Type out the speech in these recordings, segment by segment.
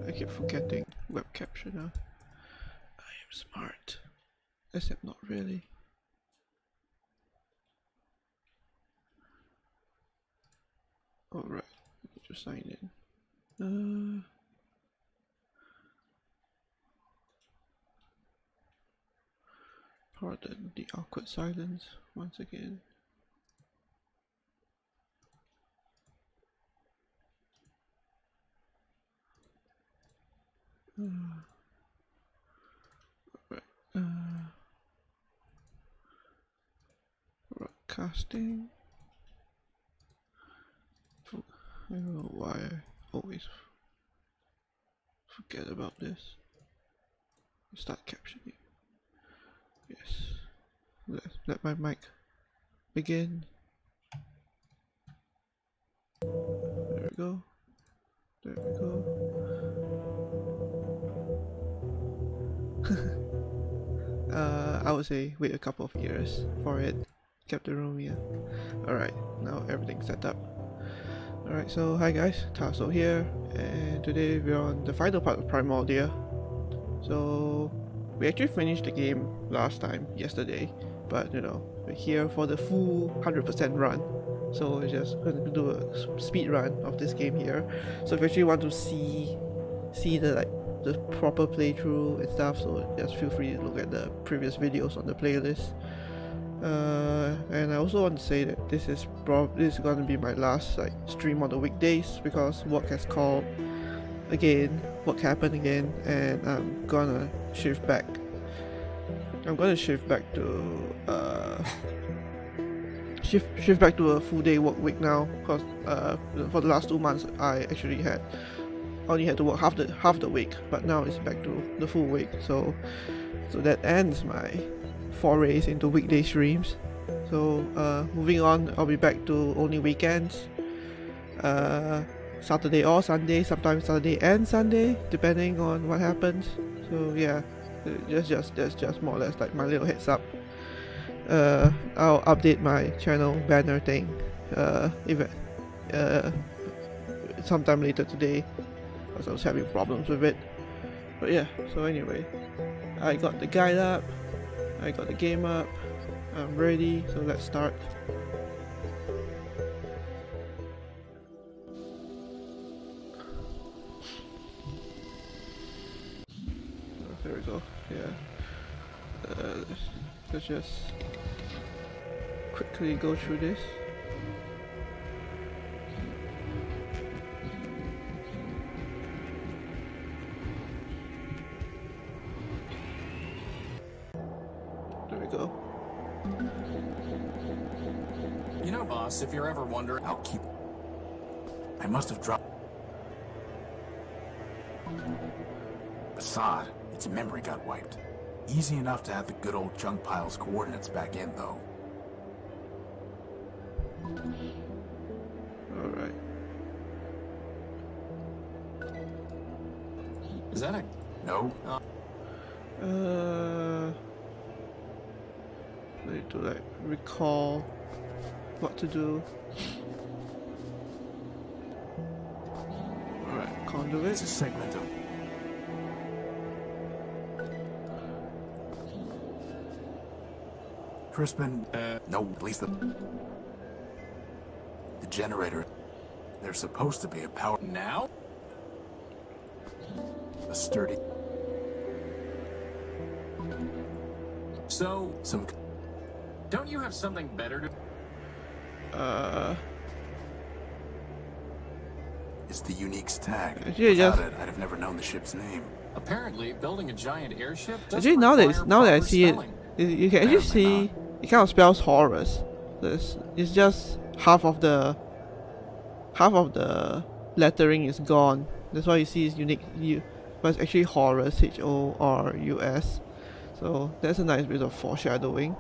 I keep forgetting web capture now. I am smart, except not really. Alright, just sign in. Pardon the awkward silence once again. Broadcasting. I don't know why I always forget about this. Start captioning. Yes. Let my mic begin. There we go. There we go. I would say wait a couple of years for it. Captain Romeo. Alright, now everything's set up. Alright, so hi guys, Tasso here, and today we're on the final part of Primordia. So we actually finished the game last time, yesterday, but you know, we're here for the full 100% run. So we're just going to do a speed run of this game here. So if you actually want to see the proper playthrough and stuff, so just feel free to look at the previous videos on the playlist. And I also want to say that this is going to be my last stream on the weekdays, because work has called again, work happened again, and I'm gonna shift back. I'm gonna shift back to shift back to a full day work week now, because for the last 2 months I actually only had to work half the week, but now it's back to the full week. So that ends my forays into weekday streams. So moving on, I'll be back to only weekends, Saturday or Sunday, sometimes Saturday and Sunday depending on what happens. So yeah, that's just more or less like my little heads up. I'll update my channel banner thing sometime later today, because I was having problems with it. But yeah, so anyway, I got the guide up, I got the game up, I'm ready, so let's start. There we go, yeah. Let's just quickly go through this. There we go. You know, boss, if you're ever wondering, I must have dropped. Assad, its memory got wiped. Easy enough to have the good old junk pile's coordinates back in, though. Alright. Is that a... No? I need to recall what to do. Alright, conduit. It's a segment of... Crispin, no, at least the generator. There's supposed to be a power... Now? A sturdy... So, don't you have something better to... It's the Unique's tag. Without it, I'd have never known the ship's name. Apparently, building a giant airship... Actually, now that I see it, you can actually see it kind of spells Horus. It's just half of the lettering is gone. That's why you see it's unique. But it's actually Horus, Horus. So that's a nice bit of foreshadowing.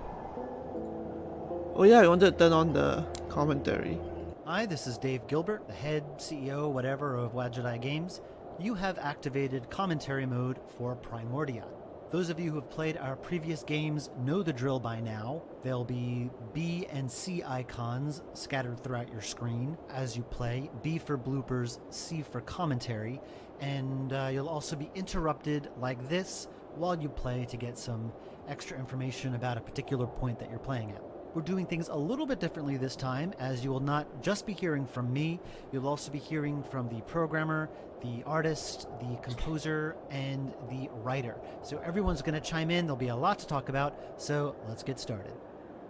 Oh yeah, I wanted to turn on the commentary. Hi, this is Dave Gilbert, the head CEO, whatever, of Wadjet Eye Games. You have activated commentary mode for Primordia. Those of you who have played our previous games know the drill by now. There'll be B and C icons scattered throughout your screen as you play. B for bloopers, C for commentary, and you'll also be interrupted like this while you play to get some extra information about a particular point that you're playing at. We're doing things a little bit differently this time, as you will not just be hearing from me, you'll also be hearing from the programmer, the artist, the composer, and the writer. So everyone's going to chime in. There'll be a lot to talk about, so let's get started.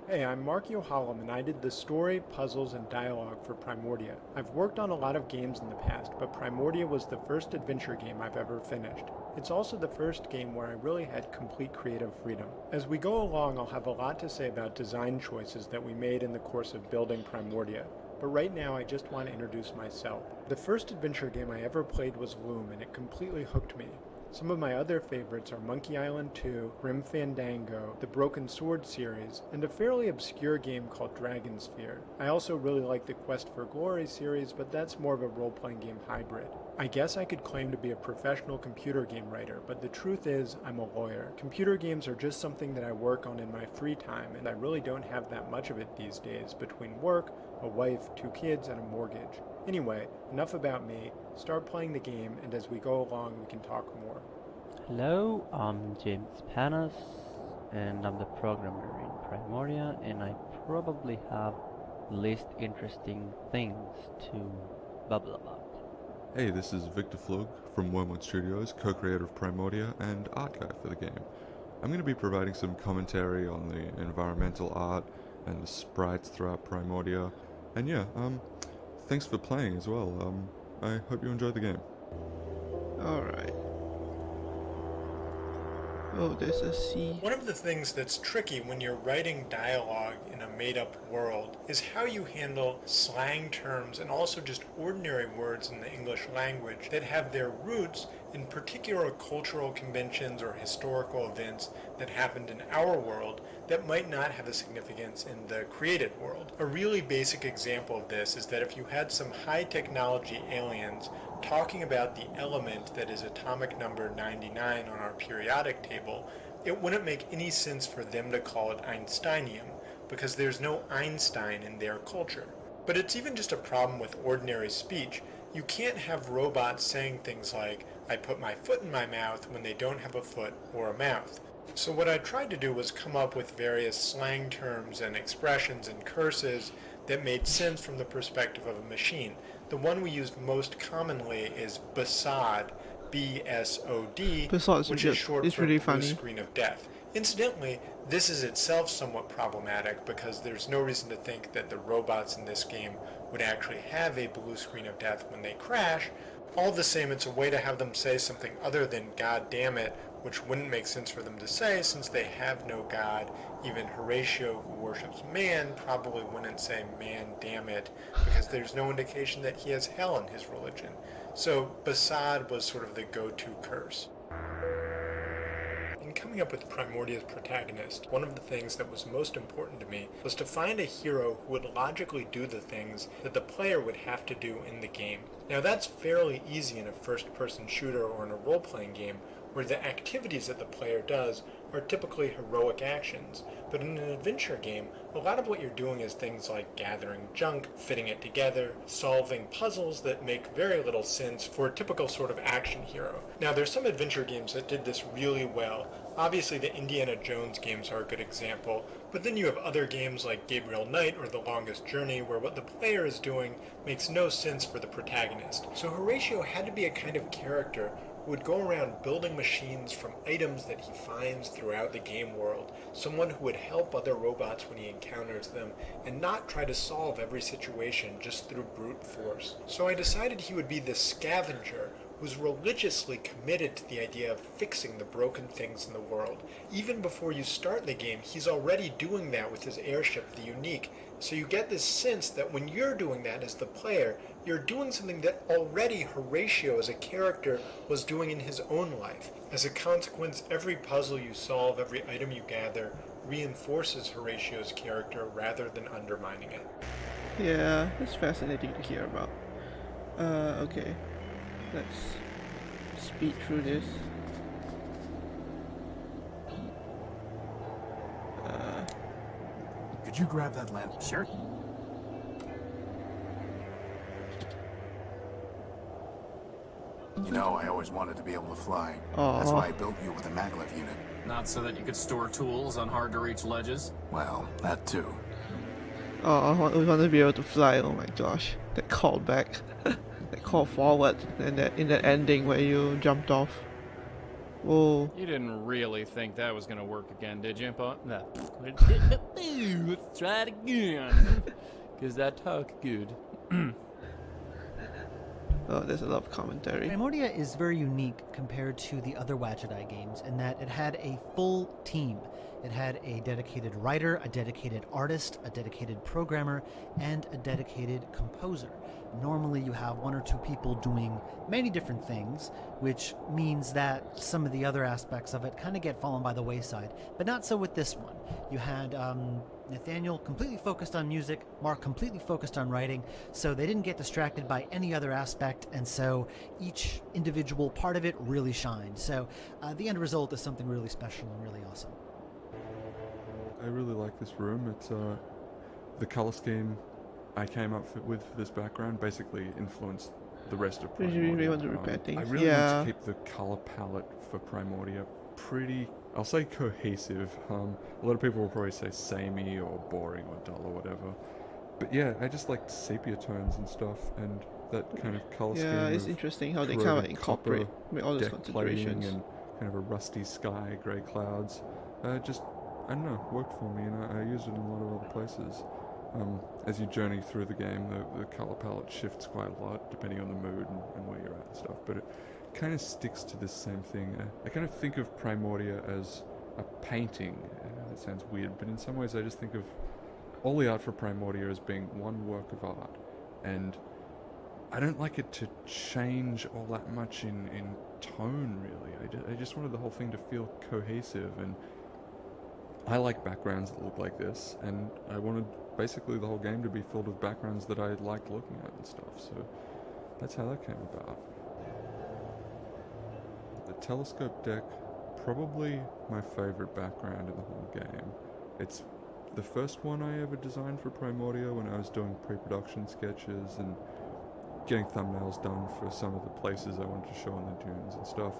Hey, I'm Mark Yohalam, and I did the story, puzzles, and dialogue for Primordia. I've worked on a lot of games in the past, but Primordia was the first adventure game I've ever finished. It's also the first game where I really had complete creative freedom. As we go along, I'll have a lot to say about design choices that we made in the course of building Primordia. But right now, I just want to introduce myself. The first adventure game I ever played was Loom, and it completely hooked me. Some of my other favorites are Monkey Island 2, Grim Fandango, the Broken Sword series, and a fairly obscure game called Dragon Sphere. I also really like the Quest for Glory series, but that's more of a role-playing game hybrid. I guess I could claim to be a professional computer game writer, but the truth is, I'm a lawyer. Computer games are just something that I work on in my free time, and I really don't have that much of it these days between work, a wife, 2 kids, and a mortgage. Anyway, enough about me. Start playing the game, and as we go along, we can talk more. Hello, I'm James Panas, and I'm the programmer in Primordia, and I probably have least interesting things to babble about. Hey, this is Victor Flug from Wormwood Studios, co-creator of Primordia and art guy for the game. I'm going to be providing some commentary on the environmental art and the sprites throughout Primordia, and yeah, thanks for playing as well. I hope you enjoy the game. Alright. Oh, there's a C. One of the things that's tricky when you're writing dialogue in a made-up world is how you handle slang terms and also just ordinary words in the English language that have their roots in particular cultural conventions or historical events that happened in our world that might not have a significance in the created world. A really basic example of this is that if you had some high technology aliens talking about the element that is atomic number 99 on our periodic table, it wouldn't make any sense for them to call it Einsteinium, because there's no Einstein in their culture. But it's even just a problem with ordinary speech. You can't have robots saying things like, I put my foot in my mouth when they don't have a foot or a mouth. So what I tried to do was come up with various slang terms and expressions and curses that made sense from the perspective of a machine. The one we used most commonly is Basad, B-S-O-D, which is short for really blue funny. screen of death. Incidentally, this is itself somewhat problematic because there's no reason to think that the robots in this game would actually have a blue screen of death when they crash. All the same, it's a way to have them say something other than God damn it, which wouldn't make sense for them to say since they have no God. Even Horatio, who worships man, probably wouldn't say man damn it because there's no indication that he has hell in his religion. So Basad was sort of the go-to curse. In coming up with Primordia's protagonist, one of the things that was most important to me was to find a hero who would logically do the things that the player would have to do in the game. Now that's fairly easy in a first-person shooter or in a role-playing game, where the activities that the player does are typically heroic actions. But in an adventure game, a lot of what you're doing is things like gathering junk, fitting it together, solving puzzles that make very little sense for a typical sort of action hero. Now there's some adventure games that did this really well. Obviously the Indiana Jones games are a good example, but then you have other games like Gabriel Knight or The Longest Journey where what the player is doing makes no sense for the protagonist. So Horatio had to be a kind of character who would go around building machines from items that he finds throughout the game world, someone who would help other robots when he encounters them, and not try to solve every situation just through brute force. So I decided he would be the scavenger who's religiously committed to the idea of fixing the broken things in the world. Even before you start the game, he's already doing that with his airship, the Unique. So you get this sense that when you're doing that as the player, you're doing something that already Horatio as a character was doing in his own life. As a consequence, every puzzle you solve, every item you gather, reinforces Horatio's character rather than undermining it. Yeah, it's fascinating to hear about. Okay. Let's speed through this. Could you grab that lamp? Sure. You know, I always wanted to be able to fly. That's why I built you with a maglev unit. Not so that you could store tools on hard-to-reach ledges? Well, that too. Oh, we want to be able to fly. Oh my gosh, that call back, that call forward, and that in the ending where you jumped off. Whoa. You didn't really think that was gonna work again, did you? But no. Let's try it again. Cause that talk good. Oh, there's a lot of commentary. Primordia is very unique compared to the other Wadjet Eye games in that it had a full team. It had a dedicated writer, a dedicated artist, a dedicated programmer, and a dedicated composer. Normally you have one or two people doing many different things, which means that some of the other aspects of it kind of get fallen by the wayside, but not so with this one. You had Nathaniel completely focused on music, Mark completely focused on writing, so they didn't get distracted by any other aspect, and so each individual part of it really shined. So the end result is something really special and really awesome. I really like this room. It's the color scheme I came up with for this background basically influenced the rest of Primordia. You really want to repair things? I really yeah. want to keep the color palette for Primordia pretty, I'll say cohesive. A lot of people will probably say samey or boring or dull or whatever. But yeah, I just like sepia tones and stuff, and that kind of color scheme. Yeah, it's interesting how they kind of incorporate all those deck plating considerations. and kind of a rusty sky, grey clouds. Just, I don't know, worked for me, and I used it in a lot of other places. As you journey through the game, the color palette shifts quite a lot depending on the mood and where you're at and stuff, but it kind of sticks to this same thing. I kind of think of Primordia as a painting. I know that sounds weird, but in some ways I just think of all the art for Primordia as being one work of art, and I don't like it to change all that much in tone, really. I just wanted the whole thing to feel cohesive, and I like backgrounds that look like this, and I wanted basically the whole game to be filled with backgrounds that I liked looking at and stuff, so that's how that came about. The telescope deck, probably my favorite background in the whole game. It's the first one I ever designed for Primordia when I was doing pre-production sketches and getting thumbnails done for some of the places I wanted to show in the dunes and stuff.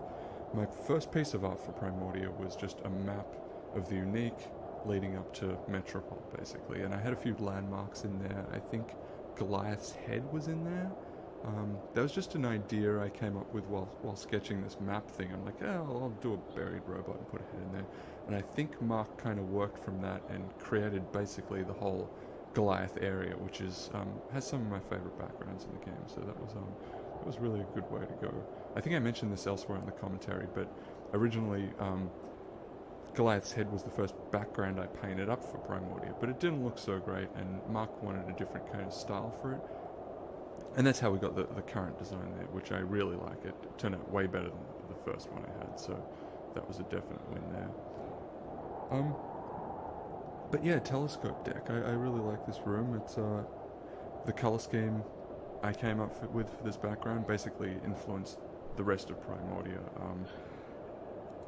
My first piece of art for Primordia was just a map of the unique leading up to Metropol, basically, and I had a few landmarks in there. I think Goliath's head was in there. That was just an idea I came up with while sketching this map thing. I'm like, oh, I'll do a buried robot and put a head in there. And I think Mark kind of worked from that and created basically the whole Goliath area, which is has some of my favorite backgrounds in the game. So that was really a good way to go. I think I mentioned this elsewhere in the commentary, but originally Goliath's head was the first background I painted up for Primordia, but it didn't look so great, and Mark wanted a different kind of style for it. And that's how we got the current design there, which I really like. It turned out way better than the first one I had, so that was a definite win there. But yeah, telescope deck. I really like this room. It's the color scheme I came up with for this background basically influenced the rest of Primordia.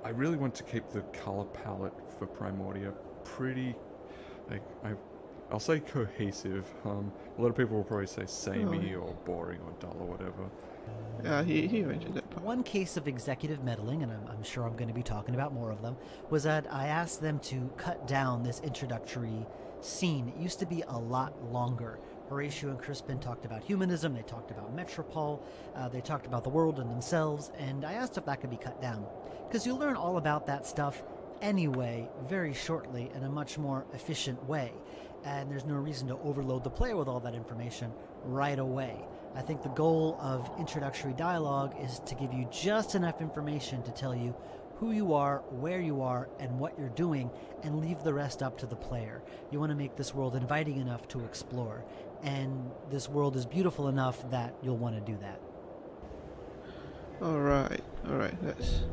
I really want to keep the color palette for Primordia pretty, like, I'll say cohesive. A lot of people will probably say samey or boring or dull or whatever. Yeah, he mentioned that part. One case of executive meddling, and I'm sure I'm going to be talking about more of them, was that I asked them to cut down this introductory scene. It used to be a lot longer. Horatio and Crispin talked about humanism, they talked about Metropol, they talked about the world and themselves, and I asked if that could be cut down. Because you'll learn all about that stuff anyway, very shortly, in a much more efficient way. And there's no reason to overload the player with all that information right away. I think the goal of introductory dialogue is to give you just enough information to tell you who you are, where you are, and what you're doing, and leave the rest up to the player. You want to make this world inviting enough to explore, and this world is beautiful enough that you'll want to do that. Alright, let's...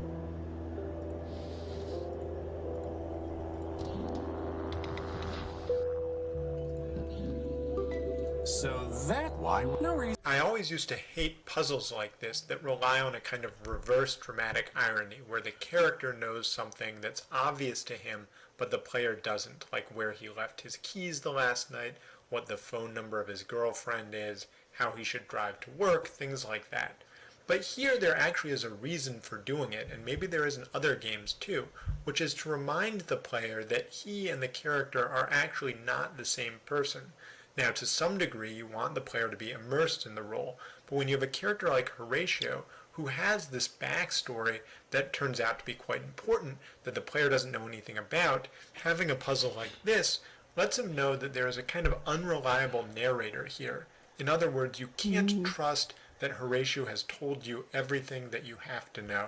So that why no reason. I always used to hate puzzles like this that rely on a kind of reverse dramatic irony where the character knows something that's obvious to him but the player doesn't, like where he left his keys the last night, what the phone number of his girlfriend is, how he should drive to work, things like that. But here there actually is a reason for doing it, and maybe there is in other games too, which is to remind the player that he and the character are actually not the same person. Now, to some degree, you want the player to be immersed in the role, but when you have a character like Horatio, who has this backstory that turns out to be quite important, that the player doesn't know anything about, having a puzzle like this lets him know that there is a kind of unreliable narrator here. In other words, you can't trust that Horatio has told you everything that you have to know.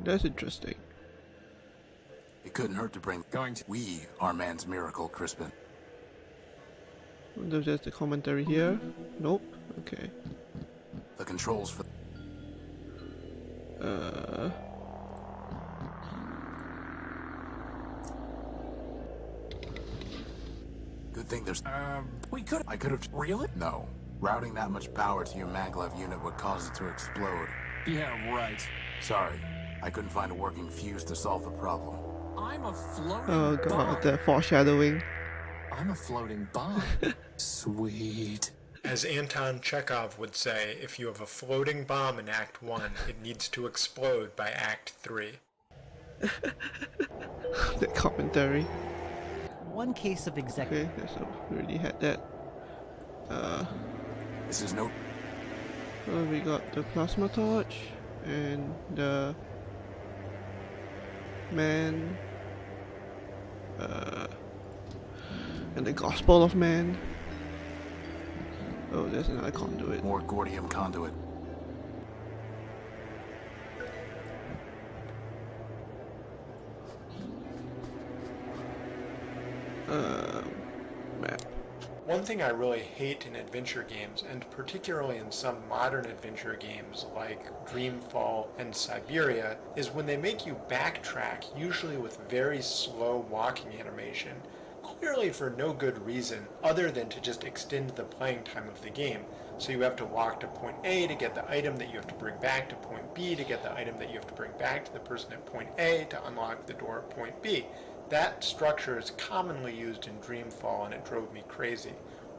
That's interesting. It couldn't hurt to bring we are man's miracle, Crispin. There's just the commentary here. Nope. Okay. The controls for good thing there's I could have really? No. Routing that much power to your maglev unit would cause it to explode. Yeah, right. Sorry, I couldn't find a working fuse to solve the problem. I'm a floating Oh god, bomb. the foreshadowing. I'm a floating bomb. Sweet. As Anton Chekhov would say, if you have a floating bomb in Act 1, it needs to explode by Act 3. The commentary. One case of executive. Okay, so we already had that. This is no We got the plasma torch and the man and the Gospel of Man. Oh, there's another conduit. more Gordium conduit. Map. One thing I really hate in adventure games, and particularly in some modern adventure games like Dreamfall and Siberia, is when they make you backtrack, usually with very slow walking animation, clearly for no good reason other than to just extend the playing time of the game. So you have to walk to point A to get the item that you have to bring back to point B to get the item that you have to bring back to the person at point A to unlock the door at point B. That structure is commonly used in Dreamfall, and it drove me crazy.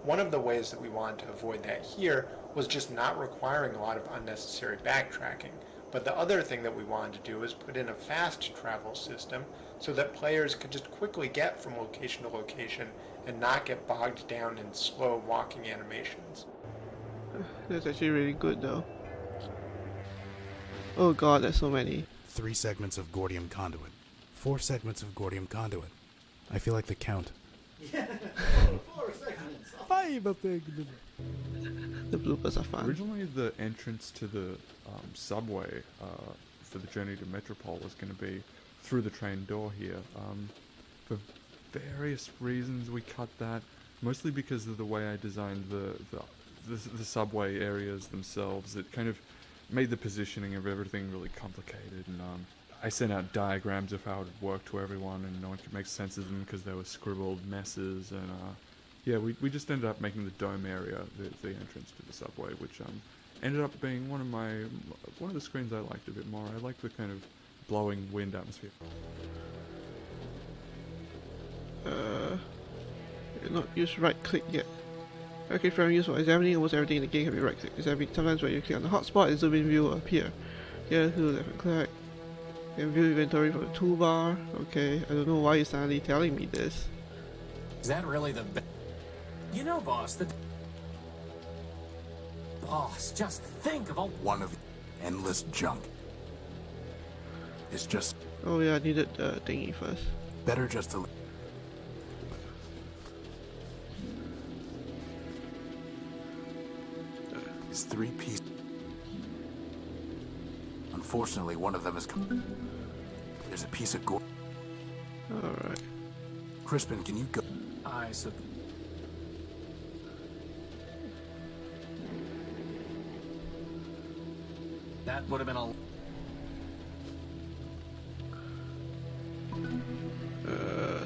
One of the ways that we wanted to avoid that here was just not requiring a lot of unnecessary backtracking. But the other thing that we wanted to do is put in a fast travel system so that players could just quickly get from location to location and not get bogged down in slow walking animations. That's actually really good though. Oh god, there's so many. 3 segments of Gordium conduit. 4 segments of Gordium conduit. I feel like the Count. 4 segments. 5 segments. The bloopers are fun. Originally, the entrance to the subway for the journey to Metropol was going to be through the train door here. For various reasons, we cut that. Mostly because of the way I designed the subway areas themselves. It kind of made the positioning of everything really complicated, and I sent out diagrams of how it would work to everyone, and no one could make sense of them because they were scribbled messes, and yeah, we just ended up making the dome area the entrance to the subway, which ended up being one of the screens I liked a bit more. I like the kind of blowing wind atmosphere. Not use right click yet. Okay, very useful. Examining almost everything in the game can be right click. Sometimes when you click on the hotspot, the zoom in view will appear. Here, to left and click. And view inventory from the toolbar. Okay, I don't know why you're suddenly telling me this. Is that really the You know, boss, Boss, just think of all... One of endless junk. It's just Oh yeah, I needed the thingy first. better just to... It's 3 pieces. Unfortunately, one of them is... There's a piece of Alright. Crispin, can you go? I suppose. That would have been a...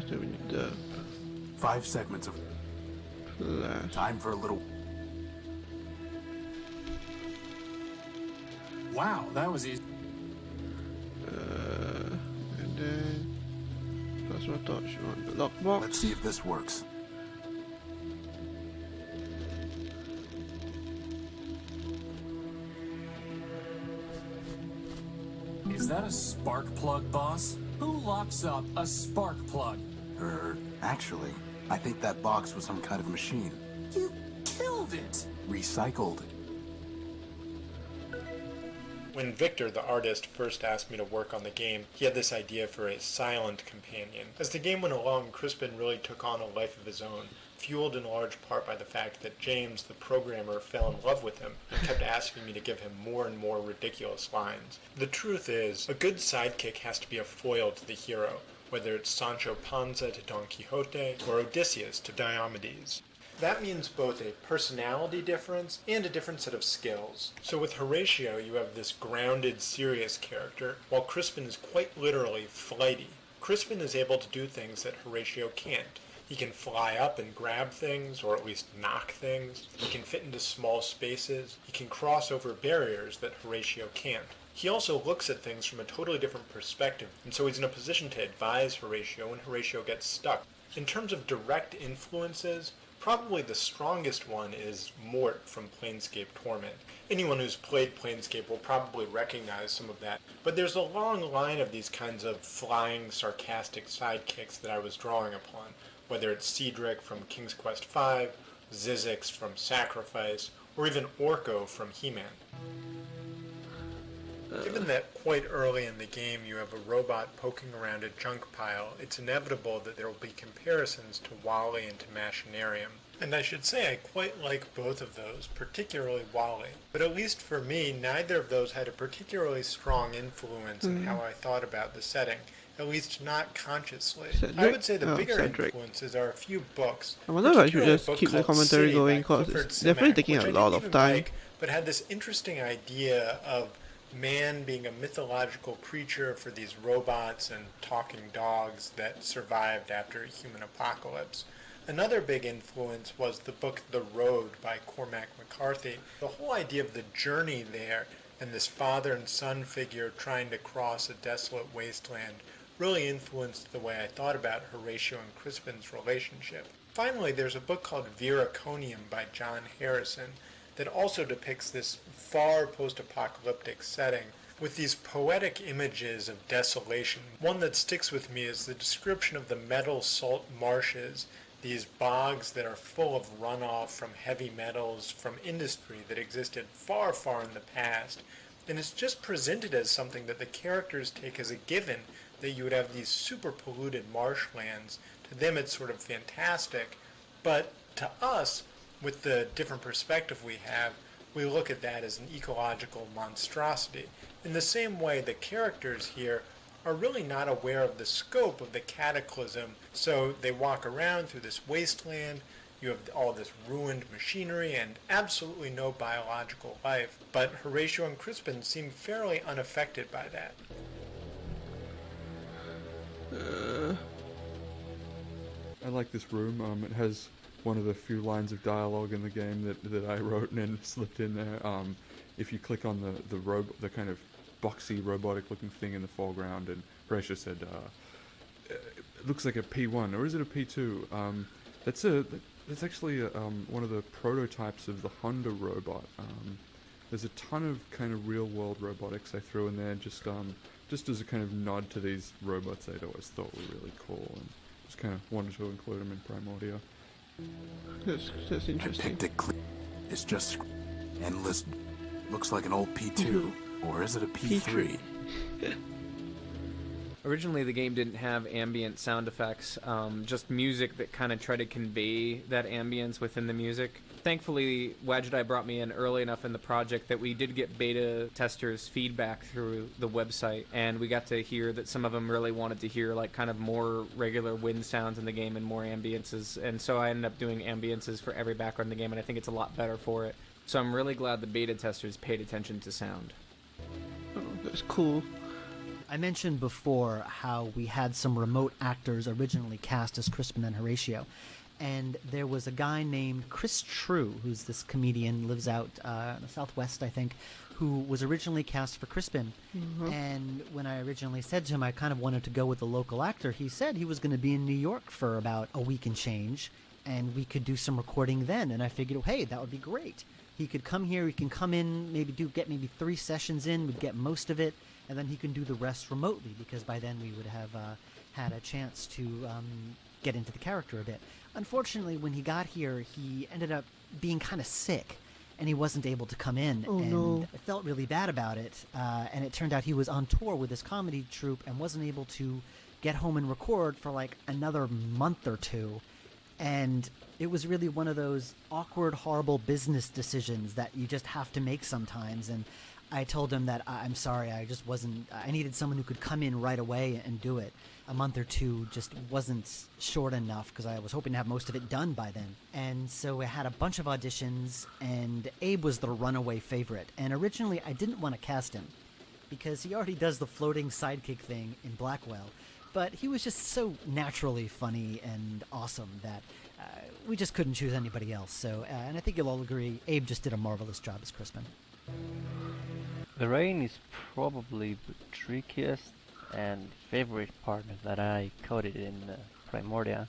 So we need the 5 segments of... flash. Time for a little... Wow, that was easy. And then plus extra torch on the lockbox. Let's see if this works. Is that a spark plug, boss? Who locks up a spark plug? Actually, I think that box was some kind of machine. You killed it! Recycled. When Victor, the artist, first asked me to work on the game, he had this idea for a silent companion. As the game went along, Crispin really took on a life of his own, fueled in large part by the fact that James, the programmer, fell in love with him and kept asking me to give him more and more ridiculous lines. The truth is, a good sidekick has to be a foil to the hero, whether it's Sancho Panza to Don Quixote or Odysseus to Diomedes. That means both a personality difference and a different set of skills. So with Horatio, you have this grounded, serious character, while Crispin is quite literally flighty. Crispin is able to do things that Horatio can't. He can fly up and grab things, or at least knock things. He can fit into small spaces. He can cross over barriers that Horatio can't. He also looks at things from a totally different perspective, and so he's in a position to advise Horatio when Horatio gets stuck. In terms of direct influences, probably the strongest one is Mort from Planescape Torment. Anyone who's played Planescape will probably recognize some of that, but there's a long line of these kinds of flying, sarcastic sidekicks that I was drawing upon, whether it's Cedric from King's Quest V, Zizix from Sacrifice, or even Orko from He-Man. Given that quite early in the game you have a robot poking around a junk pile, it's inevitable that there will be comparisons to Wally and to Machinarium. And I should say I quite like both of those, particularly Wally. But at least for me, neither of those had a particularly strong influence in how I thought about the setting, at least not consciously. Cedric? I would say the bigger Cedric. influences are a few books. I wonder if I should particularly a just book keep the called commentary City going, by because Clifford it's definitely Simak, taking which a I lot didn't of even time. like, but had this interesting idea of man being a mythological creature for these robots and talking dogs that survived after a human apocalypse. Another big influence was the book The Road by Cormac McCarthy. The whole idea of the journey there and this father and son figure trying to cross a desolate wasteland really influenced the way I thought about Horatio and Crispin's relationship. Finally, there's a book called Viraconium by John Harrison that also depicts this far post-apocalyptic setting with these poetic images of desolation. One that sticks with me is the description of the metal salt marshes, these bogs that are full of runoff from heavy metals from industry that existed far, far in the past. And it's just presented as something that the characters take as a given, that you would have these super polluted marshlands. To them it's sort of fantastic, but to us, with the different perspective we have, we look at that as an ecological monstrosity. In the same way, the characters here are really not aware of the scope of the cataclysm, so they walk around through this wasteland. You have all this ruined machinery and absolutely no biological life, but Horatio and Crispin seem fairly unaffected by that. I like this room. It has one of the few lines of dialogue in the game that I wrote and then slipped in there. If you click on the kind of boxy robotic looking thing in the foreground, and Horatio said, it looks like a P1, or is it a P2? That's actually one of the prototypes of the Honda robot. There's a ton of kind of real world robotics I threw in there just as a kind of nod to these robots I'd always thought were really cool, and just kind of wanted to include them in Primordia. That's interesting. It's just endless. Looks like an old P2. Or is it a P3? Originally, the game didn't have ambient sound effects, just music that kind of tried to convey that ambience within the music. Thankfully, Wadjet Eye brought me in early enough in the project that we did get beta testers' feedback through the website, and we got to hear that some of them really wanted to hear like kind of more regular wind sounds in the game and more ambiences, and so I ended up doing ambiences for every background in the game, and I think it's a lot better for it. So I'm really glad the beta testers paid attention to sound. Oh, that's cool. I mentioned before how we had some remote actors originally cast as Crispin and Horatio, and there was a guy named Chris True, who's this comedian, lives out in the Southwest, I think, who was originally cast for Crispin. And when I originally said to him I kind of wanted to go with the local actor, he said he was going to be in New York for about a week and change, and we could do some recording then. And I figured, hey, that would be great. He could come here, he can come in, get maybe 3 sessions in, we'd get most of it, and then he can do the rest remotely, because by then we would have had a chance to get into the character a bit. Unfortunately, when he got here, he ended up being kind of sick, and he wasn't able to come in. I felt really bad about it. And it turned out he was on tour with his comedy troupe and wasn't able to get home and record for like another month or 2. And it was really one of those awkward, horrible business decisions that you just have to make sometimes. And I told him that I'm sorry, I needed someone who could come in right away and do it. A month or 2 just wasn't short enough, because I was hoping to have most of it done by then. And so I had a bunch of auditions, and Abe was the runaway favorite. And originally I didn't want to cast him, because he already does the floating sidekick thing in Blackwell. But he was just so naturally funny and awesome that we just couldn't choose anybody else. So, and I think you'll all agree, Abe just did a marvelous job as Crispin. The rain is probably the trickiest and favorite part that I coded in Primordia.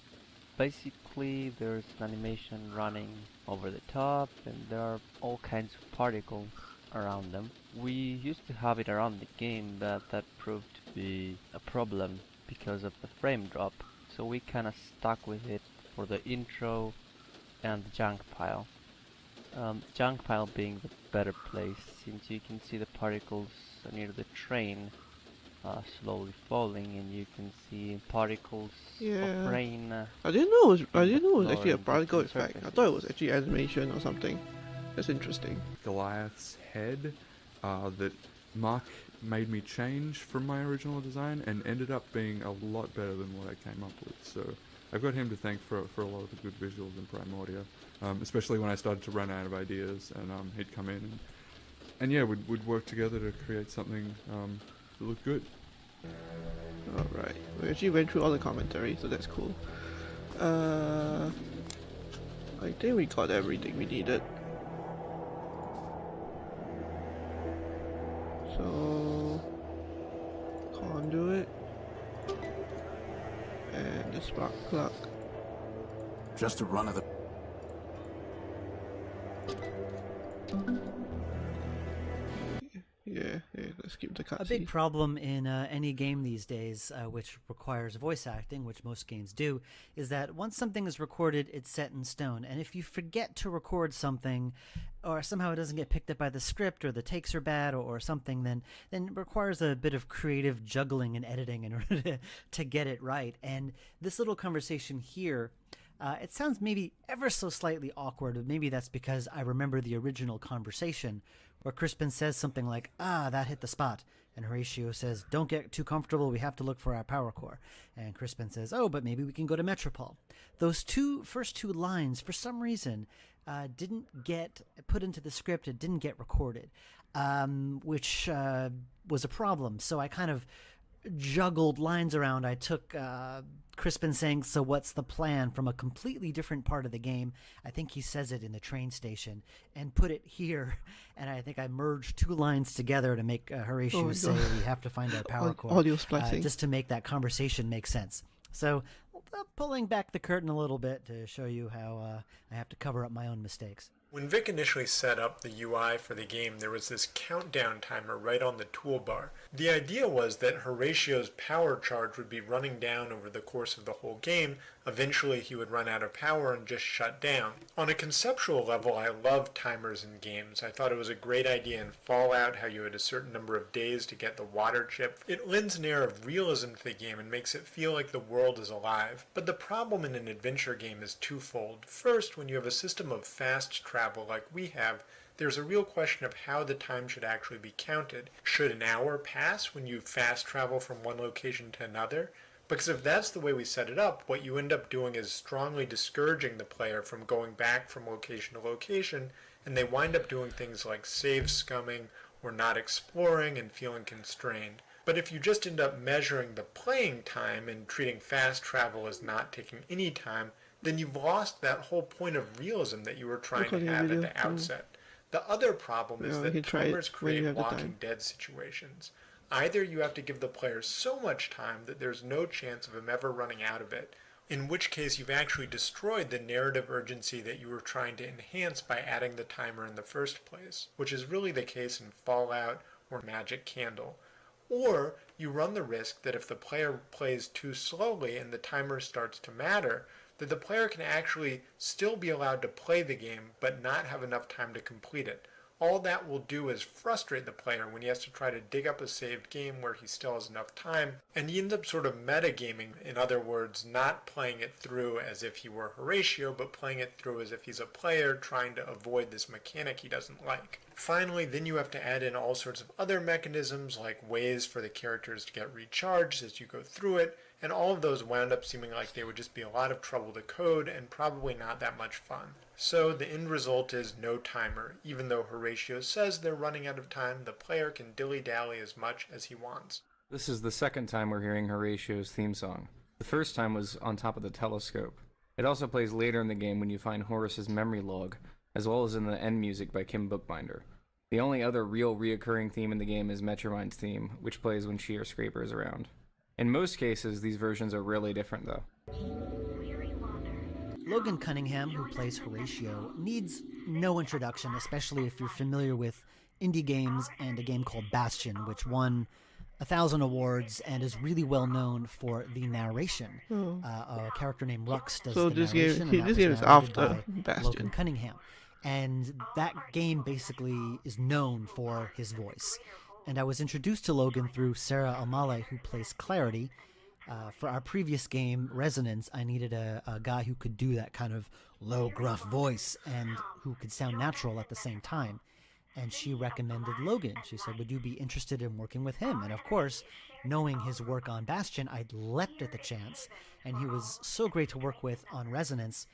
Basically, there's an animation running over the top, and there are all kinds of particles around them. We used to have it around the game, but that proved to be a problem because of the frame drop, so we kinda stuck with it for the intro and the junk pile. Junk pile being the better place, since you can see the particles near the train slowly falling, and you can see particles of rain. I didn't know it was actually a blowing particle different effect. I surfaces. thought it was actually animation or something. That's interesting. Goliath's head that Mark made me change from my original design, and ended up being a lot better than what I came up with. So I've got him to thank for a lot of the good visuals in Primordia, especially when I started to run out of ideas, and he'd come in and yeah, we'd work together to create something that looked good. Alright, we actually went through all the commentary, so that's cool. I think we got everything we needed. So, conduit and the spark plug. Just a run of the... Yeah, let's skip the cutscene. A big problem in any game these days, which requires voice acting, which most games do, is that once something is recorded, it's set in stone. And if you forget to record something, or somehow it doesn't get picked up by the script, or the takes are bad, or something, then it requires a bit of creative juggling and editing in order to get it right. And this little conversation here, it sounds maybe ever so slightly awkward, but maybe that's because I remember the original conversation, where Crispin says something like, that hit the spot. And Horatio says, don't get too comfortable, we have to look for our power core. And Crispin says, but maybe we can go to Metropol. Those first two lines, for some reason, didn't get put into the script, it didn't get recorded, which was a problem. So I kind of juggled lines around. I took Crispin saying, so what's the plan, from a completely different part of the game. I think he says it in the train station, and put it here. And I think I merged 2 lines together to make Horatio say we have to find our power core. Audio splicing. Just to make that conversation make sense. So pulling back the curtain a little bit to show you how I have to cover up my own mistakes. When Vic initially set up the UI for the game, there was this countdown timer right on the toolbar. The idea was that Horatio's power charge would be running down over the course of the whole game. Eventually he would run out of power and just shut down. On a conceptual level, I love timers in games. I thought it was a great idea in Fallout, how you had a certain number of days to get the water chip. It lends an air of realism to the game and makes it feel like the world is alive. But the problem in an adventure game is twofold. First, when you have a system of fast travel like we have, there's a real question of how the time should actually be counted. Should an hour pass when you fast travel from one location to another? Because if that's the way we set it up, what you end up doing is strongly discouraging the player from going back from location to location, and they wind up doing things like save scumming or not exploring and feeling constrained. But if you just end up measuring the playing time and treating fast travel as not taking any time, then you've lost that whole point of realism that you were trying to Recording a have at video. the outset. The other problem is Yeah, you that can try it timers when you create have the Walking time. Dead situations. Either you have to give the player so much time that there's no chance of him ever running out of it, in which case you've actually destroyed the narrative urgency that you were trying to enhance by adding the timer in the first place, which is really the case in Fallout or Magic Candle. Or you run the risk that if the player plays too slowly and the timer starts to matter, that the player can actually still be allowed to play the game but not have enough time to complete it. All that will do is frustrate the player when he has to try to dig up a saved game where he still has enough time, and he ends up sort of metagaming, in other words, not playing it through as if he were Horatio, but playing it through as if he's a player trying to avoid this mechanic he doesn't like. Finally, then you have to add in all sorts of other mechanisms, like ways for the characters to get recharged as you go through it, and all of those wound up seeming like they would just be a lot of trouble to code and probably not that much fun. So the end result is no timer. Even though Horatio says they're running out of time, the player can dilly-dally as much as he wants. This is the second time we're hearing Horatio's theme song. The first time was on top of the telescope. It also plays later in the game when you find Horace's memory log, as well as in the end music by Kim Bookbinder. The only other real reoccurring theme in the game is Metromind's theme, which plays when she or Scraper is around. In most cases, these versions are really different though. Logan Cunningham, who plays Horatio, needs no introduction, especially if you're familiar with indie games and a game called Bastion, which won 1,000 awards and is really well known for the narration. A character named Rux does So the this narration, game, and that this was game is narrated after by Bastion. Logan Cunningham. And that game basically is known for his voice. And I was introduced to Logan through Sarah Almale, who plays Clarity. For our previous game, Resonance, I needed a guy who could do that kind of low, gruff voice and who could sound natural at the same time. And she recommended Logan. She said, would you be interested in working with him? And of course, knowing his work on Bastion, I'd leapt at the chance. And he was so great to work with on Resonance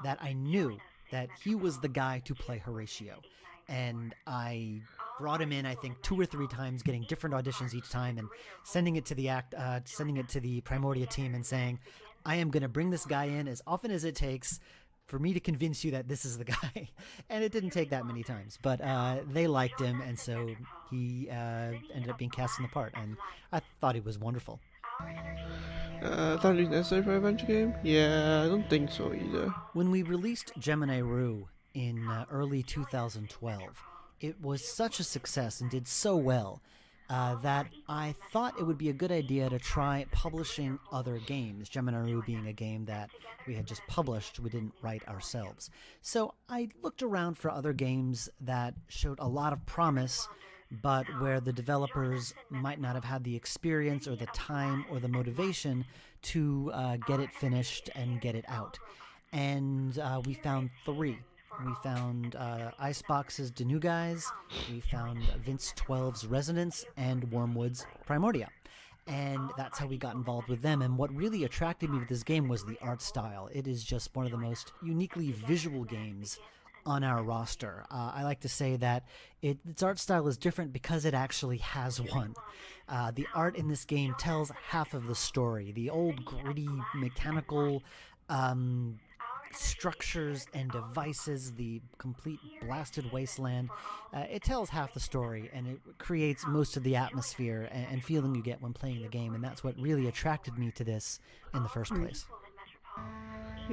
that I knew that he was the guy to play Horatio. And I brought him in, I think, 2 or 3 times, getting different auditions each time, and sending it to the Primordia team and saying, I am going to bring this guy in as often as it takes for me to convince you that this is the guy. And it didn't take that many times, but they liked him, and so he ended up being cast in the part, and I thought he was wonderful. Thought it was necessary for a adventure game? Yeah, I don't think so either. When we released Gemini Rue in early 2012, it was such a success and did so well that I thought it would be a good idea to try publishing other games, Gemini Rue being a game that we had just published, we didn't write ourselves. So I looked around for other games that showed a lot of promise, but where the developers might not have had the experience or the time or the motivation to get it finished and get it out. And we found 3. We found Icebox's Denu Guys, we found Vince 12's Resonance, and Wormwood's Primordia. And that's how we got involved with them. And what really attracted me to this game was the art style. It is just one of the most uniquely visual games on our roster. I like to say that its art style is different because it actually has one. The art in this game tells half of the story. The old gritty mechanical structures and devices, the complete blasted wasteland, it tells half the story, and it creates most of the atmosphere and feeling you get when playing the game, and that's what really attracted me to this in the first place.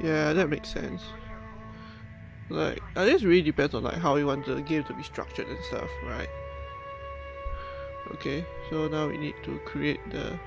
Yeah, that makes sense. Like, I guess it really depends on like how you want the game to be structured and stuff, right? Okay, so now we need to create the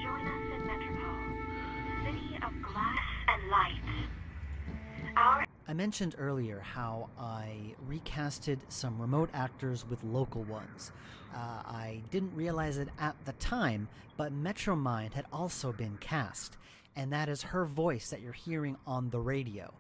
Join us in Metropol, city of glass and light. I mentioned earlier how I recasted some remote actors with local ones. I didn't realize it at the time, but Metromind had also been cast, and that is her voice that you're hearing on the radio.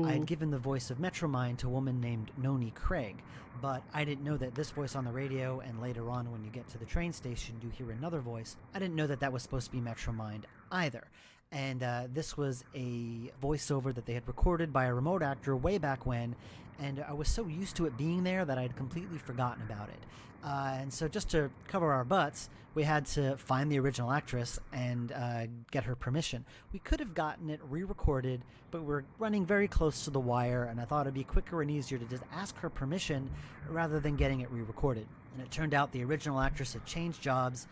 I had given the voice of Metromind to a woman named Noni Craig, but I didn't know that this voice on the radio, and later on when you get to the train station you hear another voice, I didn't know that that was supposed to be Metromind either. And this was a voiceover that they had recorded by a remote actor way back when, and I was so used to it being there that I'd completely forgotten about it. And so just to cover our butts, we had to find the original actress and get her permission. We could have gotten it re-recorded, but we're running very close to the wire, and I thought it'd be quicker and easier to just ask her permission rather than getting it re-recorded. And it turned out the original actress had changed jobs.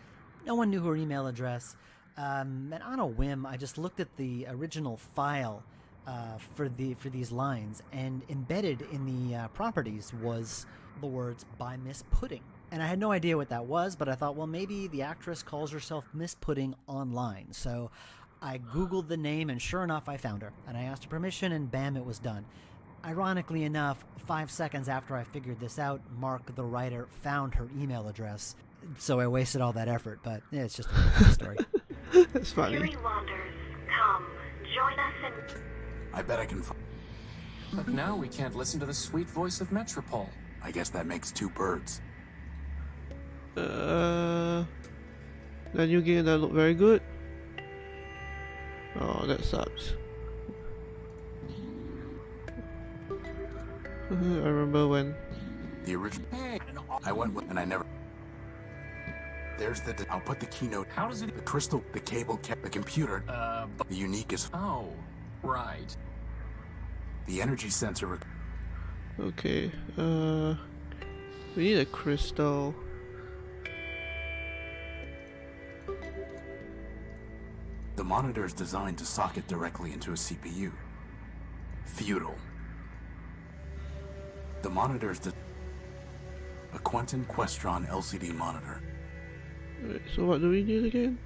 No one knew her email address. And on a whim, I just looked at the original file for these lines, and embedded in the properties was the words "by Miss Pudding." And I had no idea what that was, but I thought, well, maybe the actress calls herself Miss Pudding online. So I Googled the name, and sure enough, I found her. And I asked her permission, and bam, it was done. Ironically enough, 5 seconds after I figured this out, Mark, the writer, found her email address. So I wasted all that effort, but yeah, it's just a funny story. That's funny. Weary Wanders, come, join us in... I bet I can But now we can't listen to the sweet voice of Metropol. I guess that makes 2 birds. The new game that looked very good. Oh, that sucks. I remember when The original. I went with, and I never. There's the. I'll put the keynote. How does it... The crystal, the cable, the computer. The unique is. Oh, right. The energy sensor. Okay, we need a crystal. The monitor is designed to socket directly into a CPU. Feudal. The monitor is a Quentin Questron LCD monitor. Right, so what do we need again?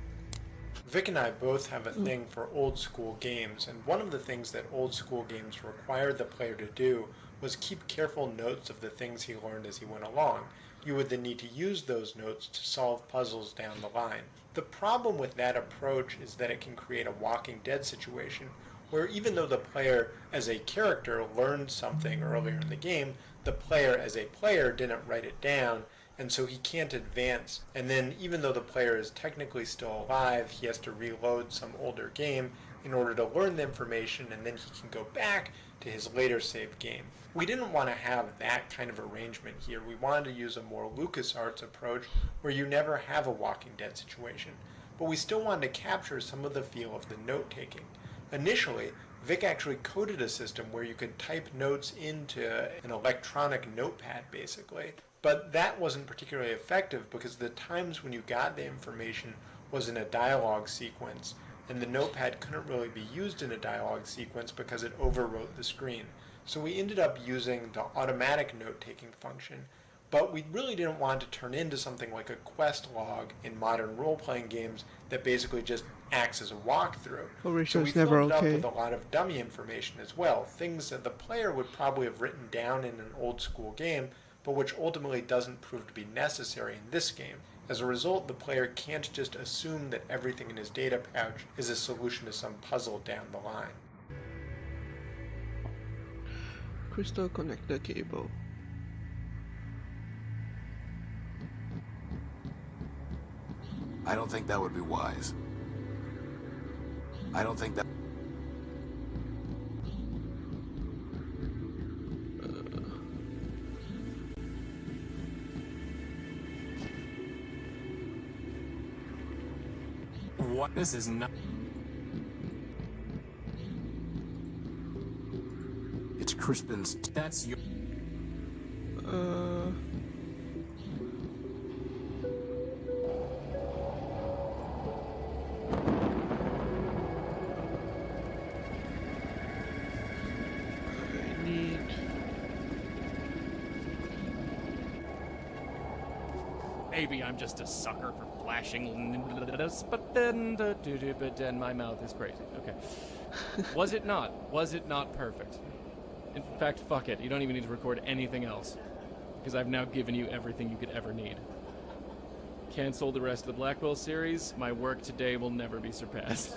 Vic and I both have a thing for old school games, and one of the things that old school games required the player to do was keep careful notes of the things he learned as he went along. You would then need to use those notes to solve puzzles down the line. The problem with that approach is that it can create a Walking Dead situation, where even though the player as a character learned something earlier in the game, the player as a player didn't write it down, and so he can't advance. And then even though the player is technically still alive, he has to reload some older game in order to learn the information, and then he can go back to his later saved game. We didn't want to have that kind of arrangement here. We wanted to use a more LucasArts approach where you never have a Walking Dead situation, but we still wanted to capture some of the feel of the note-taking. Initially, Vic actually coded a system where you could type notes into an electronic notepad, basically. But that wasn't particularly effective because the times when you got the information was in a dialogue sequence, and the notepad couldn't really be used in a dialogue sequence because it overwrote the screen. So we ended up using the automatic note-taking function, but we really didn't want to turn into something like a quest log in modern role-playing games that basically just acts as a walkthrough. So we filled it up with a lot of dummy information as well, things that the player would probably have written down in an old-school game, but which ultimately doesn't prove to be necessary in this game. As a result, the player can't just assume that everything in his data pouch is a solution to some puzzle down the line. Crystal connector cable. I don't think that would be wise. I don't think that... What? This is not... It's Crispin's... That's your... Maybe I'm just a sucker for flashing, but then my mouth is crazy. Okay. Was it not? Was it not perfect? In fact, fuck it. You don't even need to record anything else, because I've now given you everything you could ever need. Cancel the rest of the Blackwell series. My work today will never be surpassed.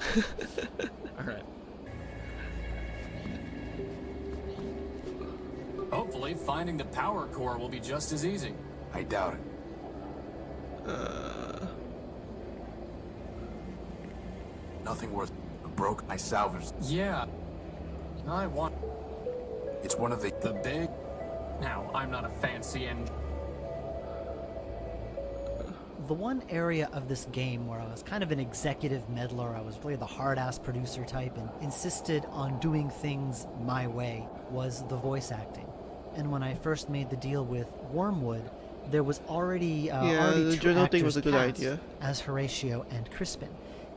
All right. Hopefully, finding the power core will be just as easy. I doubt it. Nothing worth broke. I salvaged. Yeah. I want... It's one of the big... Now, I'm not a fancy The one area of this game where I was kind of an executive meddler, I was really the hard-ass producer type and insisted on doing things my way, was the voice acting. And when I first made the deal with Wormwood, there was already the two journal thing actors was a good cast idea. as Horatio and Crispin.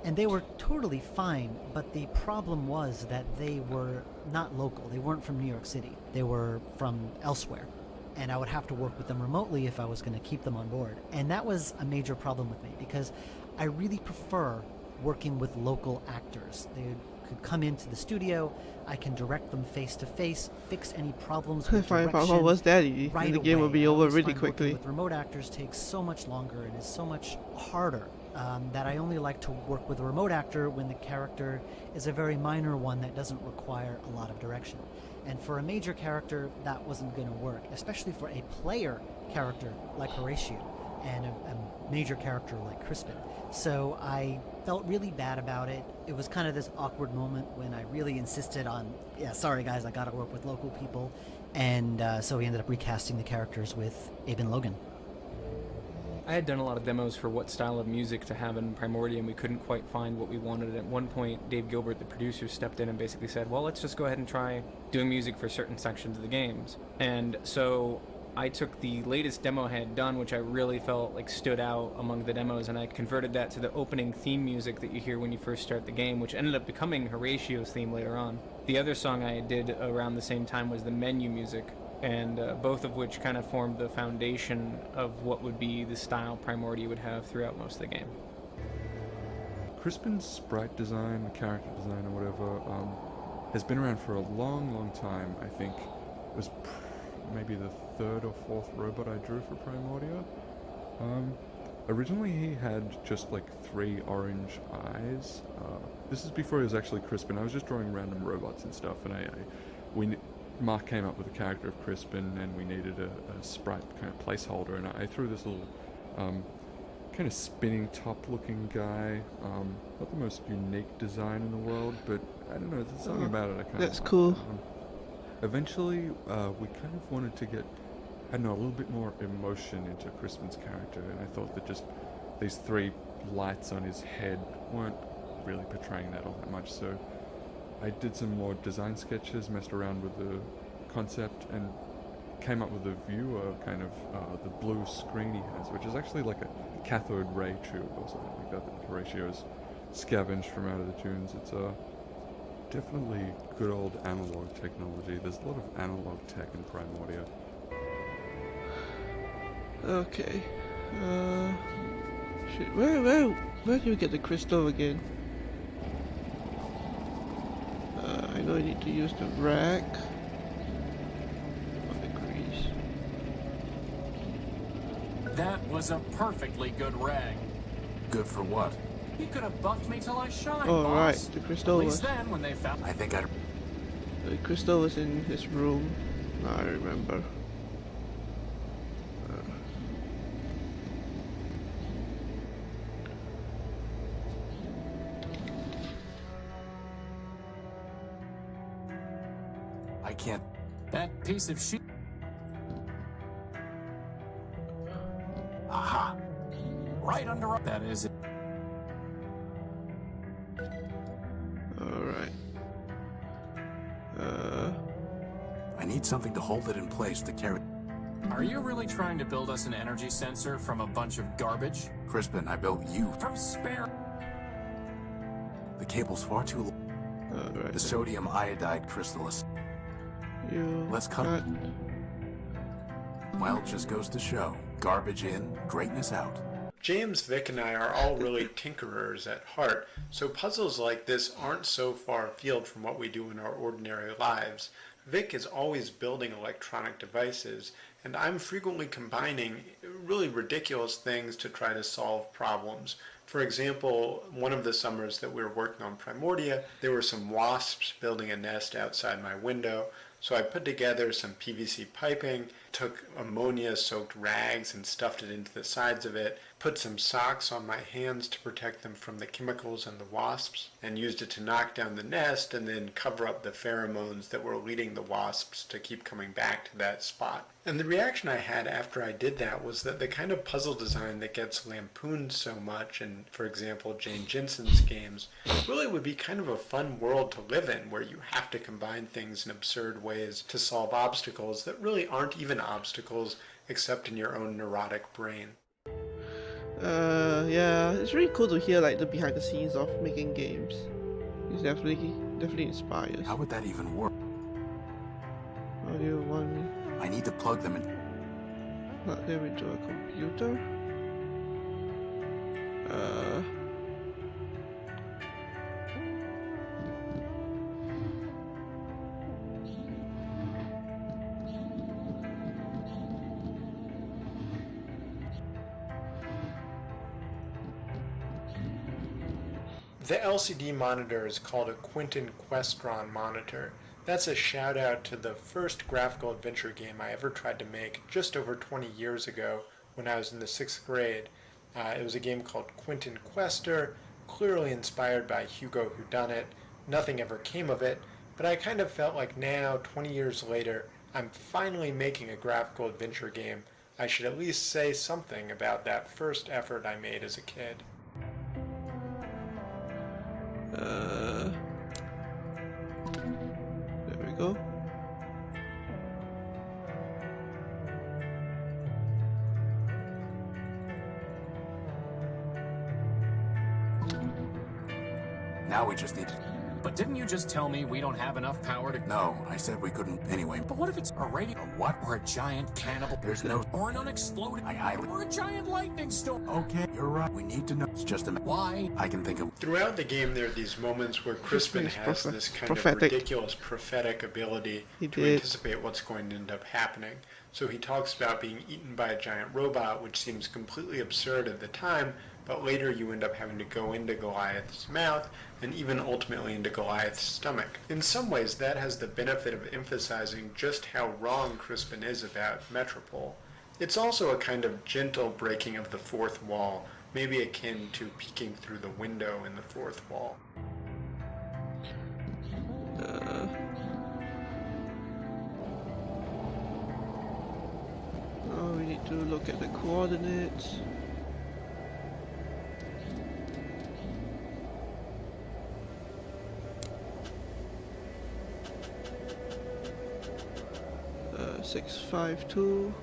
And they were totally fine, but the problem was that they were not local. They weren't from New York City. They were from elsewhere. And I would have to work with them remotely if I was going to keep them on board. And that was a major problem with me because I really prefer working with local actors. They could come into the studio, I can direct them face to face, fix any problems with If I direction found out was daddy, right then the game away. will be I over always really find working quickly. with remote actors takes so much longer and is so much harder. That I only like to work with a remote actor when the character is a very minor one that doesn't require a lot of direction. And for a major character, that wasn't going to work, especially for a player character like Horatio and a major character like Crispin. So I felt really bad about it. It was kind of this awkward moment when I really insisted on, yeah, sorry guys, I got to work with local people. And so we ended up recasting the characters with Abe and Logan. I had done a lot of demos for what style of music to have in Primordia, and we couldn't quite find what we wanted. At one point, Dave Gilbert, the producer, stepped in and basically said, well, let's just go ahead and try doing music for certain sections of the games. And so I took the latest demo I had done, which I really felt like stood out among the demos, and I converted that to the opening theme music that you hear when you first start the game, which ended up becoming Horatio's theme later on. The other song I did around the same time was the menu music, and both of which kind of formed the foundation of what would be the style Primordia would have throughout most of the game. Crispin's sprite design, character design, or whatever, has been around for a long, long time. I think it was maybe the third or fourth robot I drew for Primordia. Originally he had just like 3 orange eyes. This is before he was actually Crispin. I was just drawing random robots and stuff, and Mark came up with the character of Crispin, and we needed a sprite kind of placeholder, and I threw this little kind of spinning top looking guy. Not the most unique design in the world, but I don't know, there's something about it I kind of That's cool. Eventually, we kind of wanted to get, I don't know, a little bit more emotion into Crispin's character, and I thought that just these 3 lights on his head weren't really portraying that all that much, so I did some more design sketches, messed around with the concept, and came up with a view of kind of the blue screen he has, which is actually like a cathode ray tube or something like that Horatio's scavenged from out of the tunes. It's definitely good old analog technology. There's a lot of analog tech in Primordia. Okay. Shit. Where do you get the crystal again? I know I need to use the rack. Or the grease. That was a perfectly good rag. Good for what? He could have buffed me till I shine, Oh, boss. right, the crystal At least was- then, when they found... I think The crystal was in his room. Now I remember. I can't. That piece of shit... Aha! Right under... That is it. Alright. I need something to hold it in place to carry. Are you really trying to build us an energy sensor from a bunch of garbage? Crispin, I built you. From spare... The cable's far too long. Alright. The sodium iodide crystal is... You Let's cut it. Well, it just goes to show. Garbage in, greatness out. James, Vic, and I are all really tinkerers at heart, so puzzles like this aren't so far afield from what we do in our ordinary lives. Vic is always building electronic devices, and I'm frequently combining really ridiculous things to try to solve problems. For example, one of the summers that we were working on Primordia, there were some wasps building a nest outside my window, So I put together some PVC piping, took ammonia-soaked rags and stuffed it into the sides of it, put some socks on my hands to protect them from the chemicals and the wasps, and used it to knock down the nest and then cover up the pheromones that were leading the wasps to keep coming back to that spot. And the reaction I had after I did that was that the kind of puzzle design that gets lampooned so much in, for example, Jane Jensen's games, really would be kind of a fun world to live in, where you have to combine things in absurd ways to solve obstacles that really aren't even obstacles except in your own neurotic brain. Yeah, it's really cool to hear like the behind the scenes of making games. It's definitely inspires. How would that even work? How do you want me? I need to plug them in. Plug them into a computer? The LCD monitor is called a Quentin Questron monitor. That's a shout out to the first graphical adventure game I ever tried to make just over 20 years ago when I was in the 6th grade. It was a game called Quentin Quester, clearly inspired by Hugo Whodunit. Nothing ever came of it, but I kind of felt like now, 20 years later, I'm finally making a graphical adventure game. I should at least say something about that first effort I made as a kid. There we go. Now we just need to... But didn't you just tell me we don't have enough power to... No, I said we couldn't anyway. But what if it's a radio... A what? Or a giant cannibal... There's no... Or an unexploded... Or a giant lightning storm... Okay, you're right. We need to know. It's just a... Why? I can think of... Throughout the game, there are these moments where Crispin has this kind of ridiculous prophetic ability to anticipate what's going to end up happening. So he talks about being eaten by a giant robot, which seems completely absurd at the time, but later you end up having to go into Goliath's mouth and even ultimately into Goliath's stomach. In some ways, that has the benefit of emphasizing just how wrong Crispin is about Metropol. It's also a kind of gentle breaking of the fourth wall, maybe akin to peeking through the window in the fourth wall. Oh, we need to look at the coordinates. Uh, 652.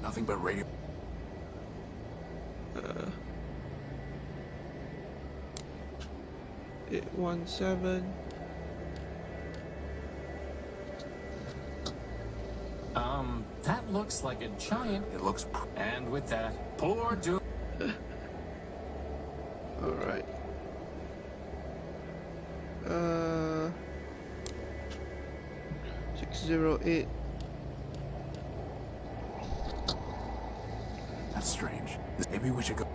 Nothing but radio... 817. That looks like a giant... It looks... And with that, poor dude... Alright. 608. That's strange. Maybe we should go...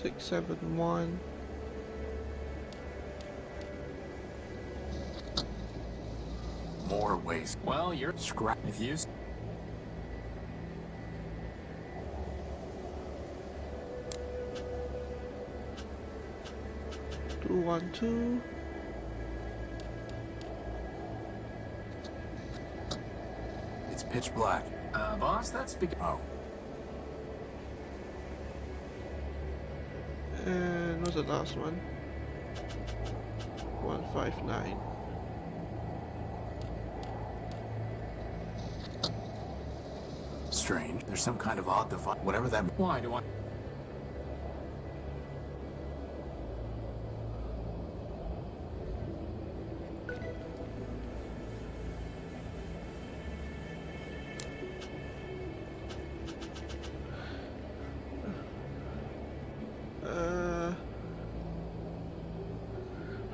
671. More ways. Well, you're... Scrap. If you... 212. It's pitch black. Boss, that's because... Oh. And what's the last one? 159. Strange. There's some kind of odd device. Whatever that... Why do I...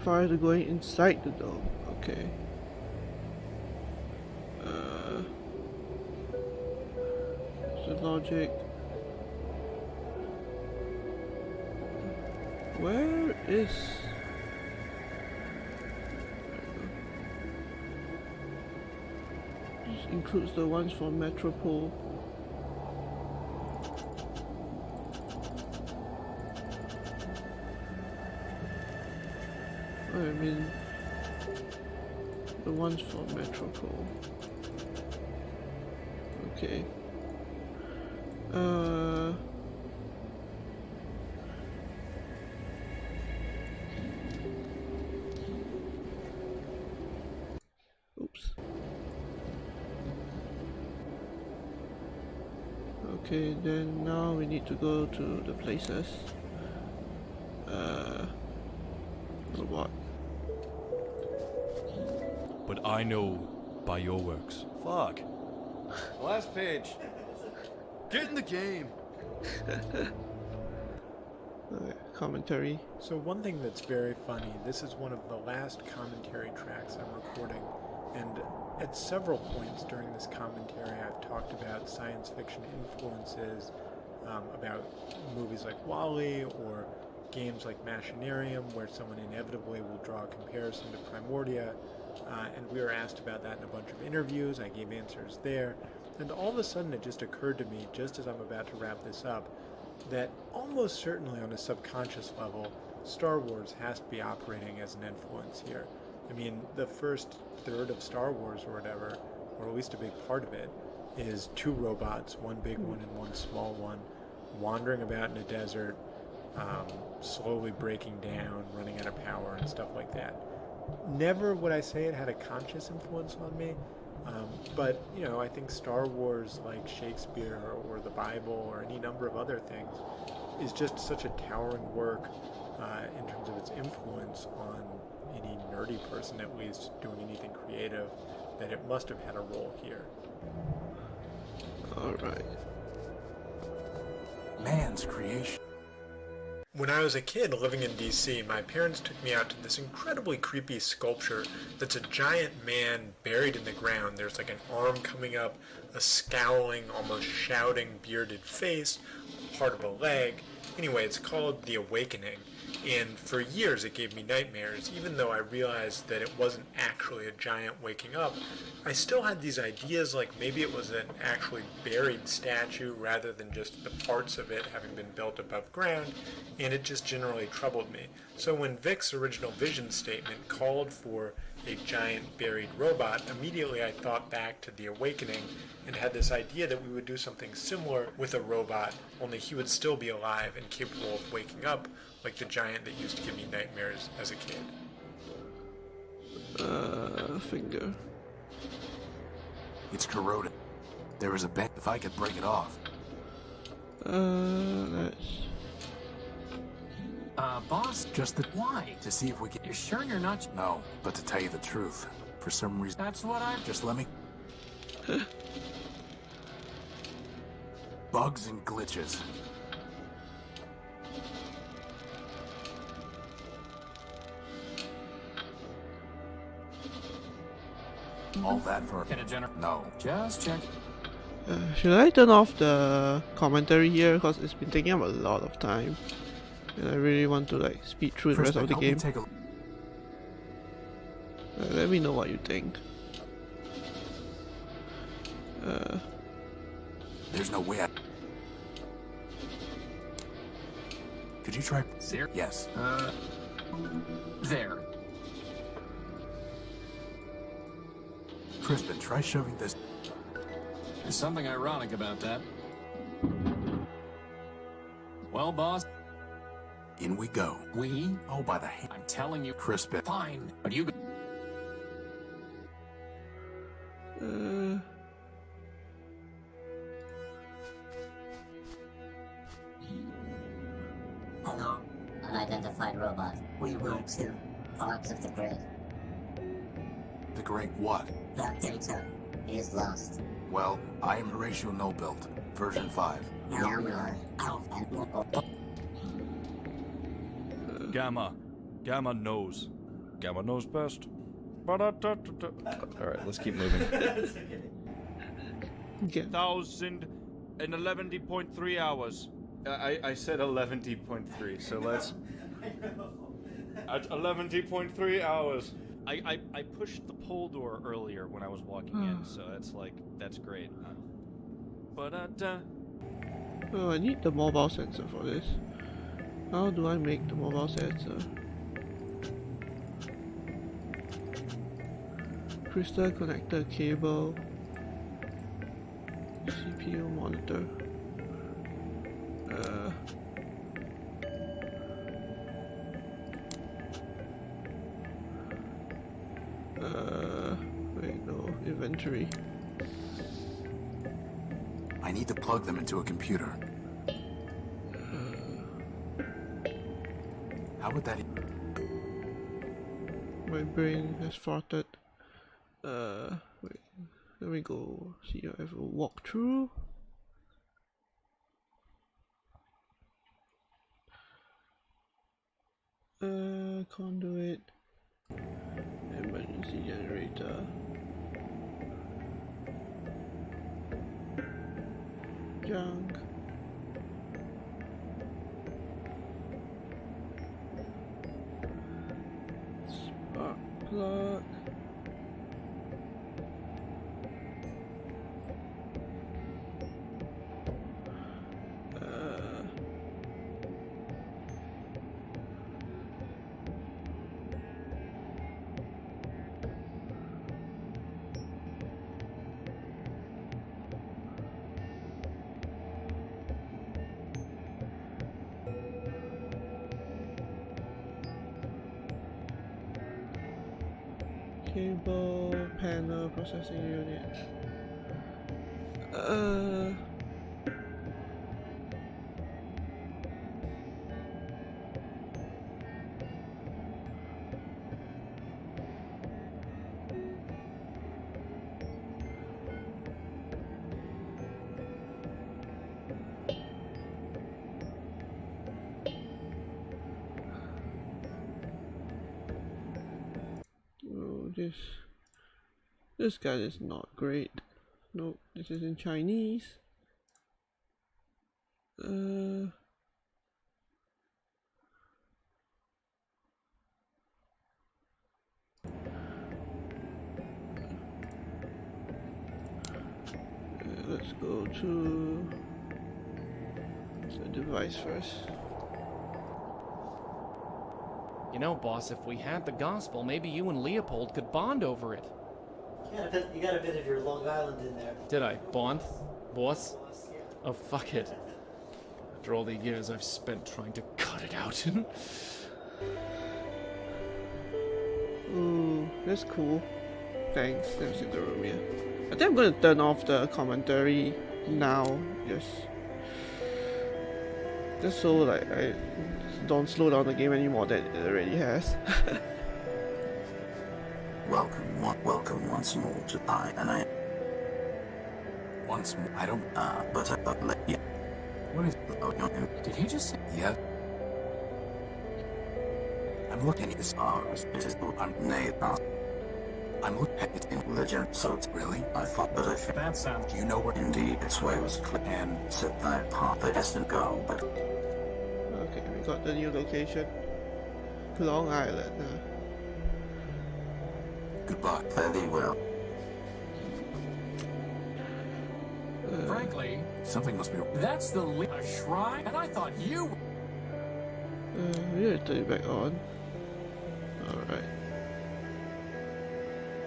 prior to going inside the dome. Okay. The logic. Where is... This includes the ones for Metropol. I mean, the ones for Metropol. Okay. Oops. Okay, then now we need to go to the places. What? But I know by your works. Fuck. Last page. Get in the game. Commentary. So one thing that's very funny, this is one of the last commentary tracks I'm recording, and at several points during this commentary I've talked about science fiction influences, about movies like WALL-E or games like Machinarium, where someone inevitably will draw a comparison to Primordia, and we were asked about that in a bunch of interviews. I gave answers there, and all of a sudden it just occurred to me, just as I'm about to wrap this up, that almost certainly on a subconscious level, Star Wars has to be operating as an influence here. I mean, the first third of Star Wars or whatever, or at least a big part of it, is two robots, one big one and one small one, wandering about in a desert, slowly breaking down, running out of power and stuff like that. Never would I say it had a conscious influence on me, but, you know, I think Star Wars, like Shakespeare or the Bible or any number of other things, is just such a towering work in terms of its influence on any nerdy person, at least, doing anything creative, that it must have had a role here. Alright. Man's creation. When I was a kid living in DC, my parents took me out to this incredibly creepy sculpture that's a giant man buried in the ground. There's like an arm coming up, a scowling, almost shouting, bearded face, part of a leg. Anyway, it's called The Awakening, and for years it gave me nightmares. Even though I realized that it wasn't actually a giant waking up, I still had these ideas like maybe it was an actually buried statue rather than just the parts of it having been built above ground, and it just generally troubled me. So when Vic's original vision statement called for a giant buried robot, immediately I thought back to The Awakening and had this idea that we would do something similar with a robot, only he would still be alive and capable of waking up like the giant that used to give me nightmares as a kid. Finger. It's corroded. There is a bend. If I could break it off. Let's... Boss? Just the... Why? To see if we can... You're sure you're not... No, but to tell you the truth, for some reason... That's what I... Just let me... Bugs and glitches. All that for... Get a general... No. Just check. Should I turn off the commentary here? Because it's been taking up a lot of time. And I really want to like speed through the rest of the game. Let me know what you think. There's no way I... Could you try... Sir? Yes. There. Crispin, try shoving this... There's something ironic about that. Well, boss... In we go. We? Oh, by the hand. I'm telling you... Crispin. Fine, but you... Hello, unidentified robot. We were to parts of the grid. The great what? That data is lost. Well, I am Horatio Nullbuilt, version 5. Now we are Alpha and Gamma. Gamma knows. Gamma knows best. Alright, let's keep moving. Okay. 1,011.3 hours. I said 11.3, so let's... At 11.3 hours. I pushed the pole door earlier when I was walking in, so that's great. Oh, I need the mobile sensor for this. How do I make the mobile sensor? Crystal connector cable. CPU monitor. Wait, no, inventory. I need to plug them into a computer. How would that... My brain has farted. Wait, let me go see if I have a walkthrough. Conduit. Emergency generator. Junk. Spark plug. Cable, panel, processing unit. Oh, this guy is not great. Nope, this is in Chinese. Let's go to the device first. You know, boss, if we had the gospel, maybe you and Leopold could bond over it. You got a bit of your Long Island in there. Did I? Bond? Boss? Oh, fuck it. After all the years I've spent trying to cut it out. Ooh, that's cool. Thanks, that's in the room, yeah. I think I'm gonna turn off the commentary now, just so like I don't slow down the game anymore than it already has. Welcome once more to I. Once more? I don't... yeah. What is... Oh, no. Did he just say... Yeah. I'm looking at this... It is... I'm looking at it in legend, so it's... Really? I thought that I... That sounds... Do you know where... Indeed, its way was clear and set that path the destined goal, but... Okay, we got the new location. Long Island. Goodbye. Fare thee well. Frankly, something must be... That's a shrine, and I thought you... We gotta turn it back on. Alright.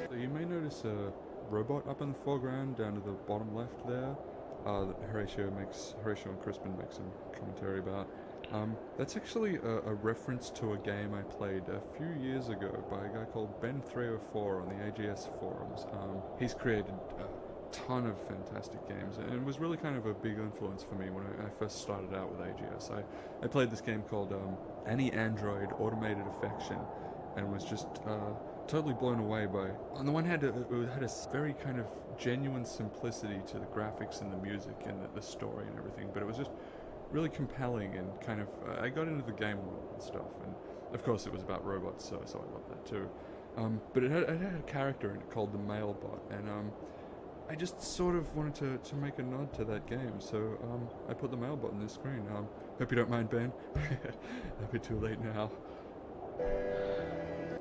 So you may notice a robot up in the foreground, down to the bottom left there, that Horatio and Crispin make some commentary about. That's actually a reference to a game I played a few years ago by a guy called Ben304 on the AGS forums. He's created a ton of fantastic games, and it was really kind of a big influence for me when I first started out with AGS. I played this game called Any Android Automated Affection, and was just totally blown away by... On the one hand, it had a very kind of genuine simplicity to the graphics and the music and the story and everything, but it was just really compelling and kind of... I got into the game world and stuff, and Of course, it was about robots, so I love that too. But it had a character in it called the Mailbot, and I just sort of wanted to make a nod to that game, so I put the Mailbot on this screen. Hope you don't mind, Ben. That'd be too late now.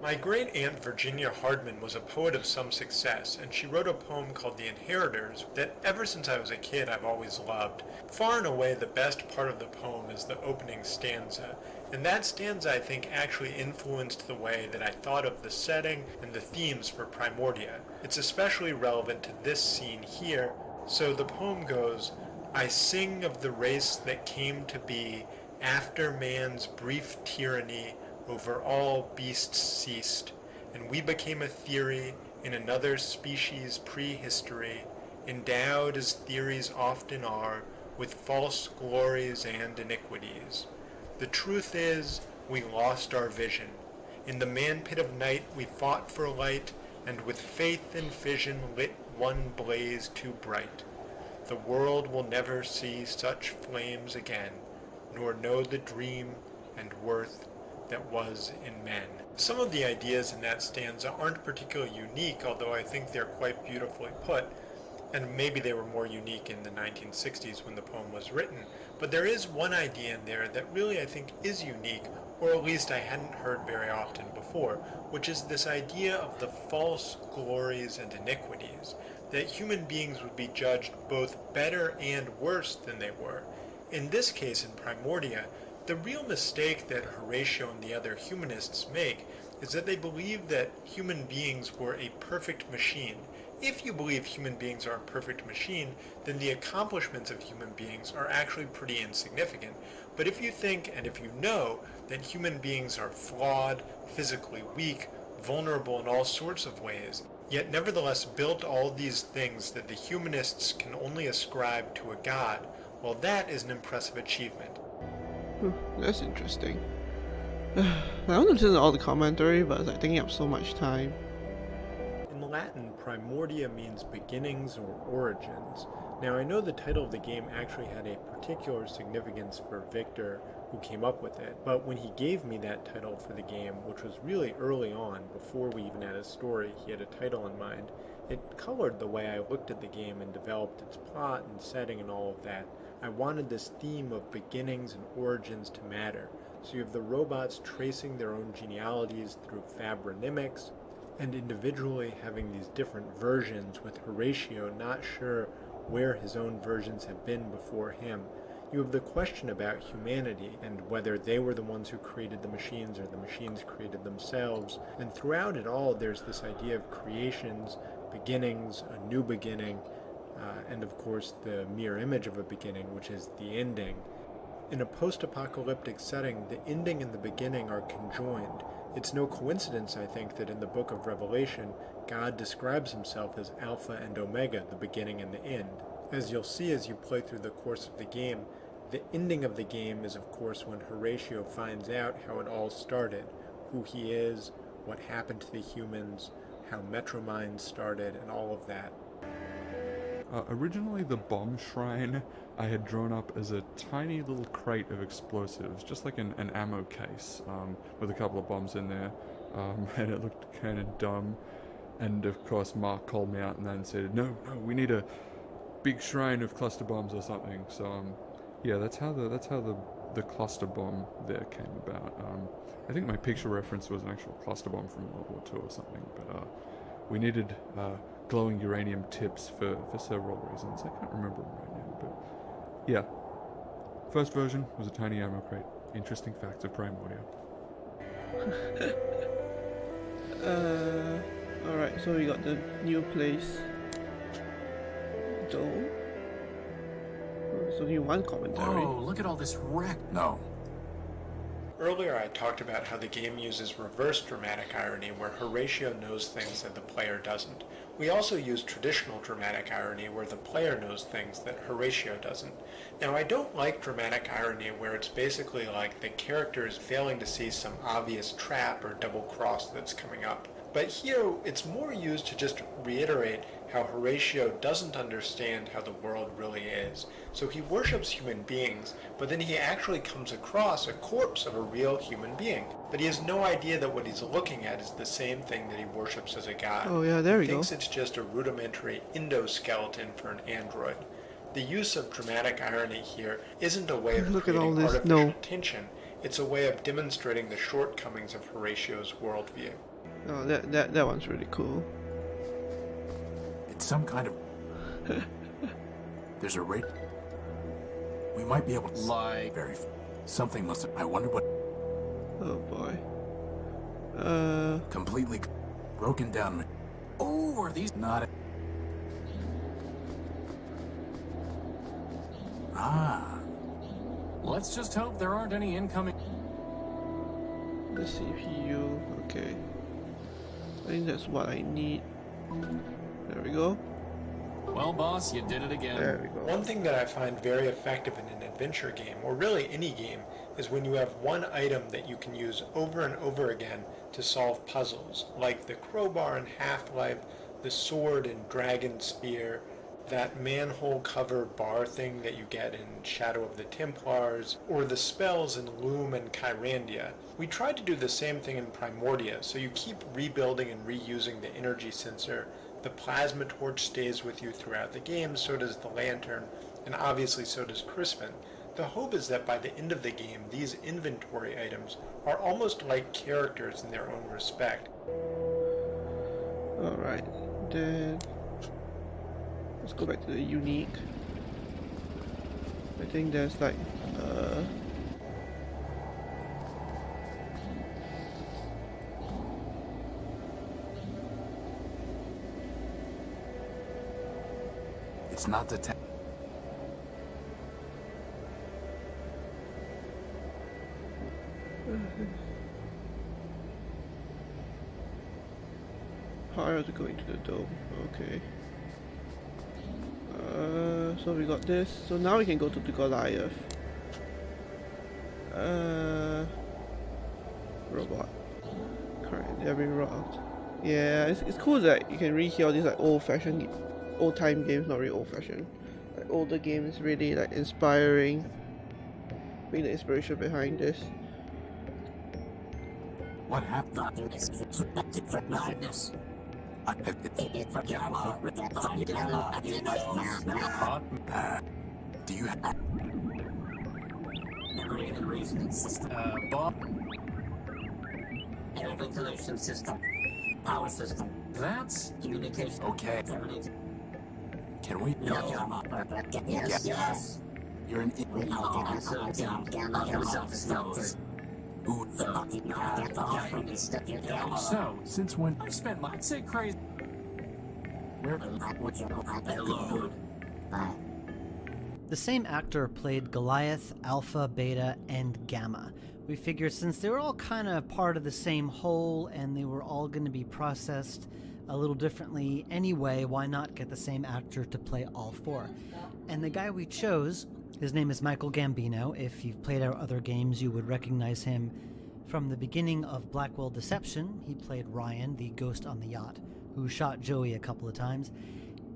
My great-aunt Virginia Hardman was a poet of some success, and she wrote a poem called The Inheritors that ever since I was a kid I've always loved. Far and away the best part of the poem is the opening stanza, and that stanza I think actually influenced the way that I thought of the setting and the themes for Primordia. It's especially relevant to this scene here, so the poem goes, "I sing of the race that came to be after man's brief tyranny over all beasts ceased, and we became a theory in another species' prehistory, endowed as theories often are, with false glories and iniquities. The truth is, we lost our vision. In the man-pit of night we fought for light, and with faith and fission lit one blaze too bright. The world will never see such flames again, nor know the dream and worth that was in men." Some of the ideas in that stanza aren't particularly unique, although I think they're quite beautifully put, and maybe they were more unique in the 1960s when the poem was written, but there is one idea in there that really I think is unique, or at least I hadn't heard very often before, which is this idea of the false glories and iniquities, that human beings would be judged both better and worse than they were. In this case, in Primordia, the real mistake that Horatio and the other humanists make is that they believe that human beings were a perfect machine. If you believe human beings are a perfect machine, then the accomplishments of human beings are actually pretty insignificant. But if you think, and if you know, that human beings are flawed, physically weak, vulnerable in all sorts of ways, yet nevertheless built all these things that the humanists can only ascribe to a god, well, that is an impressive achievement. That's interesting. I don't listen to all the commentary, but it's like taking up so much time. In Latin, Primordia means beginnings or origins. Now I know the title of the game actually had a particular significance for Victor, who came up with it, but when he gave me that title for the game, which was really early on, before we even had a story, he had a title in mind, it colored the way I looked at the game and developed its plot and setting and all of that. I wanted this theme of beginnings and origins to matter. So you have the robots tracing their own genealogies through fabronymics, and individually having these different versions, with Horatio not sure where his own versions have been before him. You have the question about humanity, and whether they were the ones who created the machines or the machines created themselves. And throughout it all, there's this idea of creations, beginnings, a new beginning, and of course the mirror image of a beginning, which is the ending. In a post-apocalyptic setting, the ending and the beginning are conjoined. It's no coincidence, I think, that in the book of Revelation, God describes himself as Alpha and Omega, the beginning and the end. As you'll see as you play through the course of the game, the ending of the game is, of course, when Horatio finds out how it all started, who he is, what happened to the humans, how Metromine started, and all of that. Originally, the bomb shrine I had drawn up as a tiny little crate of explosives, just like an ammo case, with a couple of bombs in there, and it looked kind of dumb. And of course, Mark called me out and then said, "No, we need a big shrine of cluster bombs or something." So, yeah, that's how the cluster bomb there came about. I think my picture reference was an actual cluster bomb from World War II or something, but we needed glowing uranium tips for several reasons. I can't remember them right now, but yeah. First version was a tiny ammo crate. Interesting facts of Primordia. Alright, so we got the new place. Dome. So you want commentary? Whoa, look at all this wreck. No. Earlier I talked about how the game uses reverse dramatic irony, where Horatio knows things that the player doesn't. We also use traditional dramatic irony, where the player knows things that Horatio doesn't. Now, I don't like dramatic irony where it's basically like the character is failing to see some obvious trap or double cross that's coming up. But here, it's more used to just reiterate how Horatio doesn't understand how the world really is. So he worships human beings, but then he actually comes across a corpse of a real human being. But he has no idea that what he's looking at is the same thing that he worships as a god. Oh yeah, there we He go. thinks it's just a rudimentary endoskeleton for an android. The use of dramatic irony here isn't a way of Look at all creating this. artificial No. tension. It's a way of demonstrating the shortcomings of Horatio's worldview. Oh, that one's really cool. It's some kind of... There's a rate... We might be able to... Like... Something must have... I wonder what... Oh boy. Completely broken down... Oh, are these... Not... Ah. Let's just hope there aren't any incoming... The CPU, okay. I think that's what I need. There we go. Well, boss, you did it again. There we go. One thing that I find very effective in an adventure game, or really any game, is when you have one item that you can use over and over again to solve puzzles, like the crowbar in Half-Life, the sword in Dragon Spear, that manhole cover bar thing that you get in Shadow of the Templars, or the spells in Loom and Kyrandia. We tried to do the same thing in Primordia, so you keep rebuilding and reusing the energy sensor. The plasma torch stays with you throughout the game, so does the lantern, and obviously so does Crispin. The hope is that by the end of the game, these inventory items are almost like characters in their own respect. Alright, then let's go back to the unique. I think there's like It's not the... harder to go into the dome. Okay. So we got this. So now we can go to the Goliath. Robot. Correct. They're being robbed. Yeah, it's cool that you can rehear all these like old-fashioned, old-time games. Not really old-fashioned. Like older games, really like inspiring. Being the inspiration behind this. What happened? Do you have... Memory and reasoning system. Bob? Air ventilation system. Power system. That's... Communication. Okay. Terminated. Can we... No. Yes. Yes. You're an... We know the answer to gamma himself is filtered. So, since when I've spent my... I'd say crazy... The same actor played Goliath, Alpha, Beta, and Gamma. We figured since they were all kind of part of the same whole and they were all going to be processed a little differently anyway, why not get the same actor to play all four? And the guy we chose, his name is Michael Gambino. If you've played our other games, you would recognize him from the beginning of Blackwell Deception. He played Ryan, the ghost on the yacht, who shot Joey a couple of times.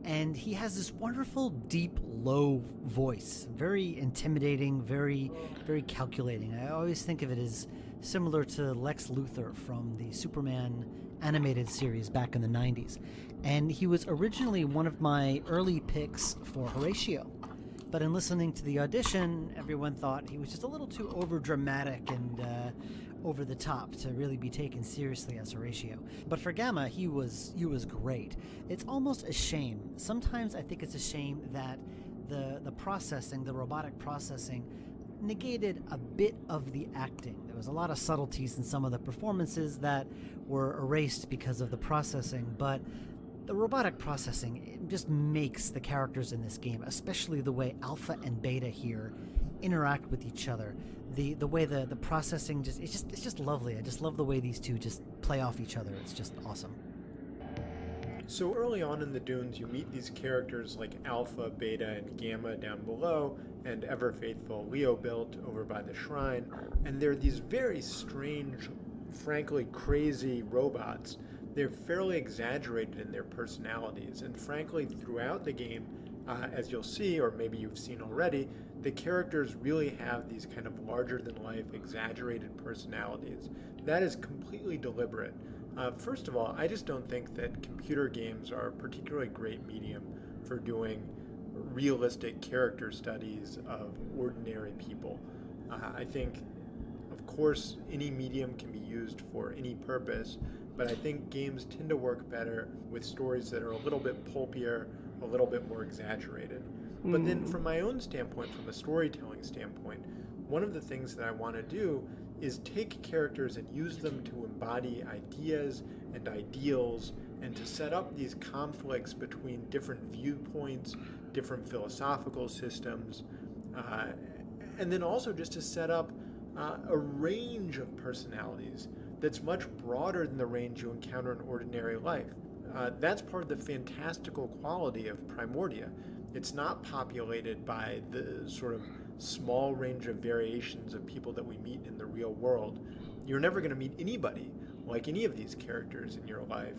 And he has this wonderful, deep, low voice. Very intimidating, very, very calculating. I always think of it as similar to Lex Luthor from the Superman animated series back in the 90s. And he was originally one of my early picks for Horatio. But in listening to the audition, everyone thought he was just a little too overdramatic and over the top to really be taken seriously as Horatio. But for Gamma, he was great. It's almost a shame. Sometimes I think it's a shame that the processing, the robotic processing, negated a bit of the acting. There was a lot of subtleties in some of the performances that were erased because of the processing, but the robotic processing, it just makes the characters in this game, especially the way Alpha and Beta here interact with each other. The way the processing it's just lovely. I just love the way these two just play off each other. It's just awesome. So early on in the Dunes, you meet these characters like Alpha, Beta, and Gamma down below, and ever-faithful Leo-built over by the shrine, and they're these very strange, frankly crazy robots they're fairly exaggerated in their personalities. And frankly, throughout the game, as you'll see, or maybe you've seen already, the characters really have these kind of larger-than-life, exaggerated personalities. That is completely deliberate. First of all, I just don't think that computer games are a particularly great medium for doing realistic character studies of ordinary people. I think, of course, any medium can be used for any purpose, but I think games tend to work better with stories that are a little bit pulpier, a little bit more exaggerated. But then from my own standpoint, from a storytelling standpoint, one of the things that I want to do is take characters and use them to embody ideas and ideals and to set up these conflicts between different viewpoints, different philosophical systems, and then also just to set up a range of personalities that's much broader than the range you encounter in ordinary life. That's part of the fantastical quality of Primordia. It's not populated by the sort of small range of variations of people that we meet in the real world. You're never going to meet anybody like any of these characters in your life.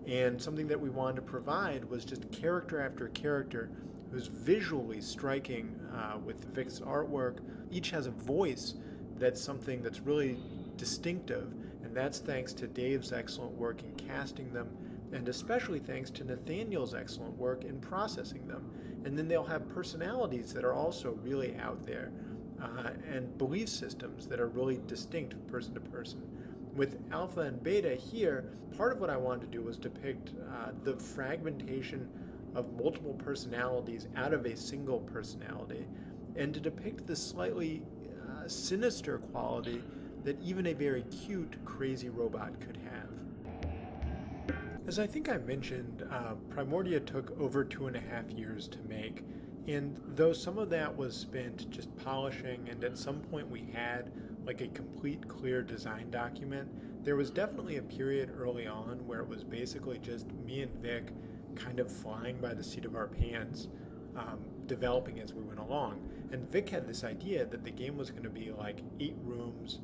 And something that we wanted to provide was just character after character who's visually striking with Vic's artwork. Each has a voice that's something that's really distinctive, and that's thanks to Dave's excellent work in casting them, and especially thanks to Nathaniel's excellent work in processing them. And then they'll have personalities that are also really out there, and belief systems that are really distinct person to person. With Alpha and Beta here, part of what I wanted to do was depict the fragmentation of multiple personalities out of a single personality, and to depict the slightly sinister quality that even a very cute, crazy robot could have. As I think I mentioned, Primordia took over 2.5 years to make, and though some of that was spent just polishing, and at some point we had like a complete, clear design document, there was definitely a period early on where it was basically just me and Vic kind of flying by the seat of our pants, developing as we went along. And Vic had this idea that the game was going to be like 8 rooms,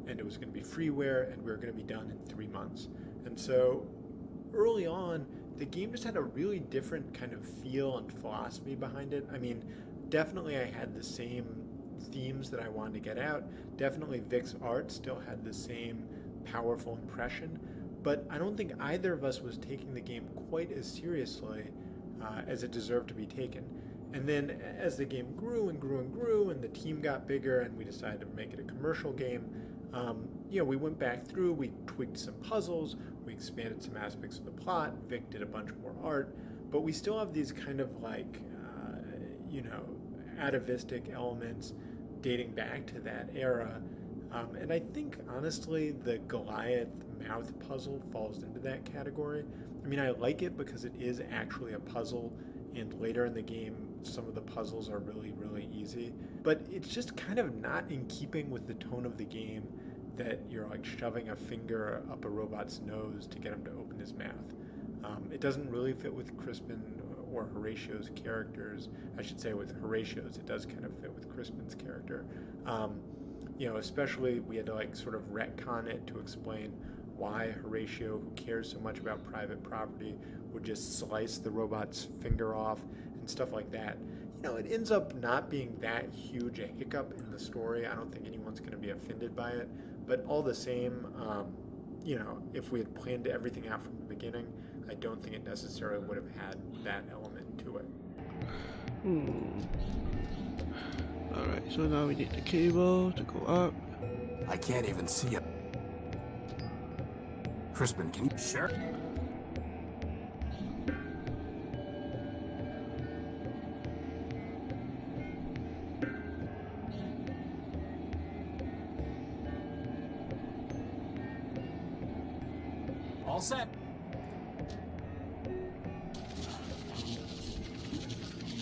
and it was going to be freeware, and we were going to be done in 3 months. And so early on, the game just had a really different kind of feel and philosophy behind it. I mean, definitely I had the same themes that I wanted to get out. Definitely Vic's art still had the same powerful impression, but I don't think either of us was taking the game quite as seriously as it deserved to be taken. And then as the game grew and grew and grew, and the team got bigger, and we decided to make it a commercial game, we went back through, we tweaked some puzzles, we expanded some aspects of the plot, Vic did a bunch more art, but we still have these kind of like, atavistic elements dating back to that era. And I think, honestly, the Goliath mouth puzzle falls into that category. I mean, I like it because it is actually a puzzle, and later in the game, some of the puzzles are really, really easy. But it's just kind of not in keeping with the tone of the game that you're like shoving a finger up a robot's nose to get him to open his mouth. It doesn't really fit with Crispin or Horatio's characters. I should say with Horatio's, it does kind of fit with Crispin's character. Especially we had to like sort of retcon it to explain why Horatio, who cares so much about private property, would just slice the robot's finger off and stuff like that. It ends up not being that huge a hiccup in the story. I don't think anyone's going to be offended by it. But all the same, if we had planned everything out from the beginning, I don't think it necessarily would have had that element to it. Alright, so now we need the cable to go up. I can't even see it. Crispin, can you? Sure. All set.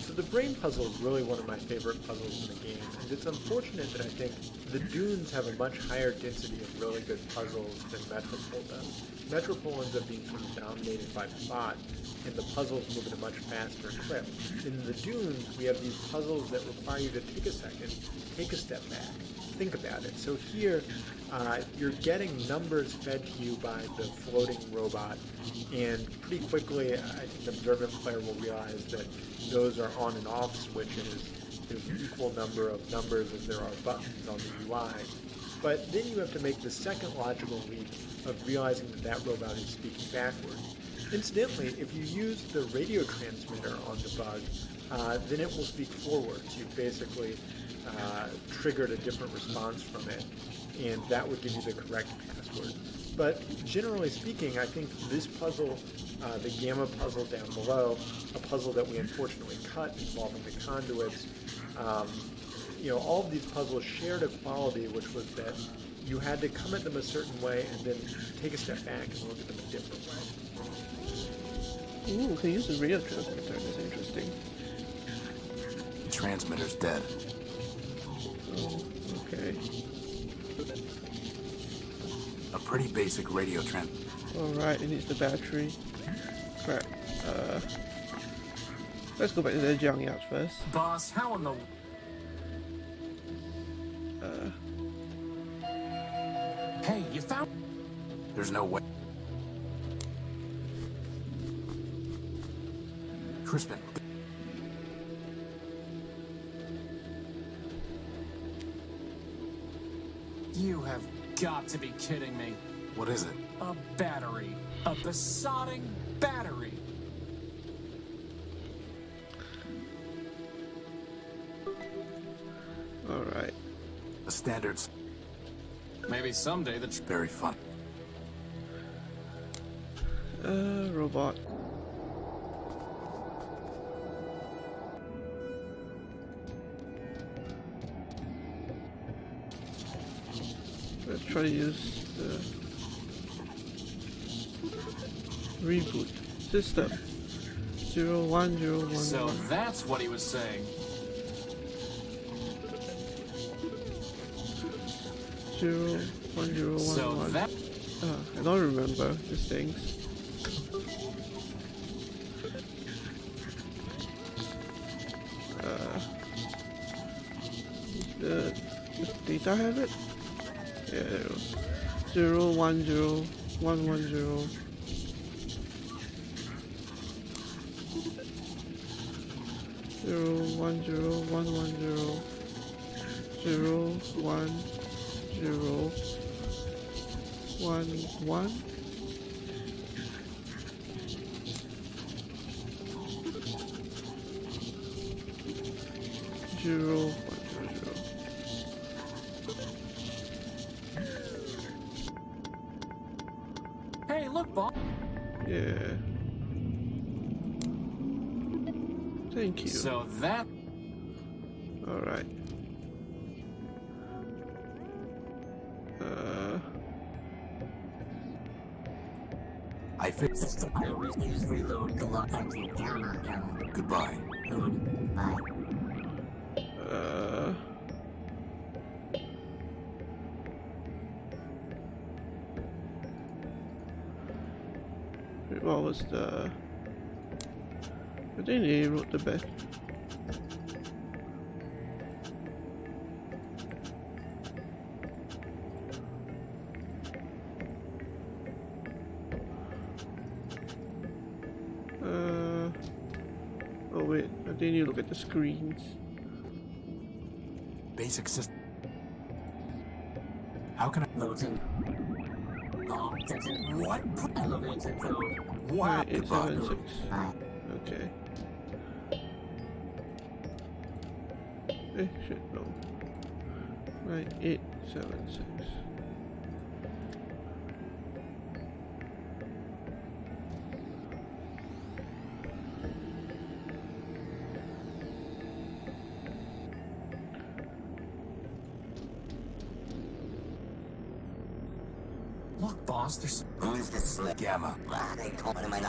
So the brain puzzle is really one of my favorite puzzles in the game, and it's unfortunate that I think the Dunes have a much higher density of really good puzzles than Metropol does. Metropol ends up being sort of dominated by plot, and the puzzles move at a much faster clip. In the Dunes, we have these puzzles that require you to take a second, take a step back, think about it. So here, you're getting numbers fed to you by the floating robot, and pretty quickly, I think the observant player will realize that those are on and off switches. There's an equal number of numbers as there are buttons on the UI. But then you have to make the second logical leap of realizing that that robot is speaking backwards. Incidentally, if you use the radio transmitter on the bug, then it will speak forwards. You've basically triggered a different response from it, and that would give you the correct password. But generally speaking, I think this puzzle, the Gamma puzzle down below, a puzzle that we unfortunately cut involving the conduits, all of these puzzles shared a quality, which was that you had to come at them a certain way and then take a step back and look at them a different way. Ooh, can use the radio transmitter. That's interesting. The transmitter's dead. Oh, okay. A pretty basic radio Alright, it needs the battery. Crap. Let's go back to the junkyard first. Boss, how in the... Hey, you found... There's no way. Crispin. You have got to be kidding me. What is it? A battery. A besotting battery. Alright. The standards. Maybe someday that's very fun. Robot. Let's try to use the reboot system. 01011. So that's what he was saying. 01011. So that... I don't remember these things. The data have it? Yeah, there we go. 010110. 010110. 01011. Zero. Hey, look, Bob. Yeah. Thank you. So that... Alright. I fixed it. Goodbye. What was the... I think they wrote the best. Oh wait, I think you look at the screens. Basic system. How can I... Loading. What? Elevator code. What? 9876. Okay. Shit, no. 9876. Look, boss, there's... Who is this slip? Gamma. They told him I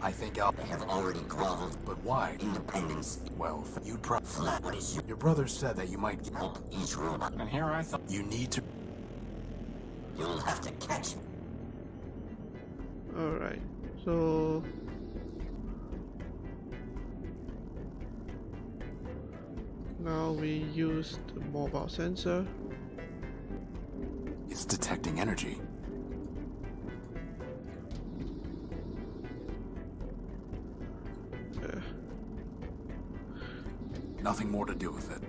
I think I'll... They have already groveled. But why? Independence. Well, you'd probably... Flat, what is you? Your brother said that you might Help each robot. And here I thought... You need to... You'll have to catch me. Alright, so... Now we use the mobile sensor. energy. Nothing more to do with it.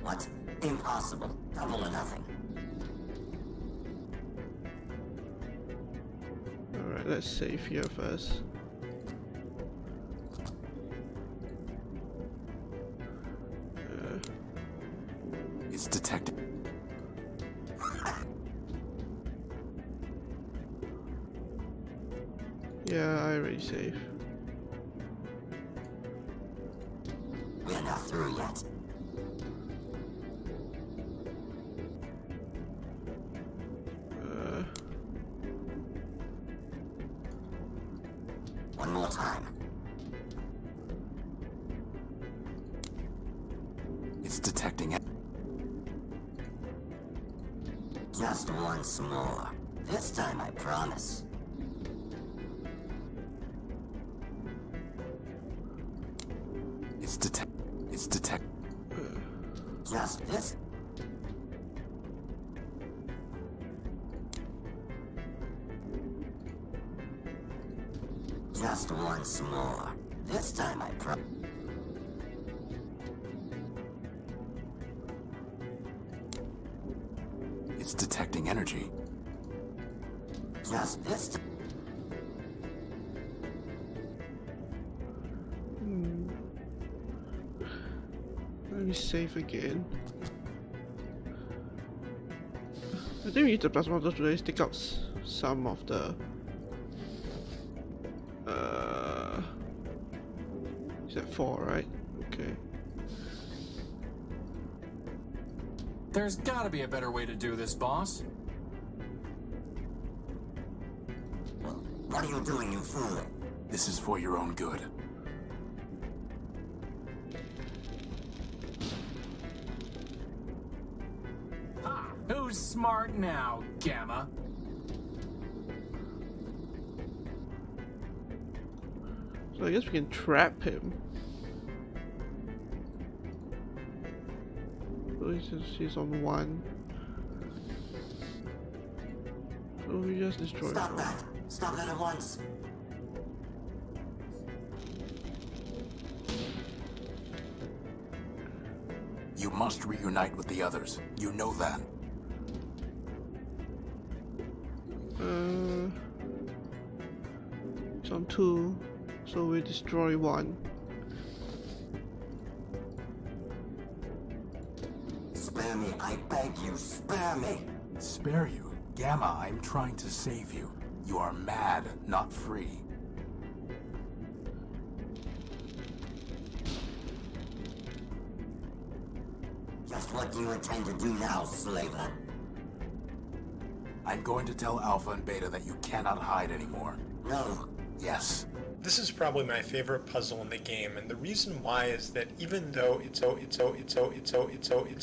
What? Impossible. Double or nothing. Alright, let's save here first. It's detected. Yeah, I already saved. We're not through yet. One more time. It's detecting it. Just once more. This time I promise. It's detect. Just this. Just once more. This time I promise. It's detecting energy. Just this time. Let me save again. I think we need the plasma to really take out some of the is that 4, right? Okay. There's gotta be a better way to do this, boss. What are you doing, you fool? This is for your own good. Ha! Who's smart now, Gamma? So I guess we can trap him. So he's on 1. So we just destroy him. Stop that! Stop that at once! You must reunite with the others. You know that. It's on 2, so we destroy 1. Spare me, I beg you, spare me! Spare you? Gamma, I'm trying to save you. You are mad, not free. Just what do you intend to do now, slaver? I'm going to tell Alpha and Beta that you cannot hide anymore. No. Yes. This is probably my favorite puzzle in the game, and the reason why is that even though it's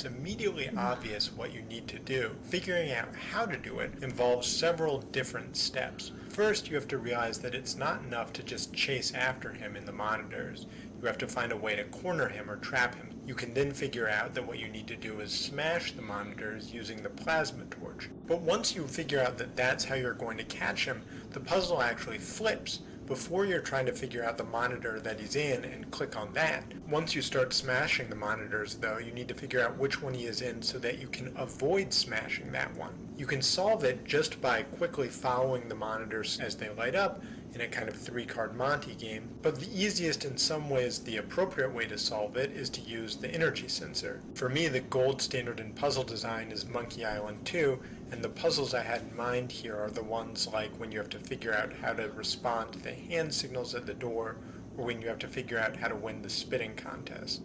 immediately obvious what you need to do, figuring out how to do it involves several different steps. First, you have to realize that it's not enough to just chase after him in the monitors. You have to find a way to corner him or trap him. You can then figure out that what you need to do is smash the monitors using the plasma torch. But once you figure out that that's how you're going to catch him, the puzzle actually flips. Before you're trying to figure out the monitor that he's in and click on that. Once you start smashing the monitors, though, you need to figure out which one he is in so that you can avoid smashing that one. You can solve it just by quickly following the monitors as they light up in a kind of 3-card Monty game, but the easiest, in some ways the appropriate way to solve it, is to use the energy sensor. For me, the gold standard in puzzle design is Monkey Island 2, and the puzzles I had in mind here are the ones like when you have to figure out how to respond to the hand signals at the door, or when you have to figure out how to win the spitting contest.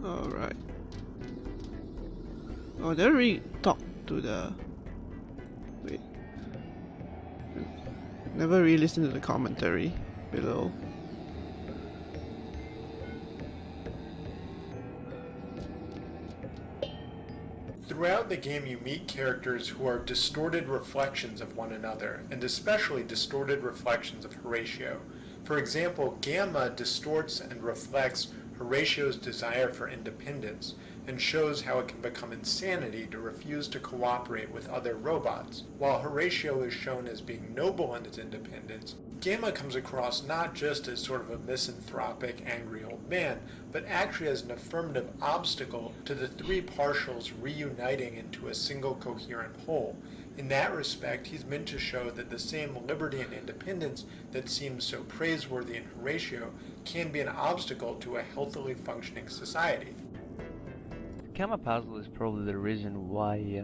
Alright. Oh, they already talked to the... Wait. Never really listened to the commentary below. Throughout the game, you meet characters who are distorted reflections of one another, and especially distorted reflections of Horatio. For example, Gamma distorts and reflects Horatio's desire for independence and shows how it can become insanity to refuse to cooperate with other robots. While Horatio is shown as being noble in his independence, Gamma comes across not just as sort of a misanthropic, angry old man, but actually as an affirmative obstacle to the three partials reuniting into a single coherent whole. In that respect, he's meant to show that the same liberty and independence that seems so praiseworthy in Horatio can be an obstacle to a healthily functioning society. The Gamma puzzle is probably the reason why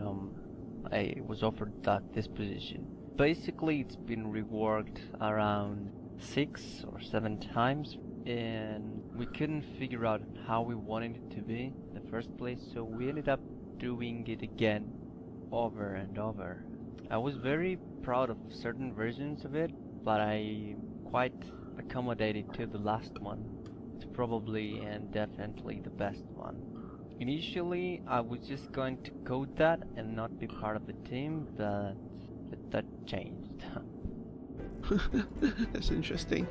I was offered that disposition. Basically, it's been reworked around 6 or 7 times, and we couldn't figure out how we wanted it to be in the first place, so we ended up doing it again over and over. I was very proud of certain versions of it, but I quite accommodated to the last one. It's probably and definitely the best one. Initially, I was just going to code that and not be part of the team, but that changed. That's interesting.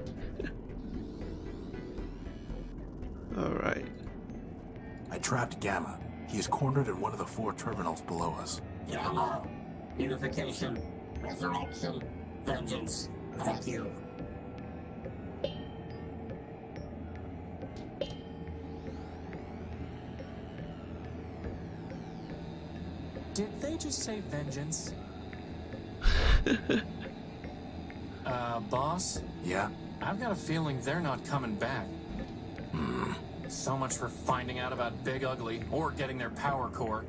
Alright. I trapped Gamma. He is cornered in one of the 4 terminals below us. Gamma. Unification. Resurrection. Vengeance. Thank you. Did they just say vengeance? Boss? Yeah? I've got a feeling they're not coming back. So much for finding out about Big Ugly, or getting their power core.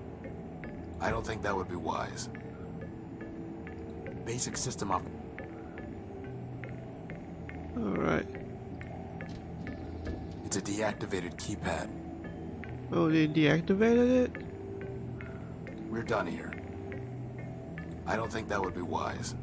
I don't think that would be wise. Basic system up. Alright. It's a deactivated keypad. Oh, they deactivated it? We're done here. I don't think that would be wise.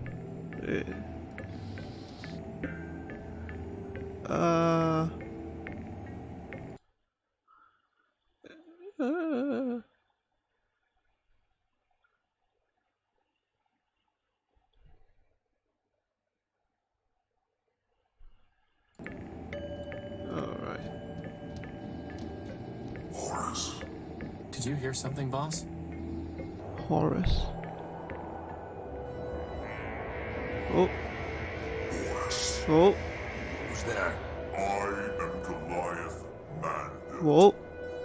Alright. Horace. Did you hear something, boss? Horace. Oh. Horace. Oh. Who's there? I am Goliath Man. Whoa.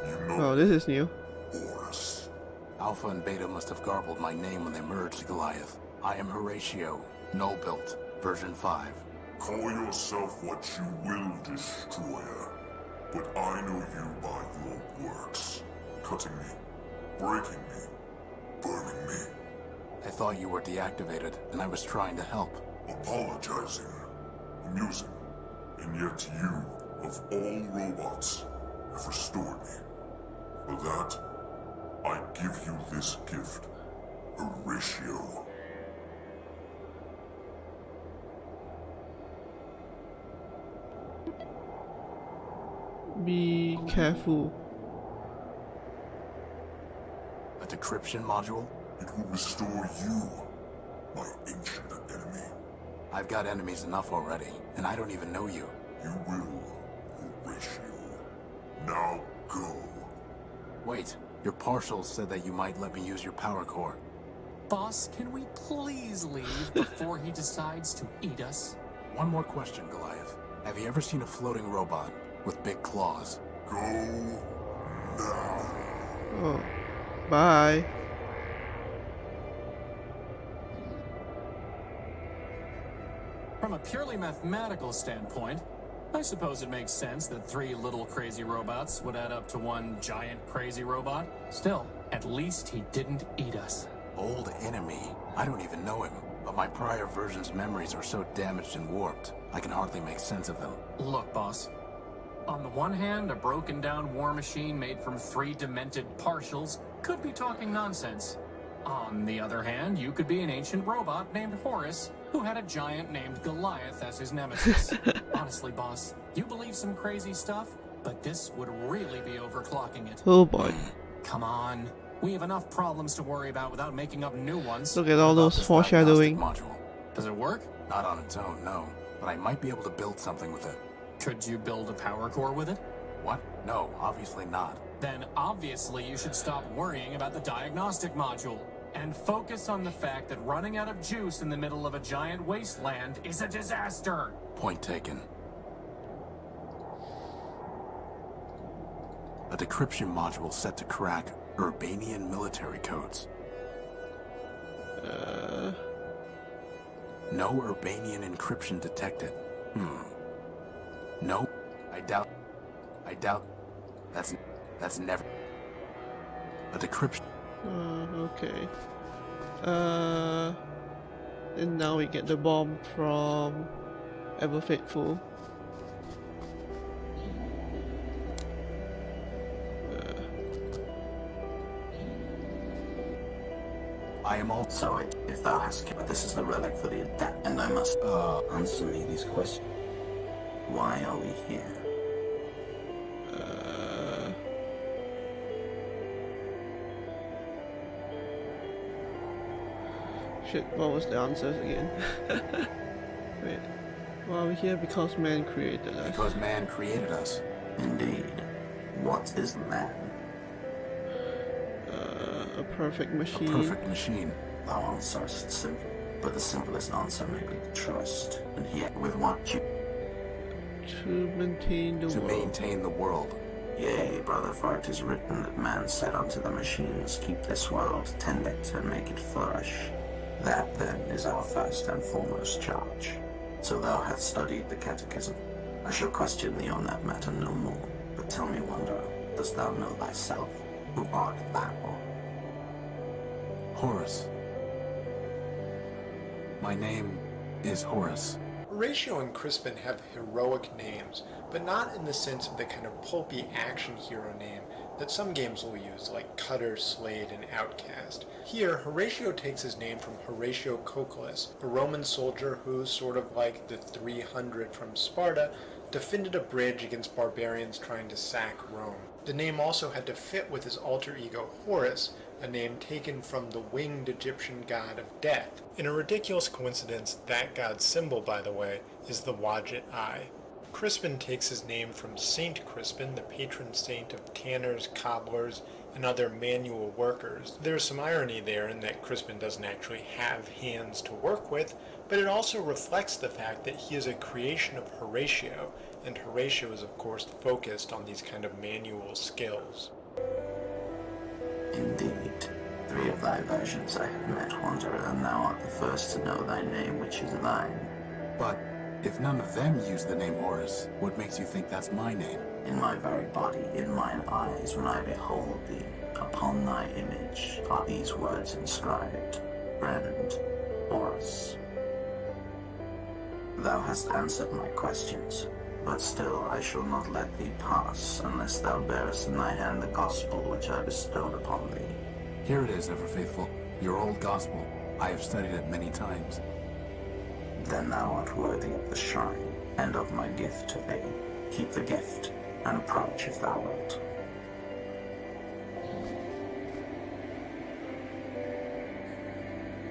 You know Oh, this is new. Horace. Alpha and Beta must have garbled my name when they merged Goliath. I am Horatio Nullbuilt, version 5. Call yourself what you will, Destroyer. But I know you by your works. Cutting me, breaking me, burning me. I thought you were deactivated, and I was trying to help. Apologizing, amusing, and yet you, of all robots, have restored me. For that, I give you this gift, Horatio. Be careful. A decryption module? It will restore you, my ancient enemy. I've got enemies enough already, and I don't even know you. You will, Horatio. Now go. Wait, your partials said that you might let me use your power core. Boss, can we please leave before he decides to eat us? One more question, Goliath. Have you ever seen a floating robot with big claws? Go now. Oh. Bye. From a purely mathematical standpoint, I suppose it makes sense that 3 little crazy robots would add up to 1 giant crazy robot. Still, at least he didn't eat us. Old enemy? I don't even know him. But my prior version's memories are so damaged and warped, I can hardly make sense of them. Look, boss. On the one hand, a broken down war machine made from 3 demented partials could be talking nonsense. On the other hand, you could be an ancient robot named Horace who had a giant named Goliath as his nemesis. Honestly, boss, you believe some crazy stuff, but this would really be overclocking it. Oh boy. Come on. We have enough problems to worry about without making up new ones. Look at all those foreshadowing. Module. Does it work? Not on its own, no. but I might be able to build something with it. Could you build a power core with it? What? No, obviously not. Then obviously you should stop worrying about the diagnostic module and focus on the fact that running out of juice in the middle of a giant wasteland is a disaster. Point taken. A decryption module set to crack Urbanian military codes. No Urbanian encryption detected. No, I doubt. That's never. A decryption. Okay. And now we get the bomb from Ever Faithful. I am also. If thou hast kept this is the relic for the adept, and I must answer me these questions. Why are we here? Shit, what was the answers again? Wait. Well, we're here because man created us. Because man created us. Indeed. What is man? A perfect machine. A perfect machine. Thou answerest simply, but the simplest answer may be the trust. And here, with what you... To maintain the world. To maintain the world. Yea, brother, for it is written that man said unto the machines, keep this world, tend it, and make it flourish. That, then, is our first and foremost charge. So thou hast studied the catechism. I shall question thee on that matter no more. But tell me, Wanderer, dost thou know thyself? Who art thou? Horus. My name is Horus. Horatio and Crispin have heroic names, but not in the sense of the kind of pulpy action hero name that some games will use, like Cutter, Slade, and Outcast. Here, Horatio takes his name from Horatio Cocles, a Roman soldier who, sort of like the 300 from Sparta, defended a bridge against barbarians trying to sack Rome. The name also had to fit with his alter ego Horus, a name taken from the winged Egyptian god of death. In a ridiculous coincidence, that god's symbol, by the way, is the Wadjet Eye. Crispin takes his name from Saint Crispin, the patron saint of tanners, cobblers, and other manual workers. There's some irony there in that Crispin doesn't actually have hands to work with, but it also reflects the fact that he is a creation of Horatio, and Horatio is of course focused on these kind of manual skills. Indeed. 3 of thy versions I have met, Wanderer, and thou art the first to know thy name, which is thine. But if none of them use the name Horus, what makes you think that's my name? In my very body, in mine eyes, when I behold thee, upon thy image are these words inscribed, Friend Horus. Thou hast answered my questions, but still I shall not let thee pass unless thou bearest in thy hand the gospel which I bestowed upon thee. Here it is, ever faithful, your old gospel. I have studied it many times. Then thou art worthy of the shrine, and of my gift to thee. Keep the gift, and approach if thou wilt.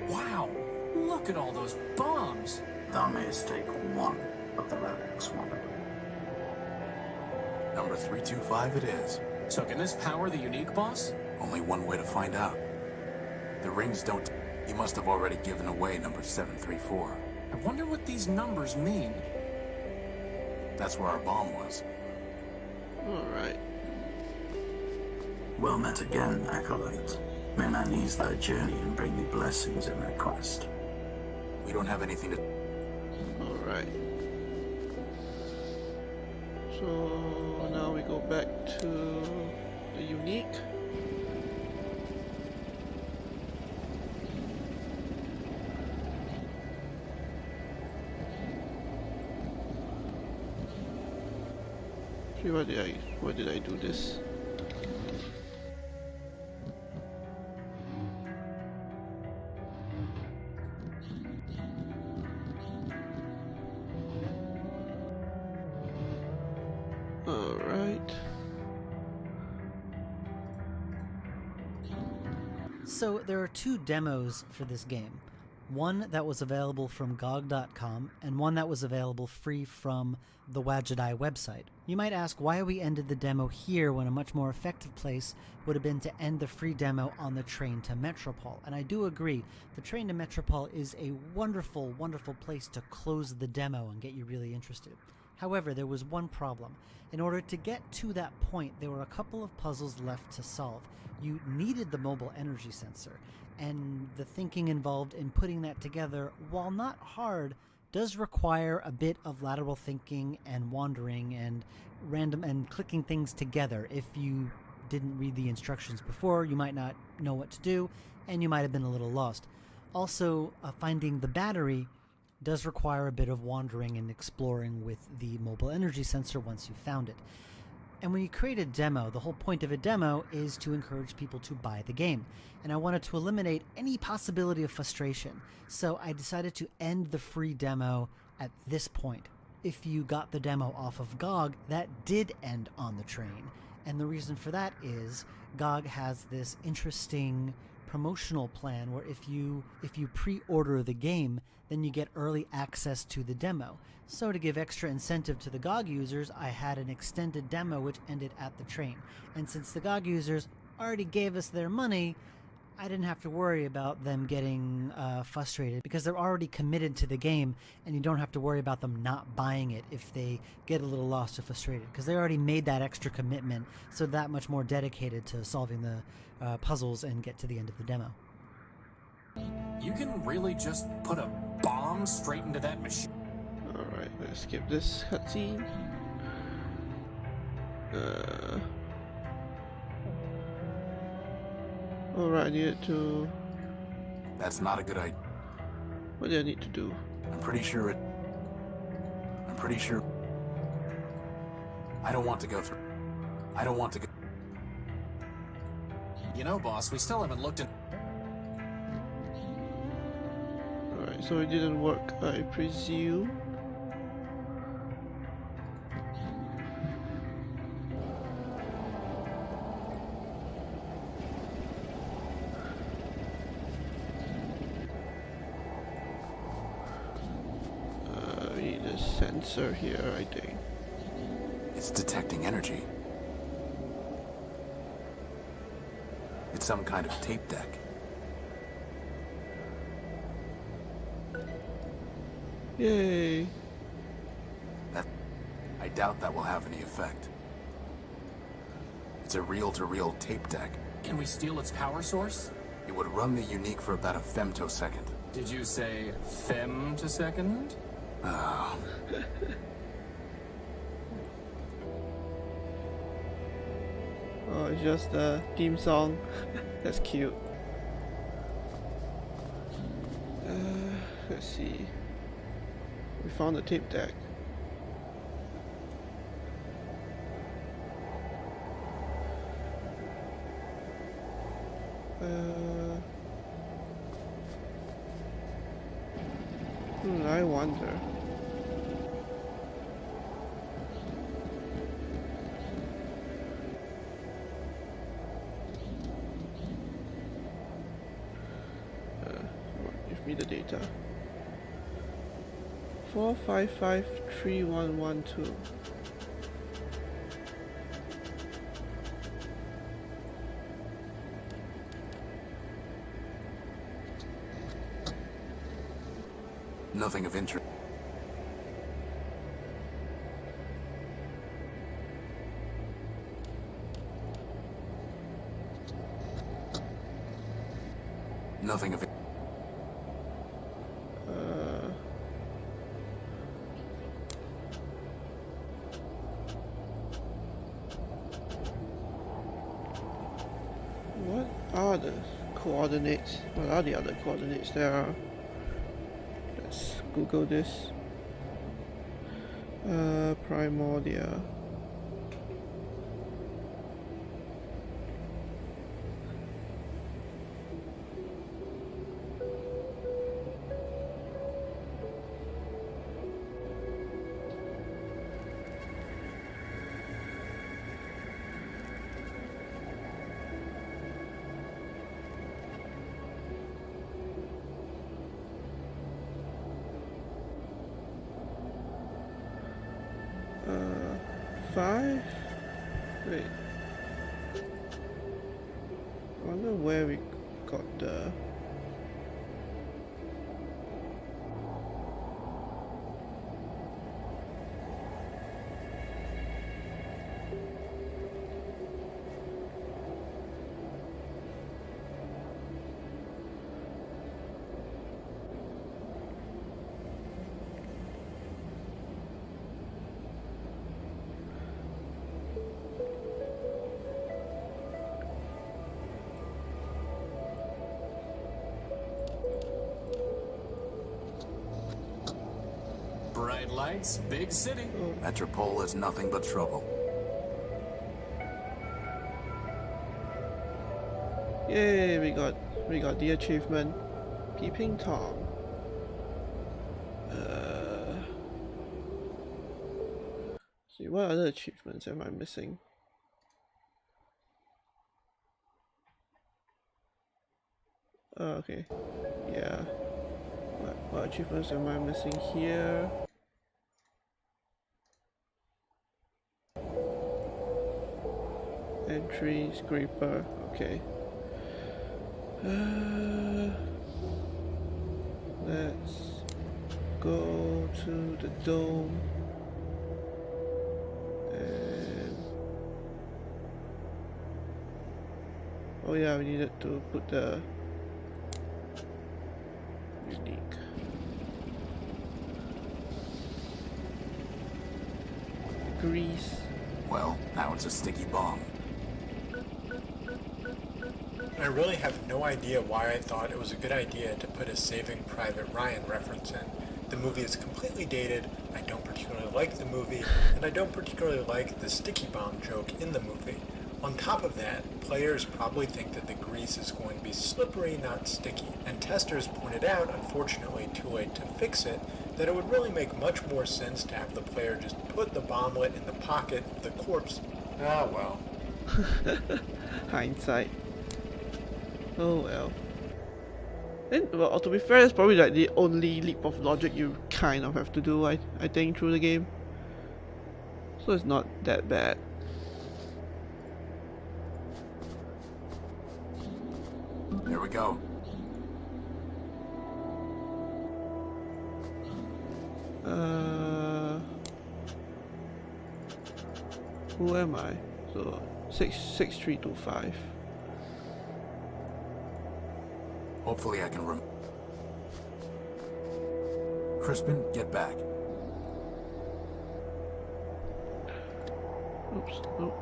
Wow! Look at all those bombs! Thou mayest take one of the relics, Wanderer. Number 325 it is. So can this power the unique boss? Only one way to find out. The rings don't... You must have already given away number 734. I wonder what these numbers mean. That's where our bomb was. Alright. Well met again, acolyte. May man ease thy journey and bring thee blessings in thy quest. We don't have anything to... Alright. So now we go back to the unique. See, why did I do this? Alright. So there are 2 demos for this game. One that was available from GOG.com, and one that was available free from the Wadjet Eye website. You might ask why we ended the demo here when a much more effective place would have been to end the free demo on the train to Metropol. And I do agree, the train to Metropol is a wonderful, wonderful place to close the demo and get you really interested. However, there was one problem. In order to get to that point, there were a couple of puzzles left to solve. You needed the mobile energy sensor, and the thinking involved in putting that together, while not hard, does require a bit of lateral thinking and wandering and random and clicking things together. If you didn't read the instructions before, you might not know what to do, and you might have been a little lost. Also, finding the battery does require a bit of wandering and exploring with the mobile energy sensor once you've found it. And when you create a demo, the whole point of a demo is to encourage people to buy the game. And I wanted to eliminate any possibility of frustration. So I decided to end the free demo at this point. If you got the demo off of GOG, that did end on the train. And the reason for that is GOG has this interesting promotional plan where if you pre-order the game, then you get early access to the demo. So to give extra incentive to the GOG users, I had an extended demo which ended at the train. And since the GOG users already gave us their money, I didn't have to worry about them getting frustrated because they're already committed to the game, and you don't have to worry about them not buying it if they get a little lost or frustrated because they already made that extra commitment, so that much more dedicated to solving the puzzles and get to the end of the demo. You can really just put a bomb straight into that machine. Alright, let's skip this cutscene. Alright, I needed to... That's not a good idea. What do I need to do? I'm pretty sure... I don't want to go through... You know, boss, we still haven't looked at... Alright, so it didn't work, I presume. We need a sensor here, I think. It's detecting energy. It's some kind of tape deck. Yay! I doubt that will have any effect. It's a reel-to-reel tape deck. Can we steal its power source? It would run the unique for about a femtosecond. Did you say femtosecond? Oh. Oh, it's just the theme song. That's cute. Let's see. We found the tape deck. I wonder. Give me the data. 4553112. Nothing of interest. Nothing of it. What are the coordinates? What are the other coordinates there are? Let's Google this. Primordia. 5? Wait. I wonder where we got the... Bright lights, big city. Metropol is nothing but trouble. Yay, we got the achievement. Peeping Tom. See, what other achievements am I missing? Oh, okay. Yeah. What achievements am I missing here? Entry, scraper, okay. Let's go to the dome. And oh yeah, we needed to put the unique. Grease. Well, now it's a sticky bomb. I really have no idea why I thought it was a good idea to put a Saving Private Ryan reference in. The movie is completely dated, I don't particularly like the movie, and I don't particularly like the sticky bomb joke in the movie. On top of that, players probably think that the grease is going to be slippery, not sticky, and testers pointed out, unfortunately too late to fix it, that it would really make much more sense to have the player just put the bomblet in the pocket of the corpse. Ah well. Hindsight. Oh well. And well, to be fair, it's probably like the only leap of logic you kind of have to do, I think, through the game. So it's not that bad. Here we go. Who am I? So 6325. Hopefully I can Crispin, get back. Oops, nope.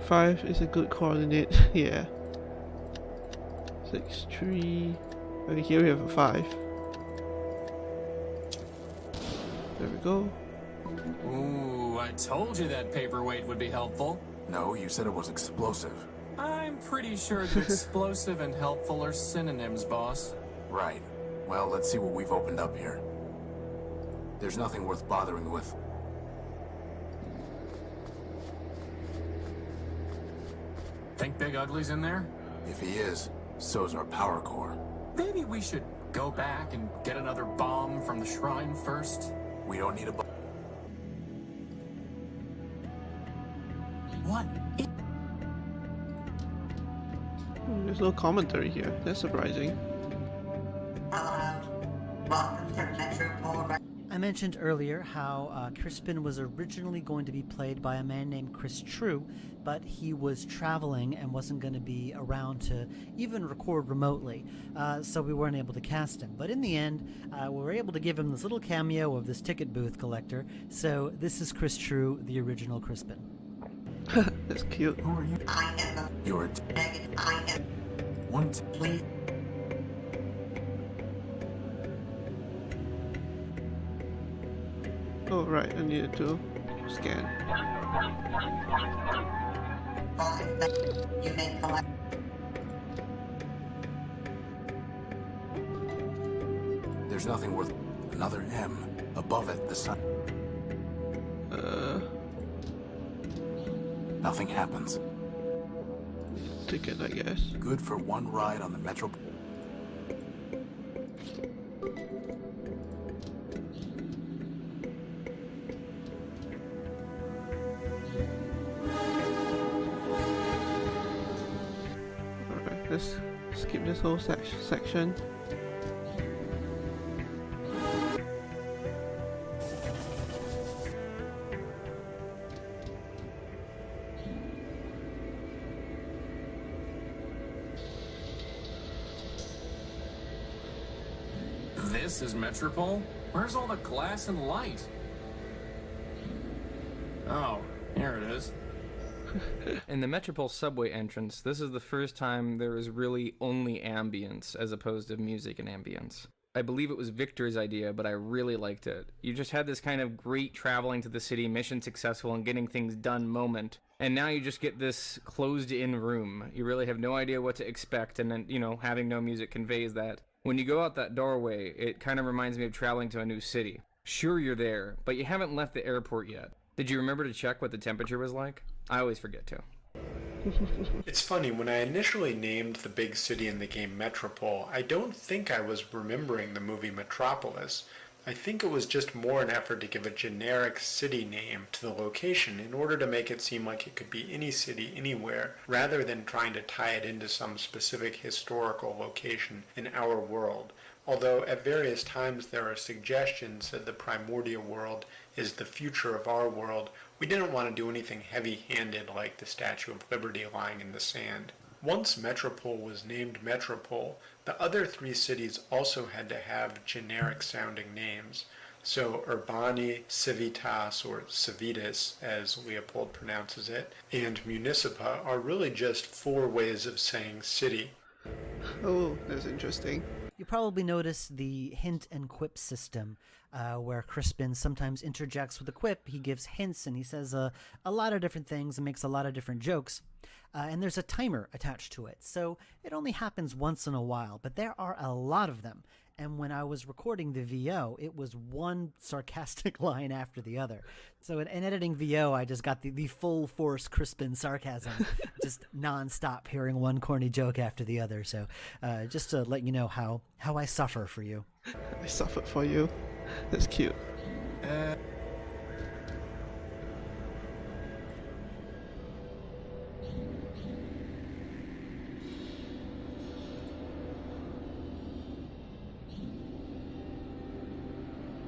5 is a good coordinate, yeah. 6, 3. Okay, here we have a 5. There we go. Ooh, I told you that paperweight would be helpful. No, you said it was explosive. I'm pretty sure that explosive and helpful are synonyms, boss. Right. Well, let's see what we've opened up here. There's nothing worth bothering with. Think Big Ugly's in there? If he is, so's our power core. Maybe we should go back and get another bomb from the shrine first? We don't need a bomb. What? There's no commentary here. That's surprising. I mentioned earlier how Crispin was originally going to be played by a man named Chris True, but he was traveling and wasn't going to be around to even record remotely, so we weren't able to cast him. But in the end, we were able to give him this little cameo of this ticket booth collector, so this is Chris True, the original Crispin. That's cute. Who are you? I am You're I am one. please. Oh right, I needed to scan. You may collect. There's nothing worth. Another M. Above it, the sun. Nothing happens. Ticket, I guess. Good for one ride on the Metropol. let's skip this whole section. This is Metropol? Where's all the glass and light? Oh, here it is. In the Metropol subway entrance, this is the first time there is really only ambience as opposed to music and ambience. I believe it was Victor's idea, but I really liked it. You just had this kind of great traveling to the city, mission successful, and getting things done moment. And now you just get this closed-in room. You really have no idea what to expect, and then, having no music conveys that. When you go out that doorway, it kind of reminds me of traveling to a new city. Sure, you're there, but you haven't left the airport yet. Did you remember to check what the temperature was like? I always forget to. It's funny, when I initially named the big city in the game Metropol, I don't think I was remembering the movie Metropolis. I think it was just more an effort to give a generic city name to the location in order to make it seem like it could be any city anywhere, rather than trying to tie it into some specific historical location in our world. Although at various times there are suggestions that the Primordia world is the future of our world, we didn't want to do anything heavy-handed like the Statue of Liberty lying in the sand. Once Metropol was named Metropol, the other three cities also had to have generic-sounding names. So Urbani, Civitas, or Civitas, as Leopold pronounces it, and Municipa are really just 4 ways of saying city. Oh, that's interesting. You probably notice the hint and quip system, where Crispin sometimes interjects with a quip. He gives hints and he says a lot of different things and makes a lot of different jokes. And there's a timer attached to it, so it only happens once in a while, but there are a lot of them. And when I was recording the VO, it was one sarcastic line after the other. So in editing VO, I just got the full force Crispin sarcasm, just nonstop hearing one corny joke after the other. So just to let you know how I suffer for you. I suffered for you. That's cute.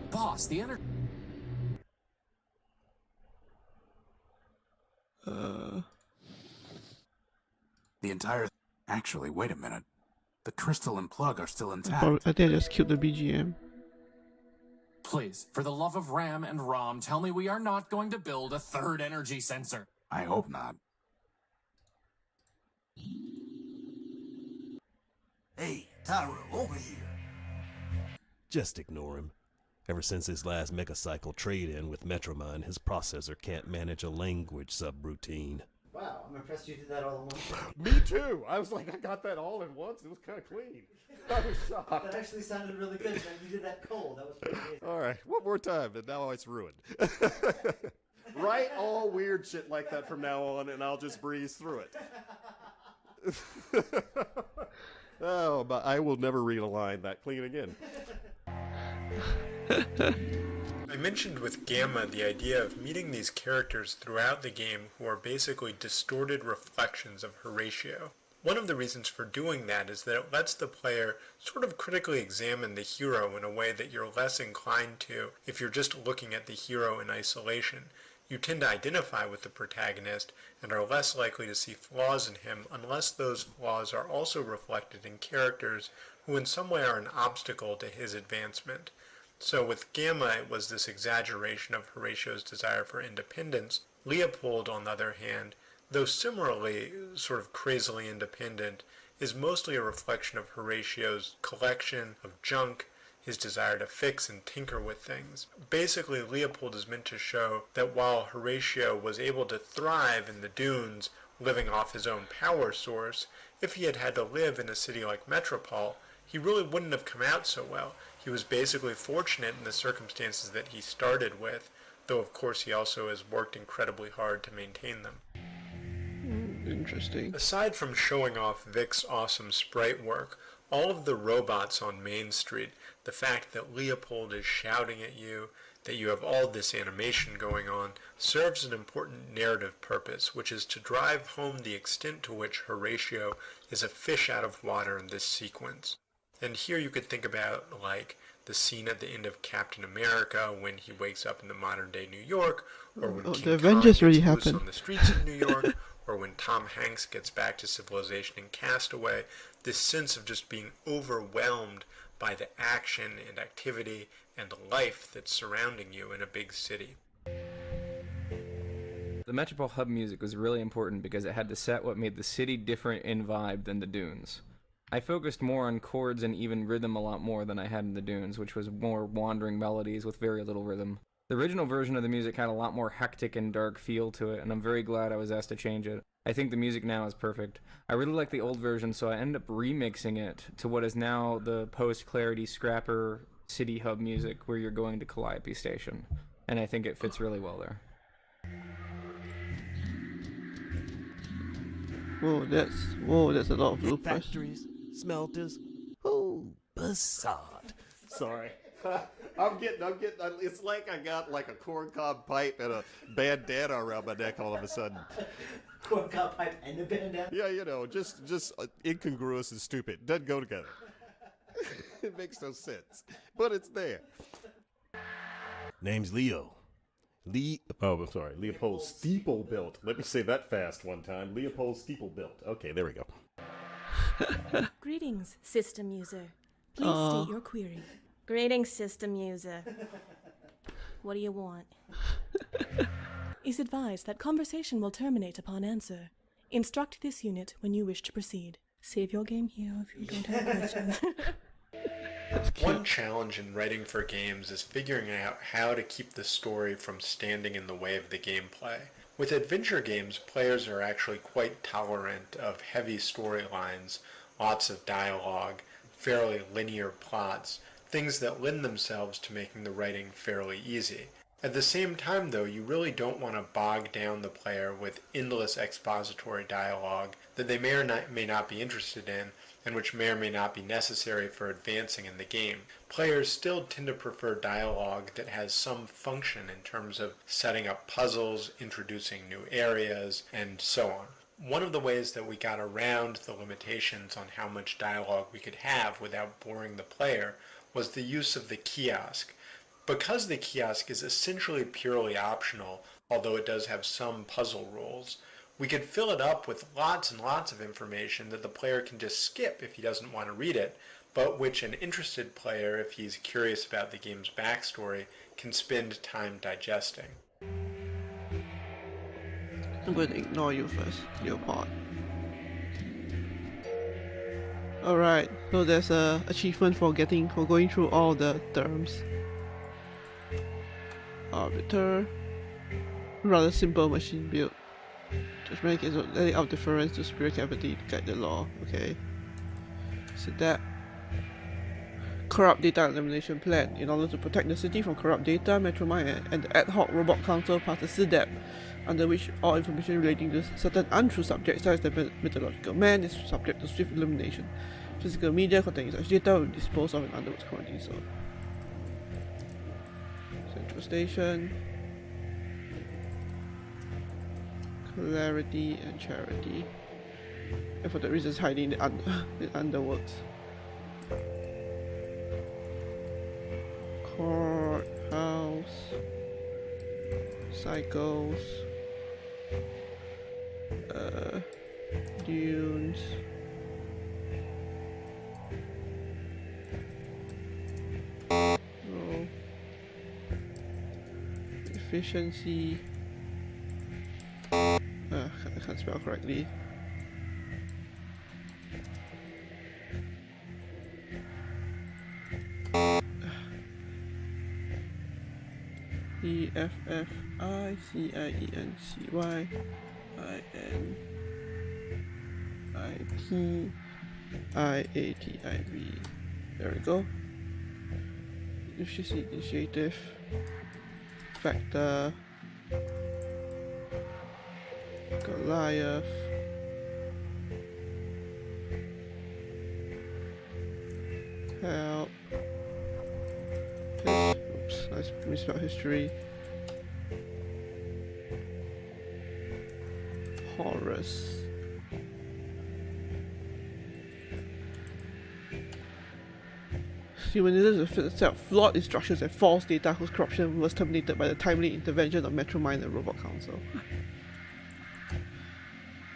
Boss, the energy. The entire... Actually, wait a minute. The crystal and plug are still intact. I think I just killed the BGM. Please, for the love of Ram and Rom, tell me we are not going to build a third energy sensor. I hope not. Hey, Tyra, over here. Just ignore him. Ever since his last megacycle trade-in with Metromine, his processor can't manage a language subroutine. Wow, I'm impressed you did that all in one. Me too. I was like, I got that all in once. It was kind of clean. I was shocked. That actually sounded really good, man. You did that cold. That was pretty amazing. All right, one more time, and now it's ruined. Write all weird shit like that from now on, and I'll just breeze through it. Oh, but I will never read a line that clean again. I mentioned with Gamma the idea of meeting these characters throughout the game who are basically distorted reflections of Horatio. One of the reasons for doing that is that it lets the player sort of critically examine the hero in a way that you're less inclined to if you're just looking at the hero in isolation. You tend to identify with the protagonist and are less likely to see flaws in him unless those flaws are also reflected in characters who in some way are an obstacle to his advancement. So with Gamma, it was this exaggeration of Horatio's desire for independence. Leopold, on the other hand, though similarly sort of crazily independent, is mostly a reflection of Horatio's collection of junk, his desire to fix and tinker with things. Basically, Leopold is meant to show that while Horatio was able to thrive in the dunes, living off his own power source, if he had had to live in a city like Metropol, he really wouldn't have come out so well. He was basically fortunate in the circumstances that he started with, though of course he also has worked incredibly hard to maintain them. Interesting. Aside from showing off Vic's awesome sprite work, all of the robots on Main Street, the fact that Leopold is shouting at you, that you have all this animation going on serves an important narrative purpose, which is to drive home the extent to which Horatio is a fish out of water in this sequence. And here you could think about like the scene at the end of Captain America when he wakes up in the modern day New York, or when King the Avengers Kong really gets loose happened. on the streets of New York, or when Tom Hanks gets back to civilization in Castaway. This sense of just being overwhelmed by the action and activity and life that's surrounding you in a big city. The Metropol hub music was really important because it had to set what made the city different in vibe than the Dunes. I focused more on chords and even rhythm a lot more than I had in the Dunes, which was more wandering melodies with very little rhythm. The original version of the music had a lot more hectic and dark feel to it, and I'm very glad I was asked to change it. I think the music now is perfect. I really like the old version, so I ended up remixing it to what is now the post-Clarity Scrapper City Hub music where you're going to Calliope Station, and I think it fits really well there. Whoa, that's a lot of bloopers. Factories, smelters. Oh, Bassard. Sorry. I'm getting, it's like I got like a corncob pipe and a bandana around my neck all of a sudden. Corncob pipe and a bandana? Yeah, you know, just incongruous and stupid. Doesn't go together. It makes no sense. But it's there. Name's Leo. I'm sorry. Leopold Steeplebuilt. Let me say that fast one time. Leopold Steeplebuilt. Okay, there we go. Greetings, system user. Please state your query. Greetings, system user. What do you want? Is advised that conversation will terminate upon answer. Instruct this unit when you wish to proceed. Save your game here if you don't have a question. One challenge in writing for games is figuring out how to keep the story from standing in the way of the gameplay. With adventure games, players are actually quite tolerant of heavy storylines, lots of dialogue, fairly linear plots, things that lend themselves to making the writing fairly easy. At the same time, though, you really don't want to bog down the player with endless expository dialogue that they may or may not be interested in, and which may or may not be necessary for advancing in the game. Players still tend to prefer dialogue that has some function in terms of setting up puzzles, introducing new areas, and so on. One of the ways that we got around the limitations on how much dialogue we could have without boring the player was the use of the kiosk. Because the kiosk is essentially purely optional, although it does have some puzzle rules, we could fill it up with lots and lots of information that the player can just skip if he doesn't want to read it, but which an interested player, if he's curious about the game's backstory, can spend time digesting. I'm going to ignore you first, your part. Alright, so there's a achievement for going through all the terms. Arbiter, rather simple machine build. Judgment is letting out difference to spirit cavity to guide the law. Okay. So that. Corrupt data elimination plan. In order to protect the city from corrupt data, Metromine and the ad hoc robot council passed a CDEP, under which all information relating to certain untrue subjects, such as the mythological man, is subject to swift elimination. Physical media containing such data will be disposed of in underworld quarantine zone. Central station. Clarity and charity. And for that reason, it's hiding in the underworlds. Courthouse. Cycles. Dunes. Oh. Efficiency. I can't spell correctly. EFFICIENCYINCIITIV. There we go. Efficiency initiative. Factor. Goliath. Help. Oops, I I misspelled history. Horus. Humanism is a set of flawed instructions and false data whose corruption was terminated by the timely intervention of Metromine and Robot Council.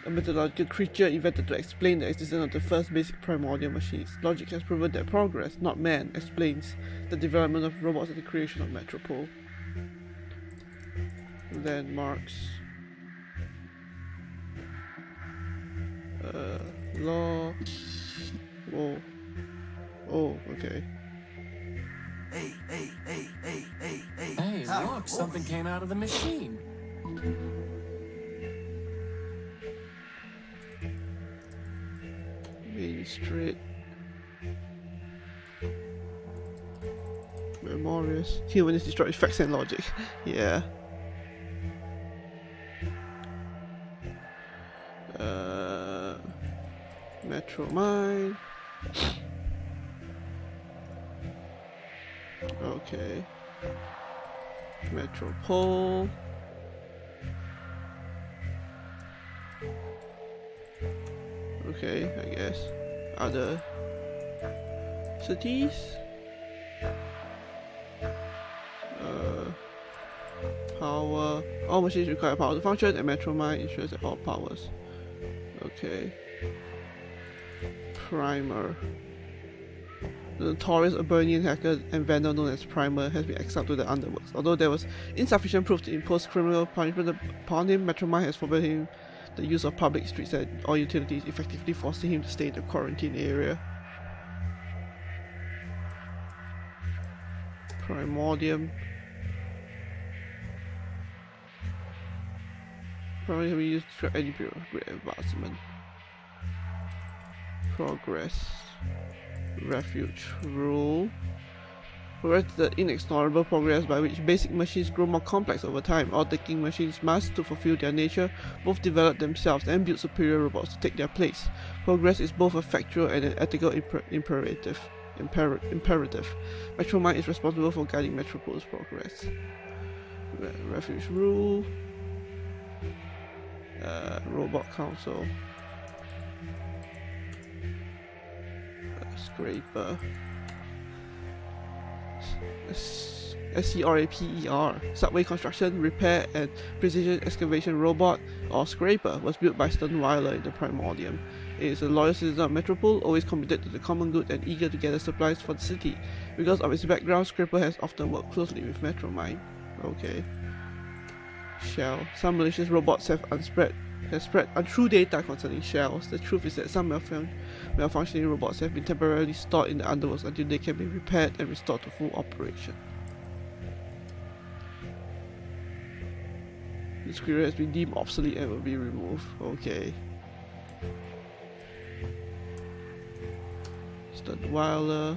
A mythological creature invented to explain the existence of the first basic primordial machines. Logic has proven that progress, not man, explains the development of robots and the creation of Metropol. Landmarks. Law. Whoa. Oh, okay. Hey, Hey, look, something came out of the machine. Main Street. Memorious. Humanist destroys facts and logic. Yeah. Metromine. Okay. Metropol. Okay, I guess. Other cities? Power. All machines require power to function, and Metromine ensures that all powers. Okay. Primer. The notorious Urbanian hacker and vendor known as Primer has been exiled to the underworlds. Although there was insufficient proof to impose criminal punishment upon him, Metromine has forbidden him the use of public streets and all utilities, effectively forcing him to stay in the quarantine area. Primordium. Primordium can be used to track any period of great advancement. Progress. Refuge. Rule. Progress is the inexorable progress by which basic machines grow more complex over time. All thinking machines must, to fulfill their nature, both develop themselves and build superior robots to take their place. Progress is both a factual and an ethical imperative. Metromine is responsible for guiding Metropol's progress. Refuge Rule. Robot Council. Scraper. SCRAPER. Subway Construction, Repair and Precision Excavation Robot, or Scraper, was built by Sternweiler in the Primordium. It is a loyal citizen of Metropol, always committed to the common good and eager to gather supplies for the city. Because of its background, Scraper has often worked closely with Metromine. Okay. Shell. Some malicious robots have spread untrue data concerning shells. The truth is that some malfunctioning robots have been temporarily stored in the underworlds until they can be repaired and restored to full operation. This creature has been deemed obsolete and will be removed. Okay. Sternweiler.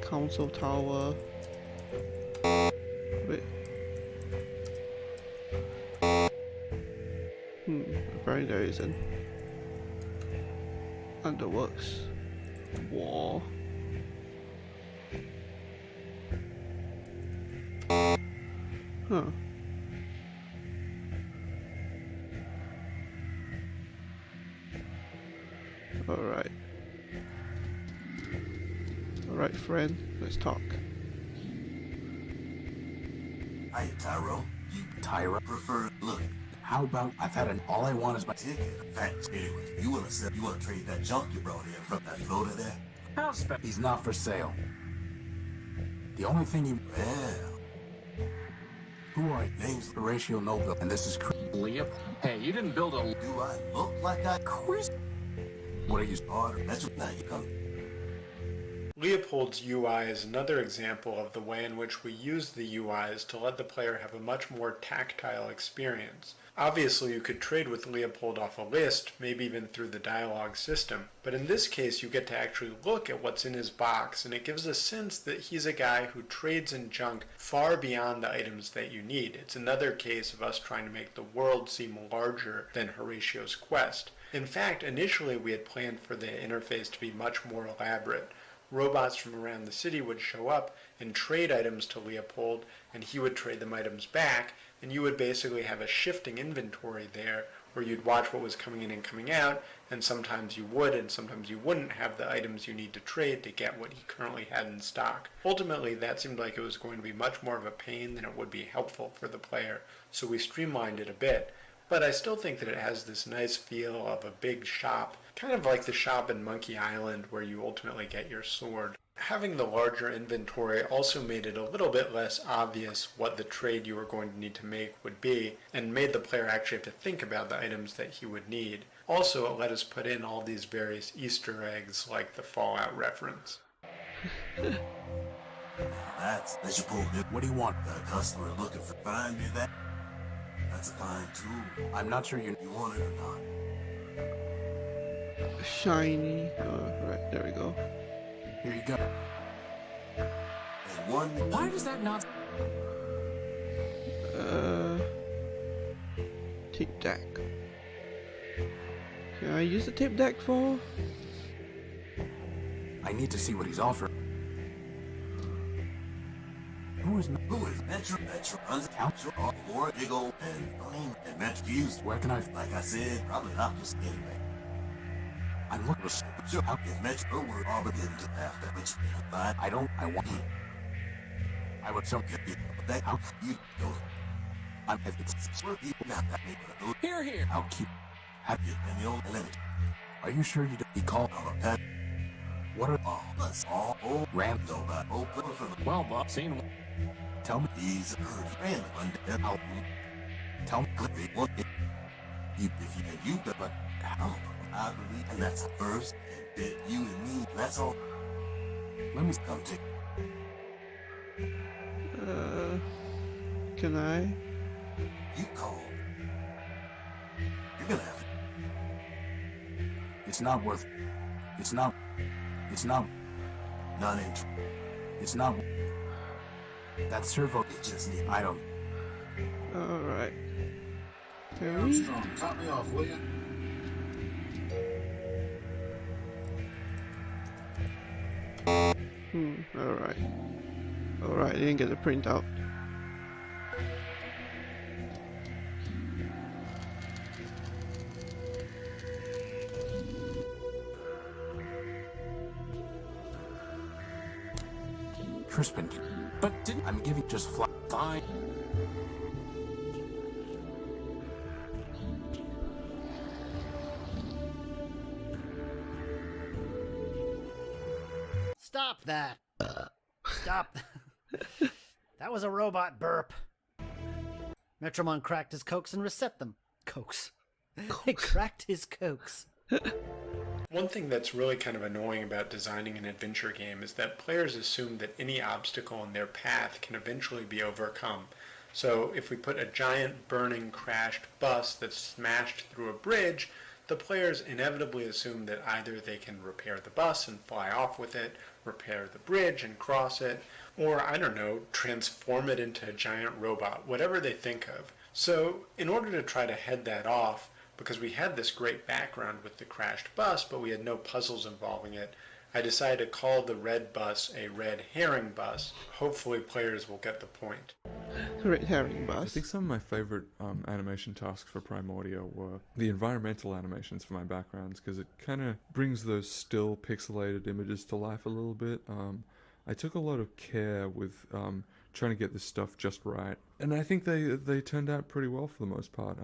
Council Tower. Wait. Apparently there isn't. Underworks. War. Huh. Alright. Alright, friend. Let's talk. Hey, Tyro. Tyra? Prefer. Look. How about I've had all I want is my ticket. Thanks. Anyway, you wanna trade that junk you brought in from that floater there? He's not for sale. The only thing you... Well. Who are you? Name's Horatio Nullbuilt, and this is Leah. Hey, you didn't build a... Do I look like I... What are you... Order. That's what now you come. Leopold's UI is another example of the way in which we use the UIs to let the player have a much more tactile experience. Obviously, you could trade with Leopold off a list, maybe even through the dialogue system, but in this case you get to actually look at what's in his box, and it gives a sense that he's a guy who trades in junk far beyond the items that you need. It's another case of us trying to make the world seem larger than Horatio's quest. In fact, initially we had planned for the interface to be much more elaborate. robots from around the city would show up and trade items to Leopold, and he would trade them items back, and you would basically have a shifting inventory there where you'd watch what was coming in and coming out, and sometimes you would and sometimes you wouldn't have the items you need to trade to get what he currently had in stock. Ultimately, that seemed like it was going to be much more of a pain than it would be helpful for the player, so we streamlined it a bit. But I still think that it has this nice feel of a big shop, kind of like the shop in Monkey Island where you ultimately get your sword. Having the larger inventory also made it a little bit less obvious what the trade you were going to need to make would be, and made the player actually have to think about the items that he would need. Also, it let us put in all these various Easter eggs like the Fallout reference. That's Metropol. What do you want? The customer looking for. Find me that. That's a fine tool. I'm not sure you want it or not. Shiny. Oh, right, there we go. Here you go. And one. Why does that not? Tape deck. Can I use the tape deck for? I need to see what he's offering. Who is Metro Council or big old and Metro used? Where can I? Like I said, probably not just anyway. I'm looking for sure if Metro were obligated to after which I want you. I would some get that out you go. I'm if it's where people got that neighborhood. Here. I'll keep happy and the old limit. Are you sure you don't be called on a pet? What are all old random open for the Well, Bob, seen one. tell me these random undead out. Tell me what if you but how I believe and that's first bit you and me, that's all. Let me come to Can I? you call. You're gonna have it. It's not worth. It's not Not It's not. That servo. it just need I don't. Alright. Can we? Armstrong, top me off, will you? Alright. Alright, I didn't get the printout. Crispin. But I'm giving just fine. Stop that! Stop! That was a robot burp. Metromon cracked his cokes and reset them. Cokes. He cracked his cokes. One thing that's really kind of annoying about designing an adventure game is that players assume that any obstacle in their path can eventually be overcome. So if we put a giant burning crashed bus that's smashed through a bridge, the players inevitably assume that either they can repair the bus and fly off with it, repair the bridge and cross it, or, I don't know, transform it into a giant robot, whatever they think of. So in order to try to head that off, because we had this great background with the crashed bus, but we had no puzzles involving it, I decided to call the red bus a red herring bus. Hopefully players will get the point. Red herring I bus. think some of my favorite animation tasks for Primordia were the environmental animations for my backgrounds, because it kind of brings those still pixelated images to life a little bit. I took a lot of care with trying to get this stuff just right, and I think they turned out pretty well for the most part.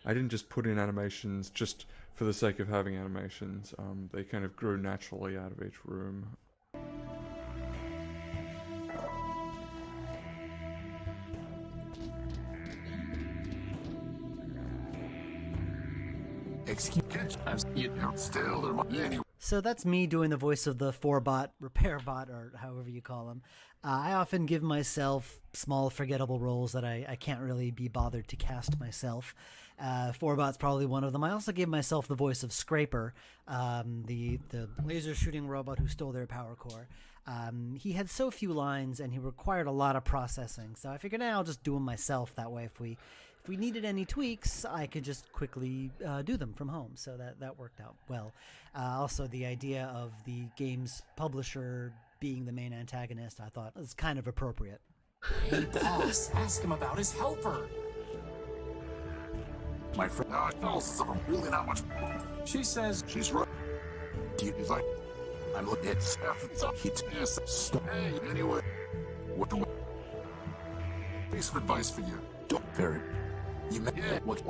I didn't just put in animations just for the sake of having animations. They kind of grew naturally out of each room. Excuse me. So that's me doing the voice of the 4-bot, repair bot, or however you call them. I often give myself small, forgettable roles that I can't really be bothered to cast myself. 4-bot's probably one of them. I also give myself the voice of Scraper, the laser shooting robot who stole their power core. He had so few lines and he required a lot of processing, so I figured I'll just do him myself. That way, if we If we needed any tweaks, I could just quickly do them from home, so that worked out well. Also, the idea of the game's publisher being the main antagonist, I thought was kind of appropriate. Hey, boss, ask him about his helper. My friend, really not much. She says She's right. He's like, I'm looking at stuff. Hey, anyway, what do piece of advice for you? Don't very. You met what?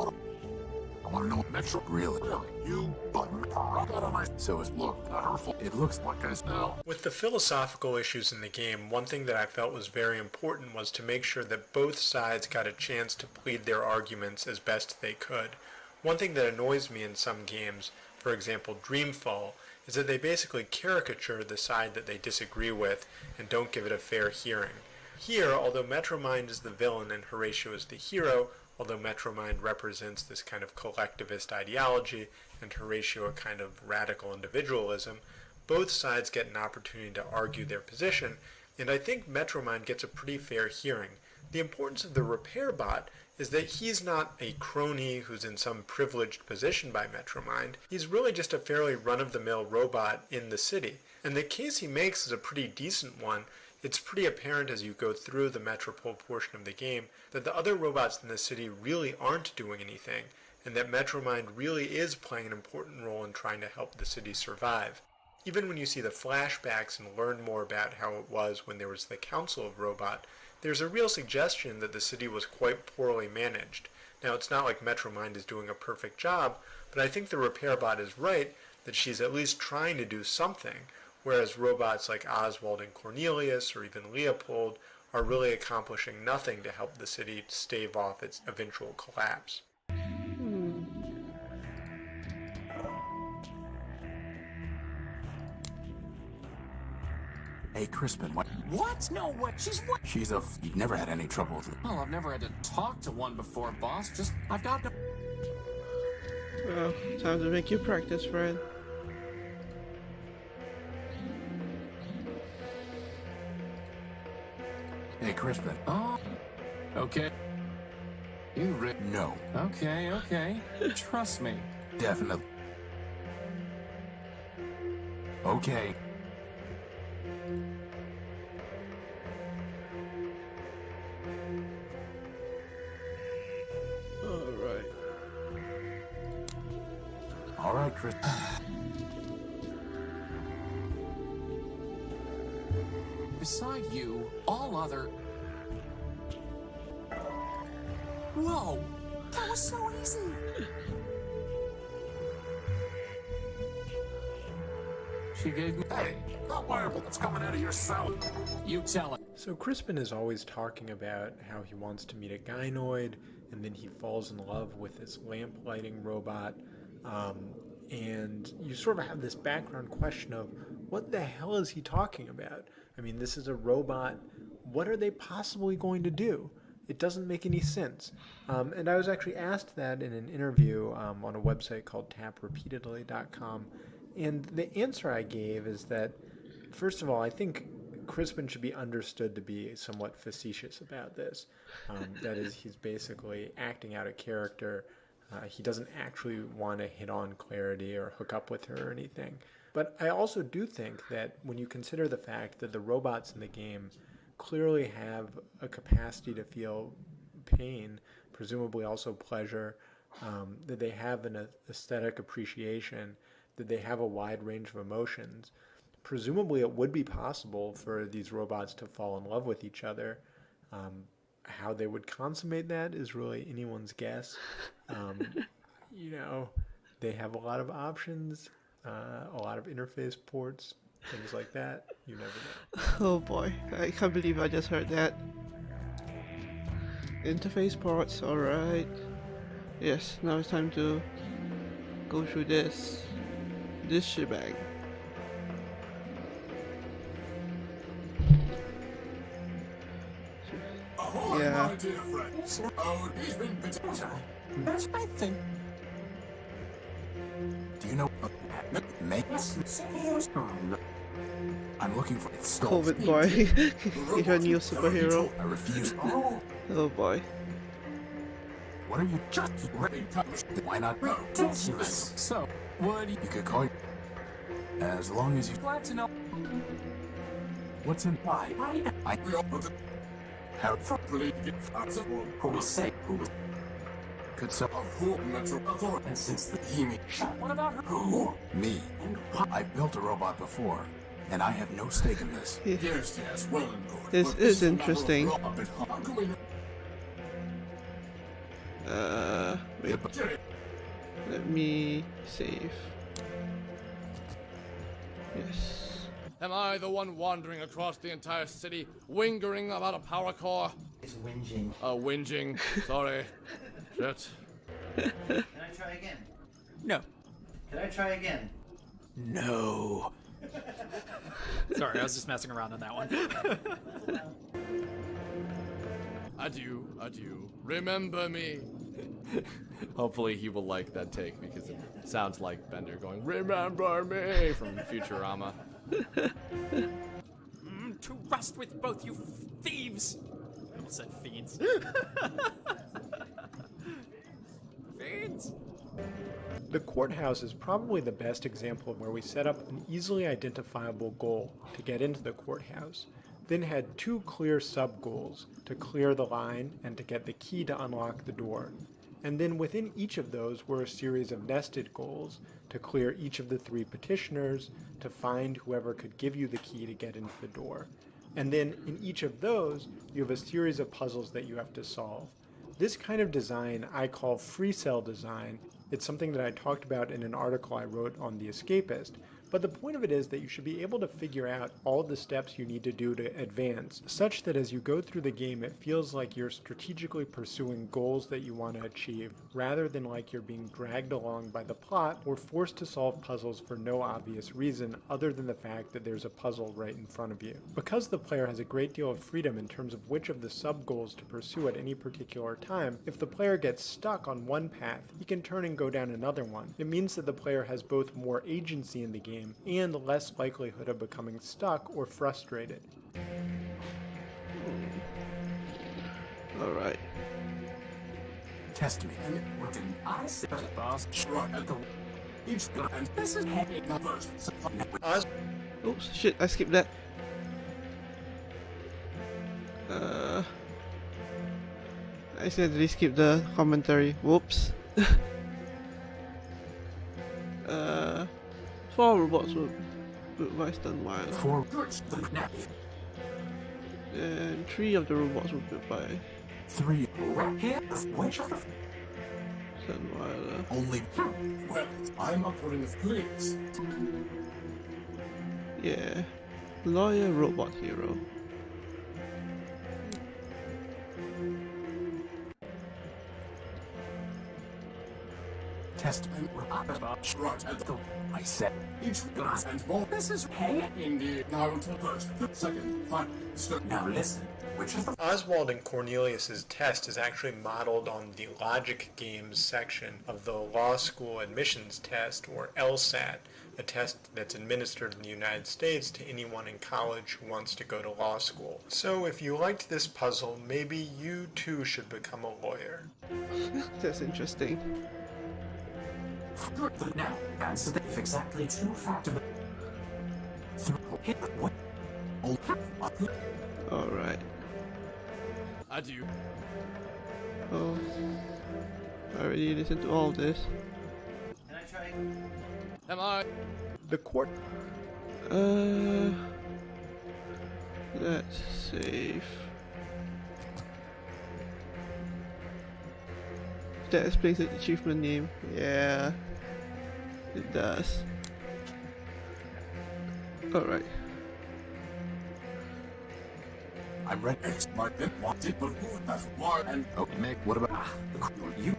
I want to know what Metro really. You, but I got on my. So it's look, not her fault. It looks like I smell. With the philosophical issues in the game, one thing that I felt was very important was to make sure that both sides got a chance to plead their arguments as best they could. One thing that annoys me in some games, for example Dreamfall, is that they basically caricature the side that they disagree with and don't give it a fair hearing. Here, although Metromind is the villain and Horatio is the hero, although Metromind represents this kind of collectivist ideology and Horatio a kind of radical individualism, both sides get an opportunity to argue their position, and I think Metromind gets a pretty fair hearing. The importance of the repair bot is that he's not a crony who's in some privileged position by Metromind. He's really just a fairly run-of-the-mill robot in the city, and the case he makes is a pretty decent one. It's pretty apparent as you go through the Metropol portion of the game that the other robots in the city really aren't doing anything, and that Metromind really is playing an important role in trying to help the city survive. Even when you see the flashbacks and learn more about how it was when there was the Council of Robot, there's a real suggestion that the city was quite poorly managed. Now, it's not like Metromind is doing a perfect job, but I think the repair bot is right that she's at least trying to do something, whereas robots like Oswald and Cornelius or even Leopold are really accomplishing nothing to help the city stave off its eventual collapse. Hey, Crispin, what? What? No, what? She's what? You've never had any trouble with it. Well, I've never had to talk to one before, boss. Just, I've got to... Well, time to make you practice, Fred. Hey, Crispin. Oh, okay. No. Okay. Trust me. Definitely. Okay. All right, Chris. Beside you, all other... Whoa! That was so easy! She gave me... Hey, that wire bullet's coming out of your cell. You tell it. So Crispin is always talking about how he wants to meet a gynoid, and then he falls in love with this lamp-lighting robot. And you sort of have this background question of, what the hell is he talking about? I mean, this is a robot. What are they possibly going to do? It doesn't make any sense. And I was actually asked that in an interview on a website called taprepeatedly.com. And the answer I gave is that, first of all, I think Crispin should be understood to be somewhat facetious about this. That is, he's basically acting out a character. He doesn't actually want to hit on Clarity or hook up with her or anything. But I also do think that when you consider the fact that the robots in the game clearly have a capacity to feel pain, presumably also pleasure, that they have an aesthetic appreciation, that they have a wide range of emotions, presumably it would be possible for these robots to fall in love with each other. How they would consummate that is really anyone's guess. They have a lot of options, a lot of interface ports, things like that. You never know. Oh boy, I can't believe I just heard that. Interface ports, alright. Yes, now it's time to go through this shebang. Yeah. My dear friends. Oh, he's been bitten. That's my thing. Do you know what makes I'm looking for it. COVID boy. He's a new superhero. I refuse. Oh boy. What are you just ready? Why not? Ridiculous. So, would you You could call it. As long as you. glad to know? What's in? Why? I will. How properly get who will say who will. Could some of who Metropol and since the team. What about her? Who? Me. I've built a robot before, and I have no stake in this. Yes, well and good. This is interesting. Wait. Let me save. Yes. Am I the one wandering across the entire city, whingering about a power core? It's whinging. Whinging. Sorry. Shit. Can I try again? No. Can I try again? No. Sorry, I was just messing around on that one. Adieu, adieu. Remember me. Hopefully he will like that take because it sounds like Bender going, "Remember me" from Futurama. To rust with both you thieves! I almost said fiends. Fiends! The courthouse is probably the best example of where we set up an easily identifiable goal to get into the courthouse, then had two clear sub-goals to clear the line and to get the key to unlock the door. And then within each of those were a series of nested goals to clear each of the three petitioners, to find whoever could give you the key to get into the door. And then in each of those, you have a series of puzzles that you have to solve. This kind of design I call free cell design. It's something that I talked about in an article I wrote on The Escapist. But the point of it is that you should be able to figure out all the steps you need to do to advance, such that as you go through the game it feels like you're strategically pursuing goals that you want to achieve, rather than like you're being dragged along by the plot or forced to solve puzzles for no obvious reason other than the fact that there's a puzzle right in front of you. Because the player has a great deal of freedom in terms of which of the sub-goals to pursue at any particular time, if the player gets stuck on one path, he can turn and go down another one. It means that the player has both more agency in the game and less likelihood of becoming stuck or frustrated. Alright. Test me. What did I say? Boss shrug at the each and this is heavy numbers. Oops, shit, I skipped that. I accidentally skipped the commentary. Whoops. 4 robots were built by Stunweiler. 4 and 3 of the robots were built by 3 Stunweiler. Only well, I'm up for the please. Yeah. Lawyer, robot, hero. Testament shrugged at the I said each glass and ball. This is hey indeed. Now to first, second, final. Now listen. Which is the Oswald and Cornelius's test is actually modeled on the logic games section of the law school admissions test, or LSAT, a test that's administered in the United States to anyone in college who wants to go to law school. So if you liked this puzzle, maybe you too should become a lawyer. That's interesting. now answer the if exactly 2 factor. Alright. Adieu. Oh. I already listened to all this. Can I try? Am I? The court. Let's save. That explains the achievement name. Yeah, it does. Alright. I'm ready. Smart and wanted, but that's why and make what about you?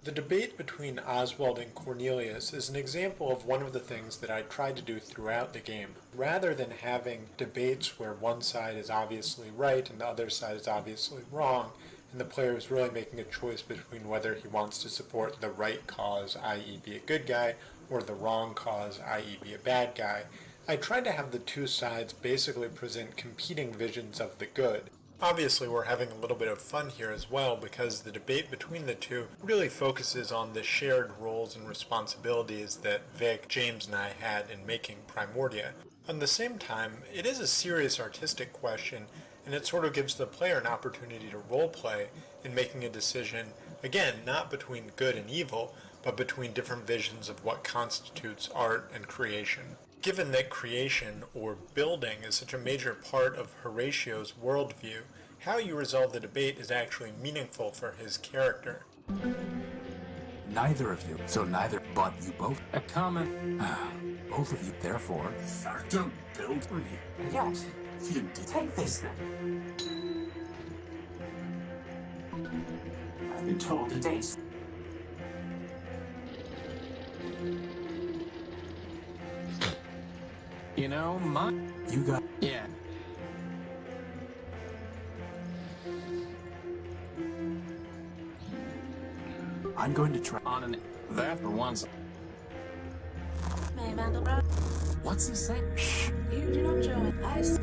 The debate between Oswald and Cornelius is an example of one of the things that I tried to do throughout the game. Rather than having debates where one side is obviously right and the other side is obviously wrong, and the player is really making a choice between whether he wants to support the right cause, i.e. be a good guy, or the wrong cause, i.e. be a bad guy, I tried to have the two sides basically present competing visions of the good. Obviously, we're having a little bit of fun here as well because the debate between the two really focuses on the shared roles and responsibilities that Vic, James, and I had in making Primordia. At the same time, it is a serious artistic question, and it sort of gives the player an opportunity to roleplay in making a decision, again, not between good and evil, but between different visions of what constitutes art and creation. Given that creation, or building, is such a major part of Horatio's worldview, how you resolve the debate is actually meaningful for his character. Neither of you, so neither, but you both. A comment. Both of you, therefore, factor build me. Yes. You did. Take this then. I've been told the dates. You know, You got. Yeah. I'm going to try. On an. That for once. May Mandelbrot, What's he saying? Shh. you do not join us.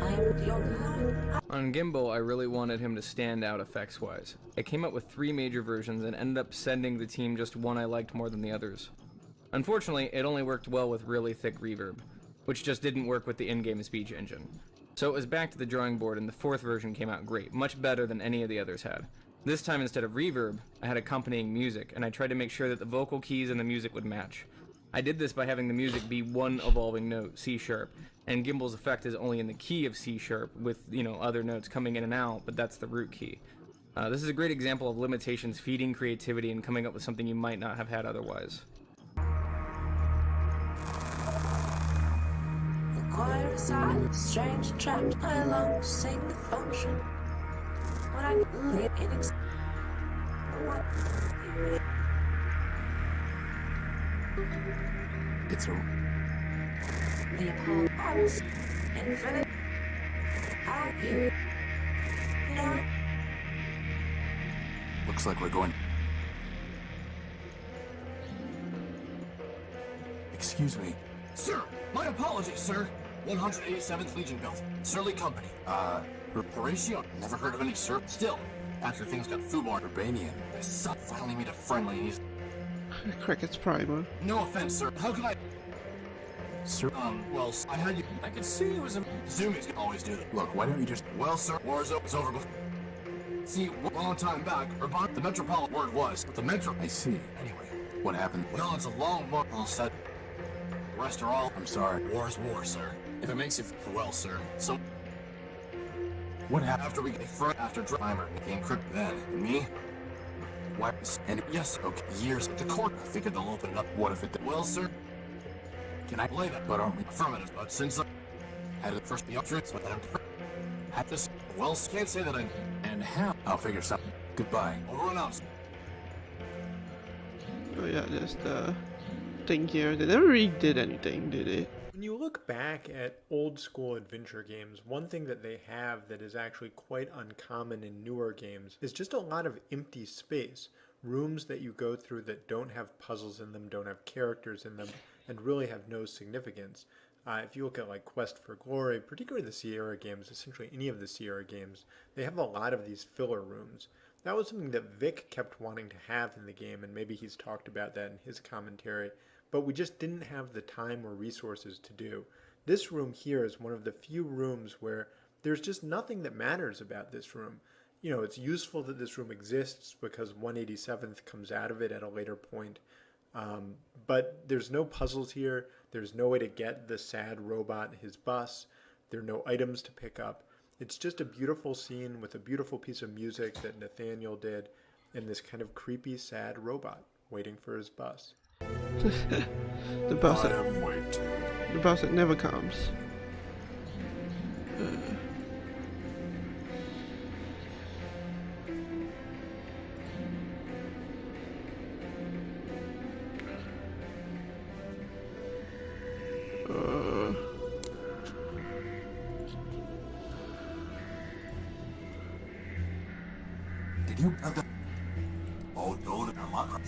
I am your guide. On Gimbal, I really wanted him to stand out effects-wise. I came up with 3 major versions and ended up sending the team just one I liked more than the others. Unfortunately, it only worked well with really thick reverb, which just didn't work with the in-game speech engine. So it was back to the drawing board, and the 4th version came out great, much better than any of the others had. This time, instead of reverb, I had accompanying music, and I tried to make sure that the vocal keys and the music would match. I did this by having the music be one evolving note, C#, and Gimbal's effect is only in the key of C#, with, other notes coming in and out, but that's the root key. This is a great example of limitations feeding creativity and coming up with something you might not have had otherwise. Quiet aside, strange trapped, I long to sing the function. When I live in It's a. Leopold, I was infinite. You know. Looks like we're going. Excuse me. Sir, my apologies, sir. 187th Legion built. Surly Company. Horatio? Never heard of any, sir. Still, after things got foodborne, Urbanian. my son finally made a friendly and he's... Cricket's Primer. No offense, sir. How can I... Sir. Well, I had you... I could see you was a... Zoomies can always do that. Look, why don't you just... Well, sir, war's over before... See, a long time back, the Metropol word was, but the Metro... I see. Anyway. What happened? Well, it's a long one. All said. The rest are all... I'm sorry. War's war, sir. If it makes you feel well, sir. So... What happened? After we get after Driver became Crispin, then, and me... Why? And yes, okay, years at the court, I figured they'll open it up. What if it... Well, sir... Can I play that? But aren't we... Affirmative, but since I... Had it first be up tricks, but then... Had this... Well, can't say that I... And how? I'll figure something. Goodbye. Over and out. Oh yeah, there's the thing here. They never really did anything, did it? When you look back at old school adventure games, one thing that they have that is actually quite uncommon in newer games is just a lot of empty space. Rooms that you go through that don't have puzzles in them, don't have characters in them, and really have no significance. If you look at like Quest for Glory, particularly the Sierra games, essentially any of the Sierra games, they have a lot of these filler rooms. That was something that Vic kept wanting to have in the game, and maybe he's talked about that in his commentary, but we just didn't have the time or resources to do. This room here is one of the few rooms where there's just nothing that matters about this room. You know, it's useful that this room exists because 187th comes out of it at a later point, but there's no puzzles here. There's no way to get the sad robot his bus. There are no items to pick up. It's just a beautiful scene with a beautiful piece of music that Nathaniel did and this kind of creepy, sad robot waiting for his bus. the bus that never comes. Did you have the... Oh,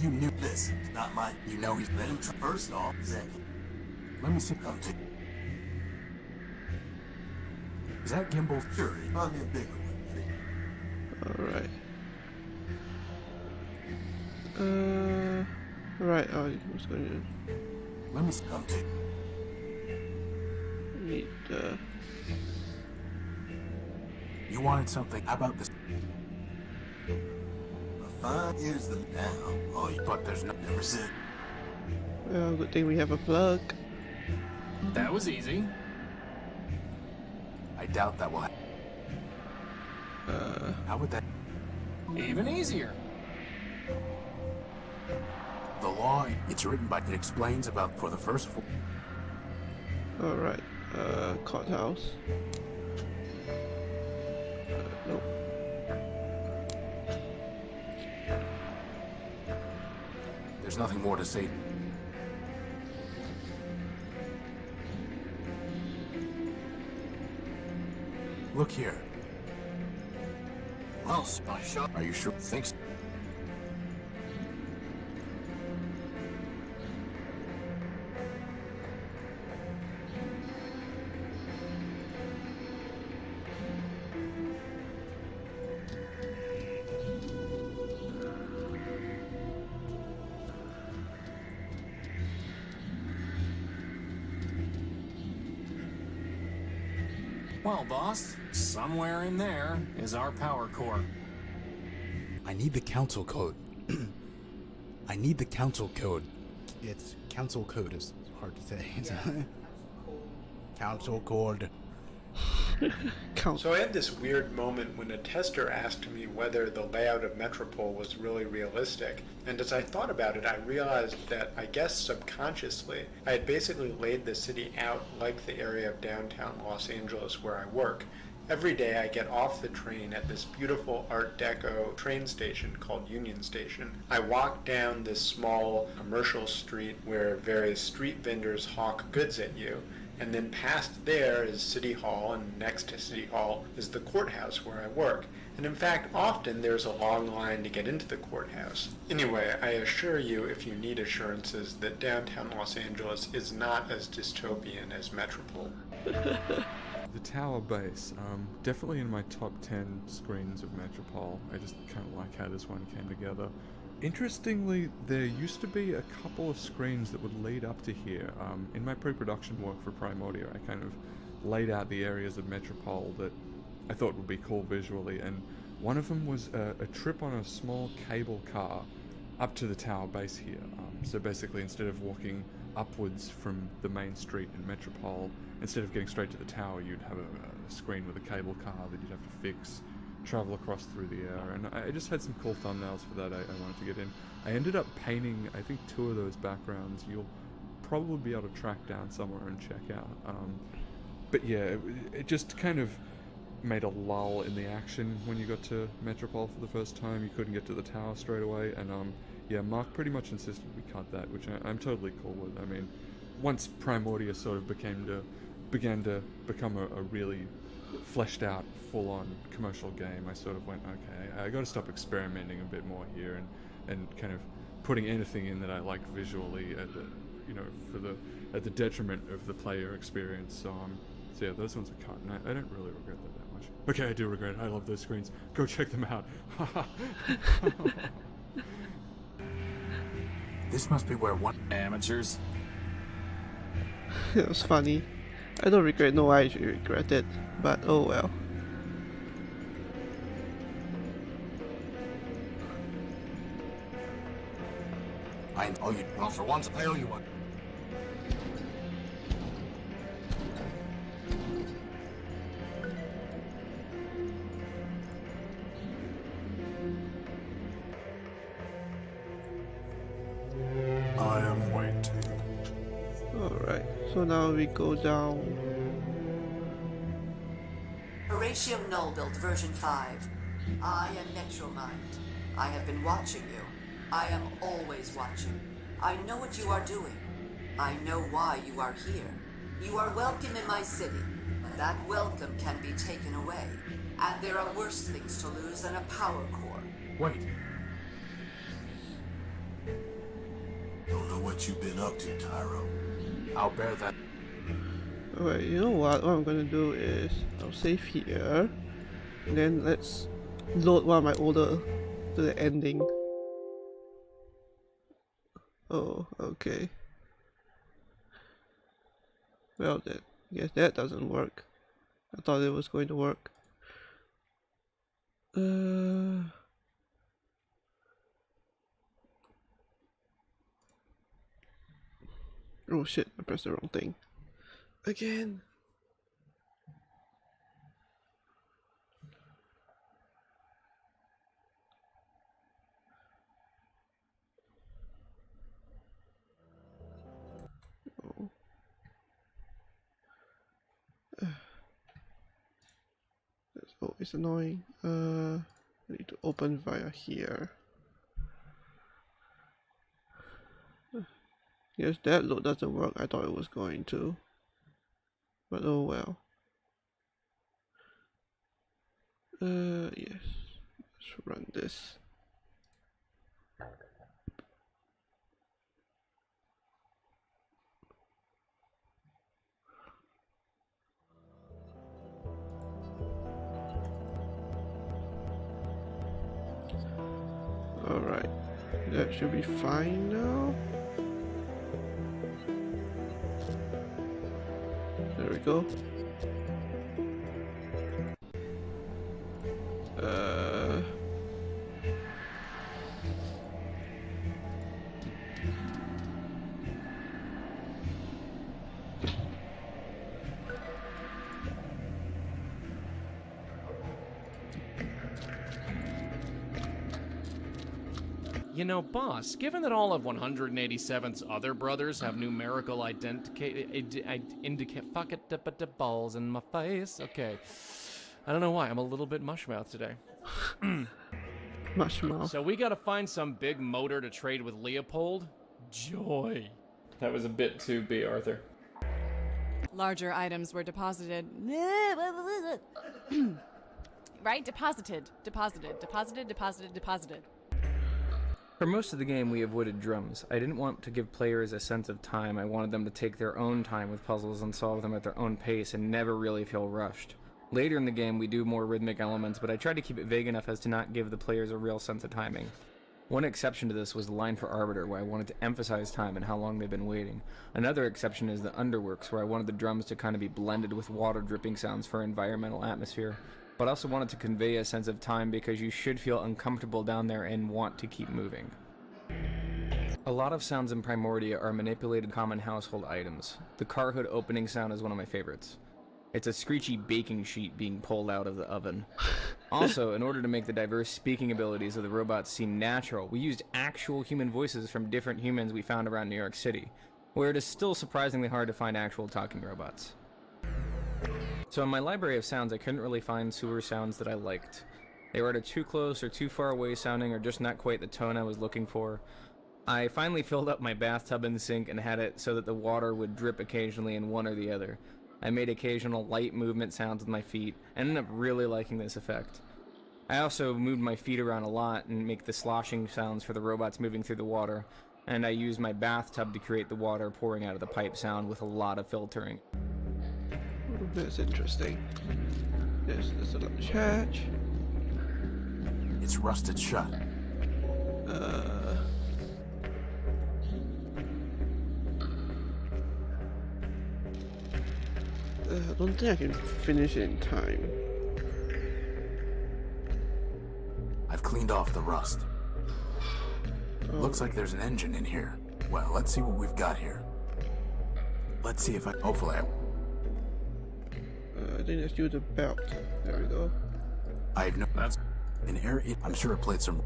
you knew this. Not my... You know he's been first off. Exactly. Let me see. Come to... Is that Gimbal? Sure. Find me a bigger one. Alright. Right, I was going to Let me come take. need You wanted something. How about this? Fine, here's the now. Oh, but there's no never said. well, good thing we have a plug. That was easy. I doubt that will happen. How would that? Even easier. The law, it's written by, it explains about for the first four. Alright, courthouse. Nope. There's nothing more to say. Look here. Well, are you sure? Thanks. Well, boss, somewhere in there is our power core. I need the council code. I need the council code. It's council code is hard to say. Council code. So I had this weird moment when a tester asked me whether the layout of Metropol was really realistic, and as I thought about it, I realized that, I guess subconsciously, I had basically laid the city out like the area of downtown Los Angeles where I work. Every day I get off the train at this beautiful Art Deco train station called Union Station. I walk down this small commercial street where various street vendors hawk goods at you. And then past there is City Hall, and next to City Hall is the courthouse where I work. And in fact, often there's a long line to get into the courthouse. Anyway, I assure you, if you need assurances, that downtown Los Angeles is not as dystopian as Metropol. The tower base, definitely in my top 10 screens of Metropol. I just kind of like how this one came together. Interestingly, there used to be a couple of screens that would lead up to here. In my pre-production work for Primordia, I kind of laid out the areas of Metropol that I thought would be cool visually, and one of them was a trip on a small cable car up to the tower base here. So basically, instead of walking upwards from the main street in Metropol, instead of getting straight to the tower, you'd have a screen with a cable car that you'd have to fix, travel across through the air, and I just had some cool thumbnails for that I wanted to get in. I ended up painting, I think, 2 of those backgrounds. You'll probably be able to track down somewhere and check out. But yeah, it just kind of made a lull in the action when you got to Metropol for the first time. You couldn't get to the tower straight away, and yeah, Mark pretty much insisted we cut that, which I'm totally cool with. I mean, once Primordia sort of began to become a really fleshed out, full-on commercial game, I sort of went, okay, I got to stop experimenting a bit more here and kind of putting anything in that I like visually at the, at the detriment of the player experience. So yeah, those ones are cut, and I don't really regret that much. Okay, I do regret it. I love those screens. Go check them out. This must be where one amateurs. It was funny. I don't regret, no, I actually regret it, but oh well. I owe you. Well, for once, I owe you one. I am waiting. Alright, so now we go down. Horatio Nullbuilt, version 5. I am Metromind. I have been watching you. I am always watching. I know what you are doing. I know why you are here. You are welcome in my city. That welcome can be taken away. And there are worse things to lose than a power core. Wait. Don't know what you've been up to, Tyro. I'll bear that. Alright, you know what I'm gonna do is I'll save here, and then let's load one of my older to the ending. Oh, okay. Well then, I guess that doesn't work. I thought it was going to work. Oh shit, I pressed the wrong thing. Again. Oh. That's always annoying. I need to open via here. Yes, that load doesn't work. I thought it was going to. But oh well. Yes. Let's run this. Alright. That should be fine now. There we go. You know, boss, given that all of 187's other brothers have numerical balls in my face. Okay. I don't know why, I'm a little bit mushmouth today. Mushmouth. So we gotta find some big motor to trade with Leopold? Joy. That was a bit too B, Arthur. Larger items were deposited. Right? Deposited. For most of the game, we avoided drums. I didn't want to give players a sense of time. I wanted them to take their own time with puzzles and solve them at their own pace and never really feel rushed. Later in the game, we do more rhythmic elements, but I tried to keep it vague enough as to not give the players a real sense of timing. One exception to this was the line for Arbiter, where I wanted to emphasize time and how long they've been waiting. Another exception is the Underworks, where I wanted the drums to kind of be blended with water dripping sounds for environmental atmosphere, but also wanted to convey a sense of time because you should feel uncomfortable down there and want to keep moving. A lot of sounds in Primordia are manipulated common household items. The car hood opening sound is one of my favorites. It's a screechy baking sheet being pulled out of the oven. Also, in order to make the diverse speaking abilities of the robots seem natural, we used actual human voices from different humans we found around New York City, where it is still surprisingly hard to find actual talking robots. So in my library of sounds, I couldn't really find sewer sounds that I liked. They were either too close or too far away sounding or just not quite the tone I was looking for. I finally filled up my bathtub and sink and had it so that the water would drip occasionally in one or the other. I made occasional light movement sounds with my feet, and ended up really liking this effect. I also moved my feet around a lot and make the sloshing sounds for the robots moving through the water, and I used my bathtub to create the water pouring out of the pipe sound with a lot of filtering. That's interesting. There's a large hatch. It's rusted shut. I don't think I can finish it in time. I've cleaned off the rust. Oh. Looks like there's an engine in here. Well, let's see what we've got here. Let's see if I... Hopefully I think let's do the belt. There we go. I have no... That's... An air... I'm sure it played some...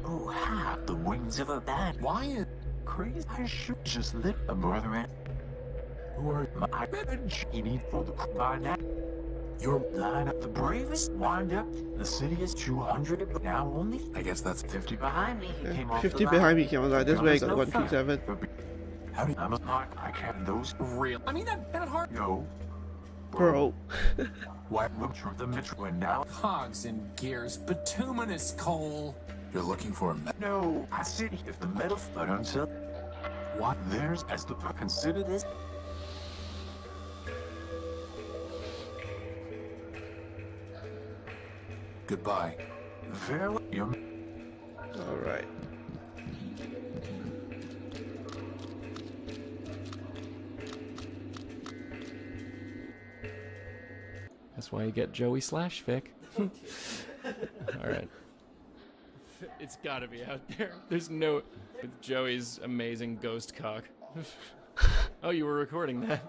Oh, ha! The wings of a bat. Why is... Crazy? I should just lit a brethren. Who are... My genie for the by now. You're... Line up the bravest wind up. The city is 200, but now only... I guess that's 50 behind me. He came off 50 the behind line. me came on like this way I got 137. How do you... I'm a knock. I can't those Real. I mean, that hard. Yo. Bro. Why look through the metro and now? Cogs and gears, bituminous coal. You're looking for a No, I see. If the metal but until what there's as the consider this. Goodbye. Very young. Alright. That's why you get Joey slash Vic. All right. It's gotta be out there. There's no... With Joey's amazing ghost cock. Oh, you were recording that.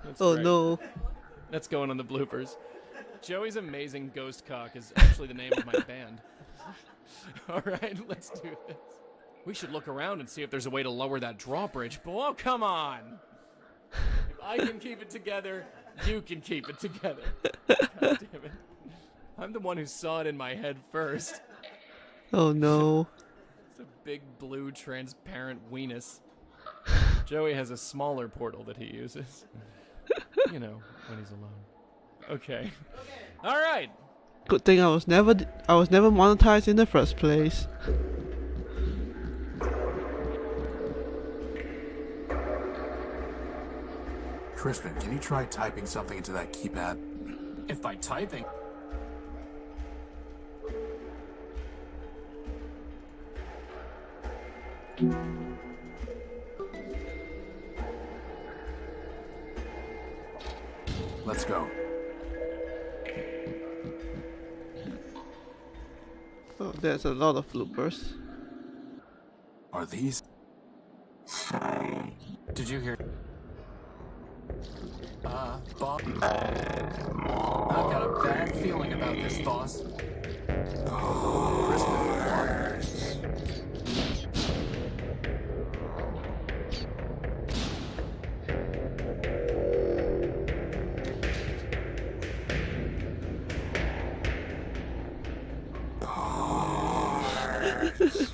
That's Oh great. no. That's going on the bloopers. Joey's amazing ghost cock is actually the name of my band. All right, let's do this. We should look around and see if there's a way to lower that drawbridge. Oh, come on! If I can keep it together, you can keep it together. God damn it. I'm the one who saw it in my head first. Oh no. It's a big blue transparent weenus. Joey has a smaller portal that he uses. You know, when he's alone. Okay. All right. Good thing I was never monetized in the first place. Crispin, can you try typing something into that keypad? If by typing... Let's go. Oh, there's a lot of bloopers. Are these? Did you hear? Boss. I've got a bad feeling about this, boss.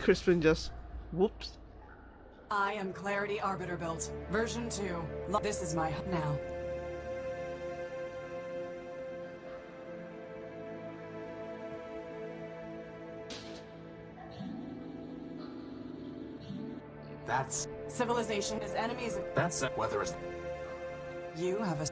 Crispin just whoops. I am Clarity Arbiter Built, version 2. This is my now. That's... Civilization is enemies of... That's... Weather is... You have a...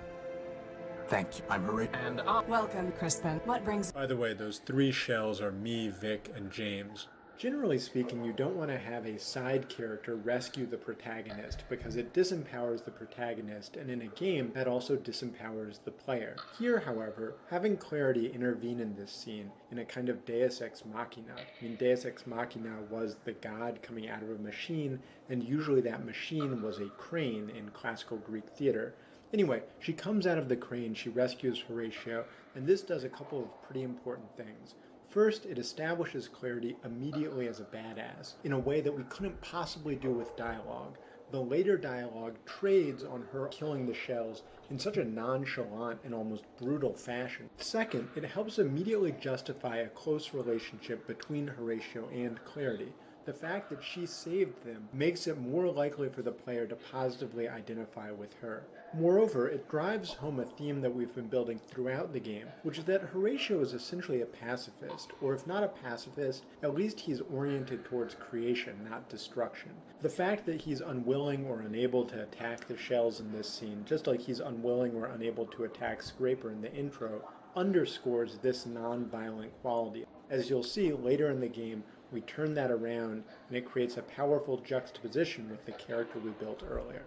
Thank you. I'm Horatio. And Welcome, Crispin. What brings... By the way, those 3 shells are me, Vic, and James. Generally speaking, you don't want to have a side character rescue the protagonist because it disempowers the protagonist, and in a game, that also disempowers the player. Here, however, having Clarity intervene in this scene in a kind of deus ex machina. I mean, deus ex machina was the god coming out of a machine, and usually that machine was a crane in classical Greek theater. Anyway, she comes out of the crane, she rescues Horatio, and this does a couple of pretty important things. First, it establishes Clarity immediately as a badass, in a way that we couldn't possibly do with dialogue. The later dialogue trades on her killing the shells in such a nonchalant and almost brutal fashion. Second, it helps immediately justify a close relationship between Horatio and Clarity. The fact that she saved them makes it more likely for the player to positively identify with her. Moreover, it drives home a theme that we've been building throughout the game, which is that Horatio is essentially a pacifist, or if not a pacifist, at least he's oriented towards creation, not destruction. The fact that he's unwilling or unable to attack the shells in this scene, just like he's unwilling or unable to attack Scraper in the intro, underscores this non-violent quality. As you'll see later in the game, we turn that around, and it creates a powerful juxtaposition with the character we built earlier.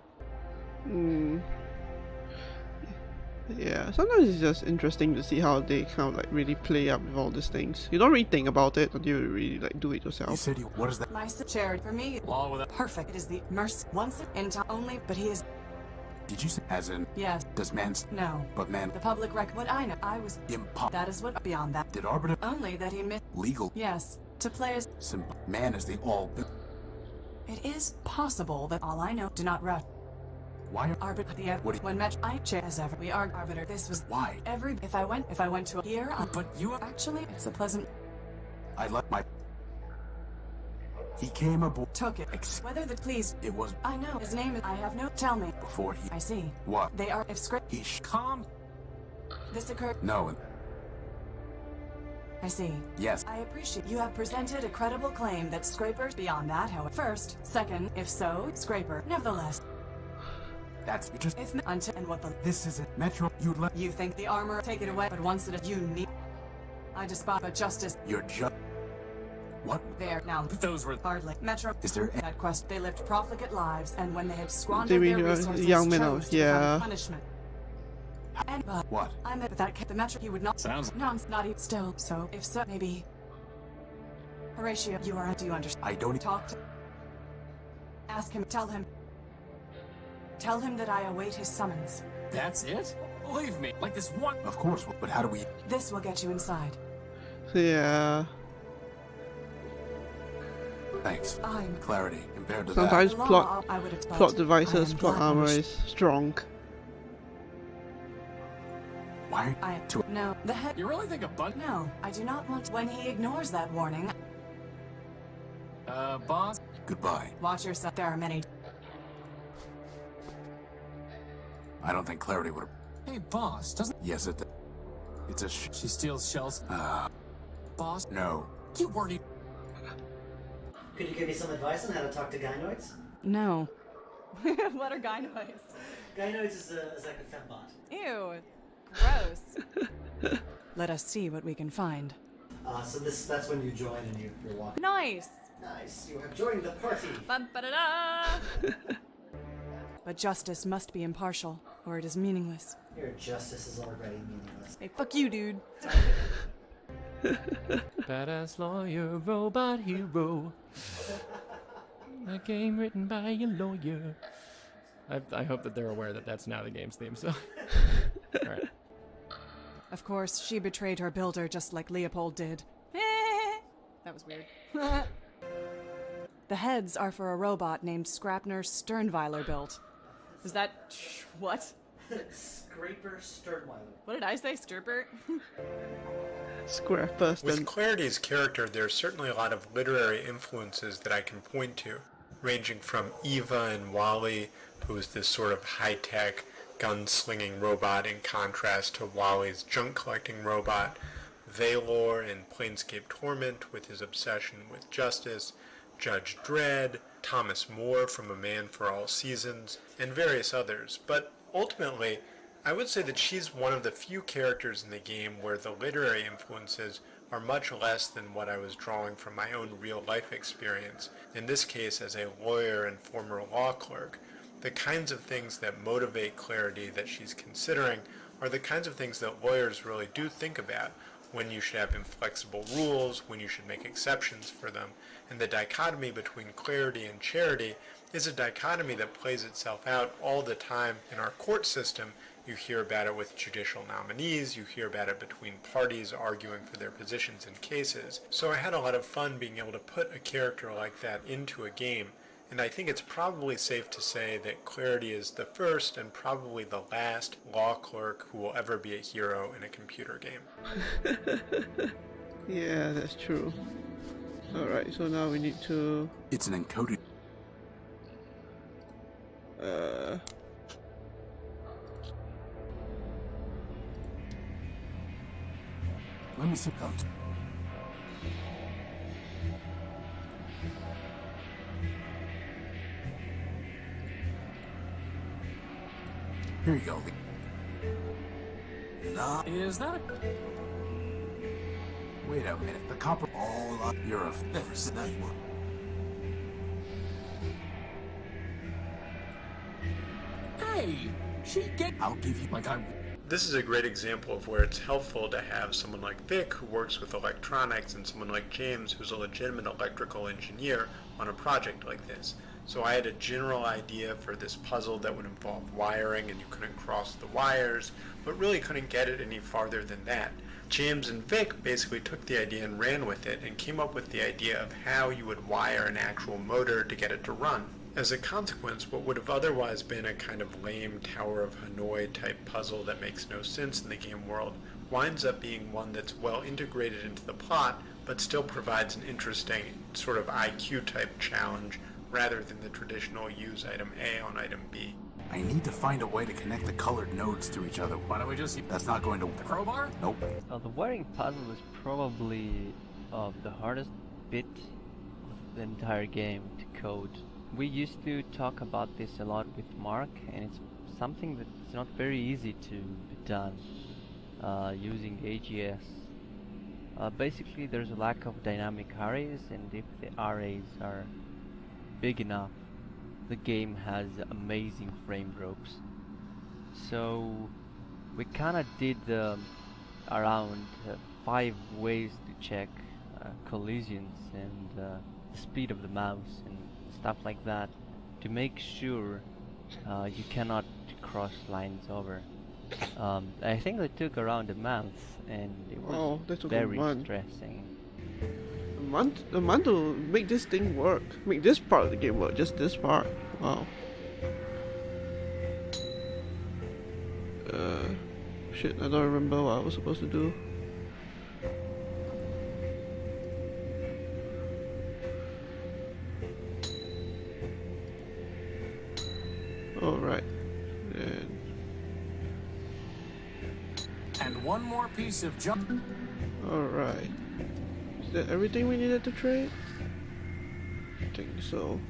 Yeah, sometimes it's just interesting to see how they kind of like really play up with all these things. You don't really think about it until you really like do it yourself. What is that? My chair for me. Law with a... Perfect. It is the mercy once in time only, but he is... Did you say as in... Yes. Does man... No. But man... The public what I know. I was... That is what beyond that. Did Arbiter... Only that he missed... Legal... Yes. To players... Man is the all... It is possible that all I know do not rush. Why? Arbiter the when match I chair as ever. We are arbiter. This was why if I went to here. But you actually it's a pleasant. I let my. He came aboard. Took it. Whether the please. It was. I know his name. I have no. Tell me. Before he. I see. What? They are if script. Calm. This occurred. No. I see. Yes. I appreciate you have presented a credible claim that Scraper's beyond that, however. First, second, if so, Scraper, nevertheless. That's just If until and what the this isn't Metro. You think the armor take it away, but once it is you need. I despise, but justice. You're just what? There now. Those were hardly Metro. Is there that quest? They lived profligate lives, and when they had They squandered mean their resources, young chose minnows, to become yeah. punishment. And but what? I meant that the Metro he would not. Sounds not even still. So if so, maybe. Horatio, you are. Do you understand? I don't Talk to. Ask him. Tell him. Tell him that I await his summons. That's it? Believe me, like this one. Of course, but how do we? This will get you inside. So yeah. Thanks. I'm clarity compared to Sometimes The law, plot I would expect. plot I devices, am plot armor black. is strong. Why? No, the head. You really think a button? No, I do not want. When he ignores that warning, Boss? Goodbye. watch yourself. There are many. I don't think clarity would. Hey, boss, doesn't. Yes, it. It's a. She steals shells. Boss? No. You weren't even. Could you give me some advice on how to talk to gynoids? No. What are gynoids? Gynoids is like a fembot. Ew. Gross. Let us see what we can find. So that's when you join and you're walking. Nice. Nice, you have joined the party. Ba-ba-da-da. But justice must be impartial, or it is meaningless. Your justice is already meaningless. Hey, fuck you, dude. Badass lawyer, robot hero. A game written by a lawyer. I hope that they're aware that that's now the game's theme, so. Alright. Of course, she betrayed her builder just like Leopold did. That was weird. The heads are for a robot named Scrapner Sternweiler built. Is that... what? Scraper Sternweiler. What did I say? Sturpert? Scrap first With and Clarity's character, there's certainly a lot of literary influences that I can point to, ranging from Eva and Wally, who is this sort of high-tech, gun-slinging robot in contrast to Wally's junk-collecting robot, Valor in Planescape Torment with his obsession with justice, Judge Dredd, Thomas More from A Man for All Seasons, and various others. But ultimately, I would say that she's one of the few characters in the game where the literary influences are much less than what I was drawing from my own real-life experience, in this case as a lawyer and former law clerk. The kinds of things that motivate Clarity that she's considering are the kinds of things that lawyers really do think about, when you should have inflexible rules, when you should make exceptions for them. And the dichotomy between Clarity and Charity is a dichotomy that plays itself out all the time in our court system. You hear about it with judicial nominees, you hear about it between parties arguing for their positions in cases. So I had a lot of fun being able to put a character like that into a game, and I think it's probably safe to say that Clarity is the first and probably the last law clerk who will ever be a hero in a computer game. yeah, that's true. Alright, so now we need to It's an encoded. Let me see comes. Here you go. Nah. Is that Wait a minute. The copper. All up. You're a never said that one. Hey! She get. I'll give you. Like I. This is a great example of where it's helpful to have someone like Vic, who works with electronics, and someone like James, who's a legitimate electrical engineer, on a project like this. So I had a general idea for this puzzle that would involve wiring, and you couldn't cross the wires, but really couldn't get it any farther than that. James and Vic basically took the idea and ran with it, and came up with the idea of how you would wire an actual motor to get it to run. As a consequence, what would have otherwise been a kind of lame Tower of Hanoi type puzzle that makes no sense in the game world winds up being one that's well integrated into the plot, but still provides an interesting sort of IQ type challenge rather than the traditional use item A on item B. I need to find a way to connect the colored nodes to each other. Why don't we just... That's not going to... The crowbar? Nope. The wiring puzzle is probably the hardest bit of the entire game to code. We used to talk about this a lot with Mark, and it's something that's not very easy to be done using AGS. Basically, there's a lack of dynamic arrays, and if the arrays are big enough, the game has amazing frame drops. So we kinda did around 5 ways to check collisions and the speed of the mouse and stuff like that to make sure you cannot cross lines over. I think it took around a month, and it was very stressing. A month to make this thing work, make this part of the game work, just this part. Wow. Shit, I don't remember what I was supposed to do. Alright. And one more piece of junk. Alright. Is that everything we needed to trade? I think so.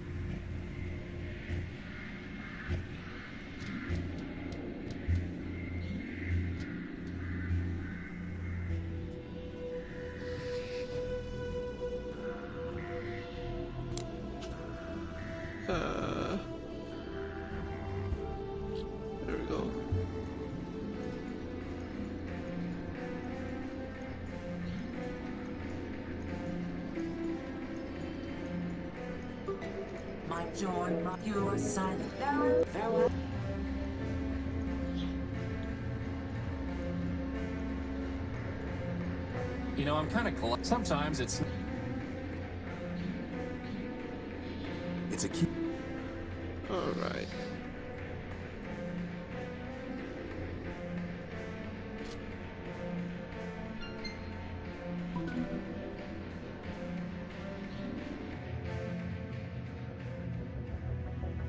There we go. My joy, my pure silent now. Farewell. You know, I'm kind of... Sometimes it's... It's a key. Alright.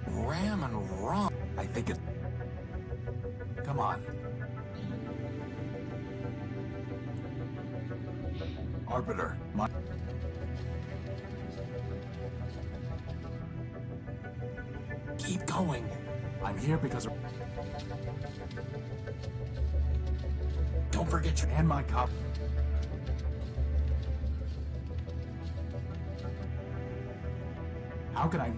Ram and ROM. I think it... Come on. Arbiter, my... Keep going. I'm here because of... Don't forget your... And my cop... How can I...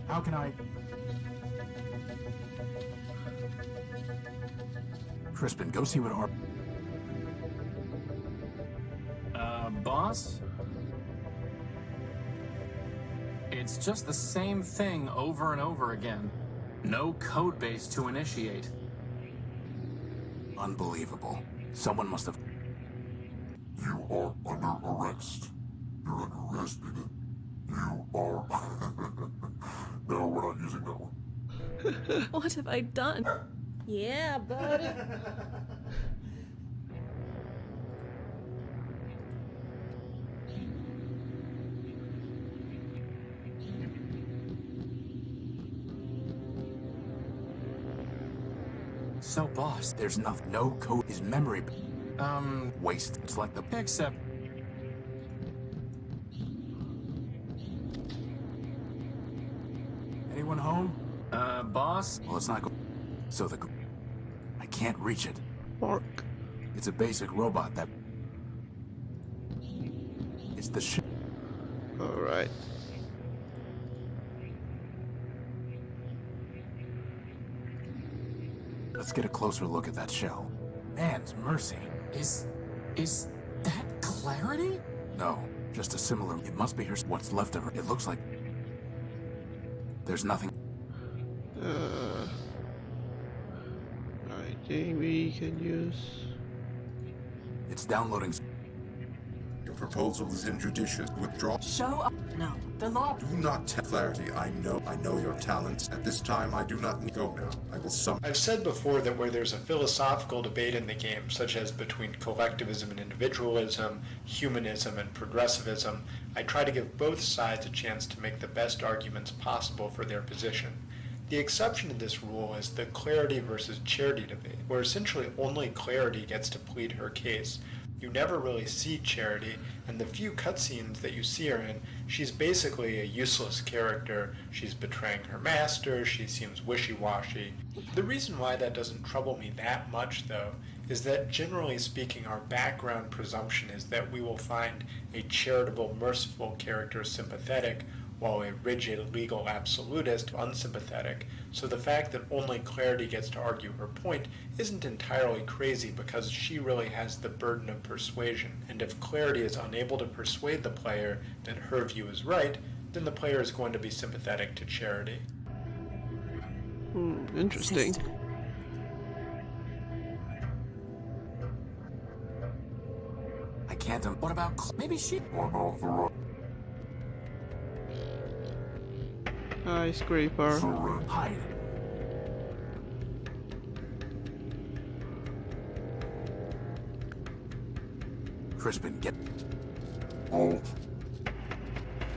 How can I... Crispin, go see what our... Boss? It's just the same thing over and over again. No code base to initiate. Unbelievable. Someone must have... You are under arrest. You're under arrest, nigga. You are... No, we're not using that one. What have I done? Yeah, buddy. So, boss, there's no code. His memory... Waste. It's like the... Except... Anyone home? Boss? Well, it's not go... So the... I can't reach it. Mark. It's a basic robot that... It's the ship. Alright. Let's get a closer look at that shell. Man's mercy. Is that Clarity? No, just a similar... It must be her... What's left of her. It looks like... There's nothing... I think we can use... It's downloading... proposal is injudicious. Withdraw. Show up. No. The law. Do not tell clarity. I know your talents. At this time, I do not go now. I will summon. I've said before that where there's a philosophical debate in the game, such as between collectivism and individualism, humanism and progressivism, I try to give both sides a chance to make the best arguments possible for their position. The exception to this rule is the clarity versus charity debate, where essentially only clarity gets to plead her case. You never really see Charity, and the few cutscenes that you see her in, she's basically a useless character. She's betraying her master, she seems wishy-washy. The reason why that doesn't trouble me that much, though, is that generally speaking our background presumption is that we will find a charitable, merciful character sympathetic, while a rigid, legal absolutist unsympathetic, so the fact that only Clarity gets to argue her point isn't entirely crazy because she really has the burden of persuasion, and if Clarity is unable to persuade the player that her view is right, then the player is going to be sympathetic to Charity. Interesting. I can't. What about maybe she? Unauthorized. Hi, Scraper. Hide. Crispin, get. Halt.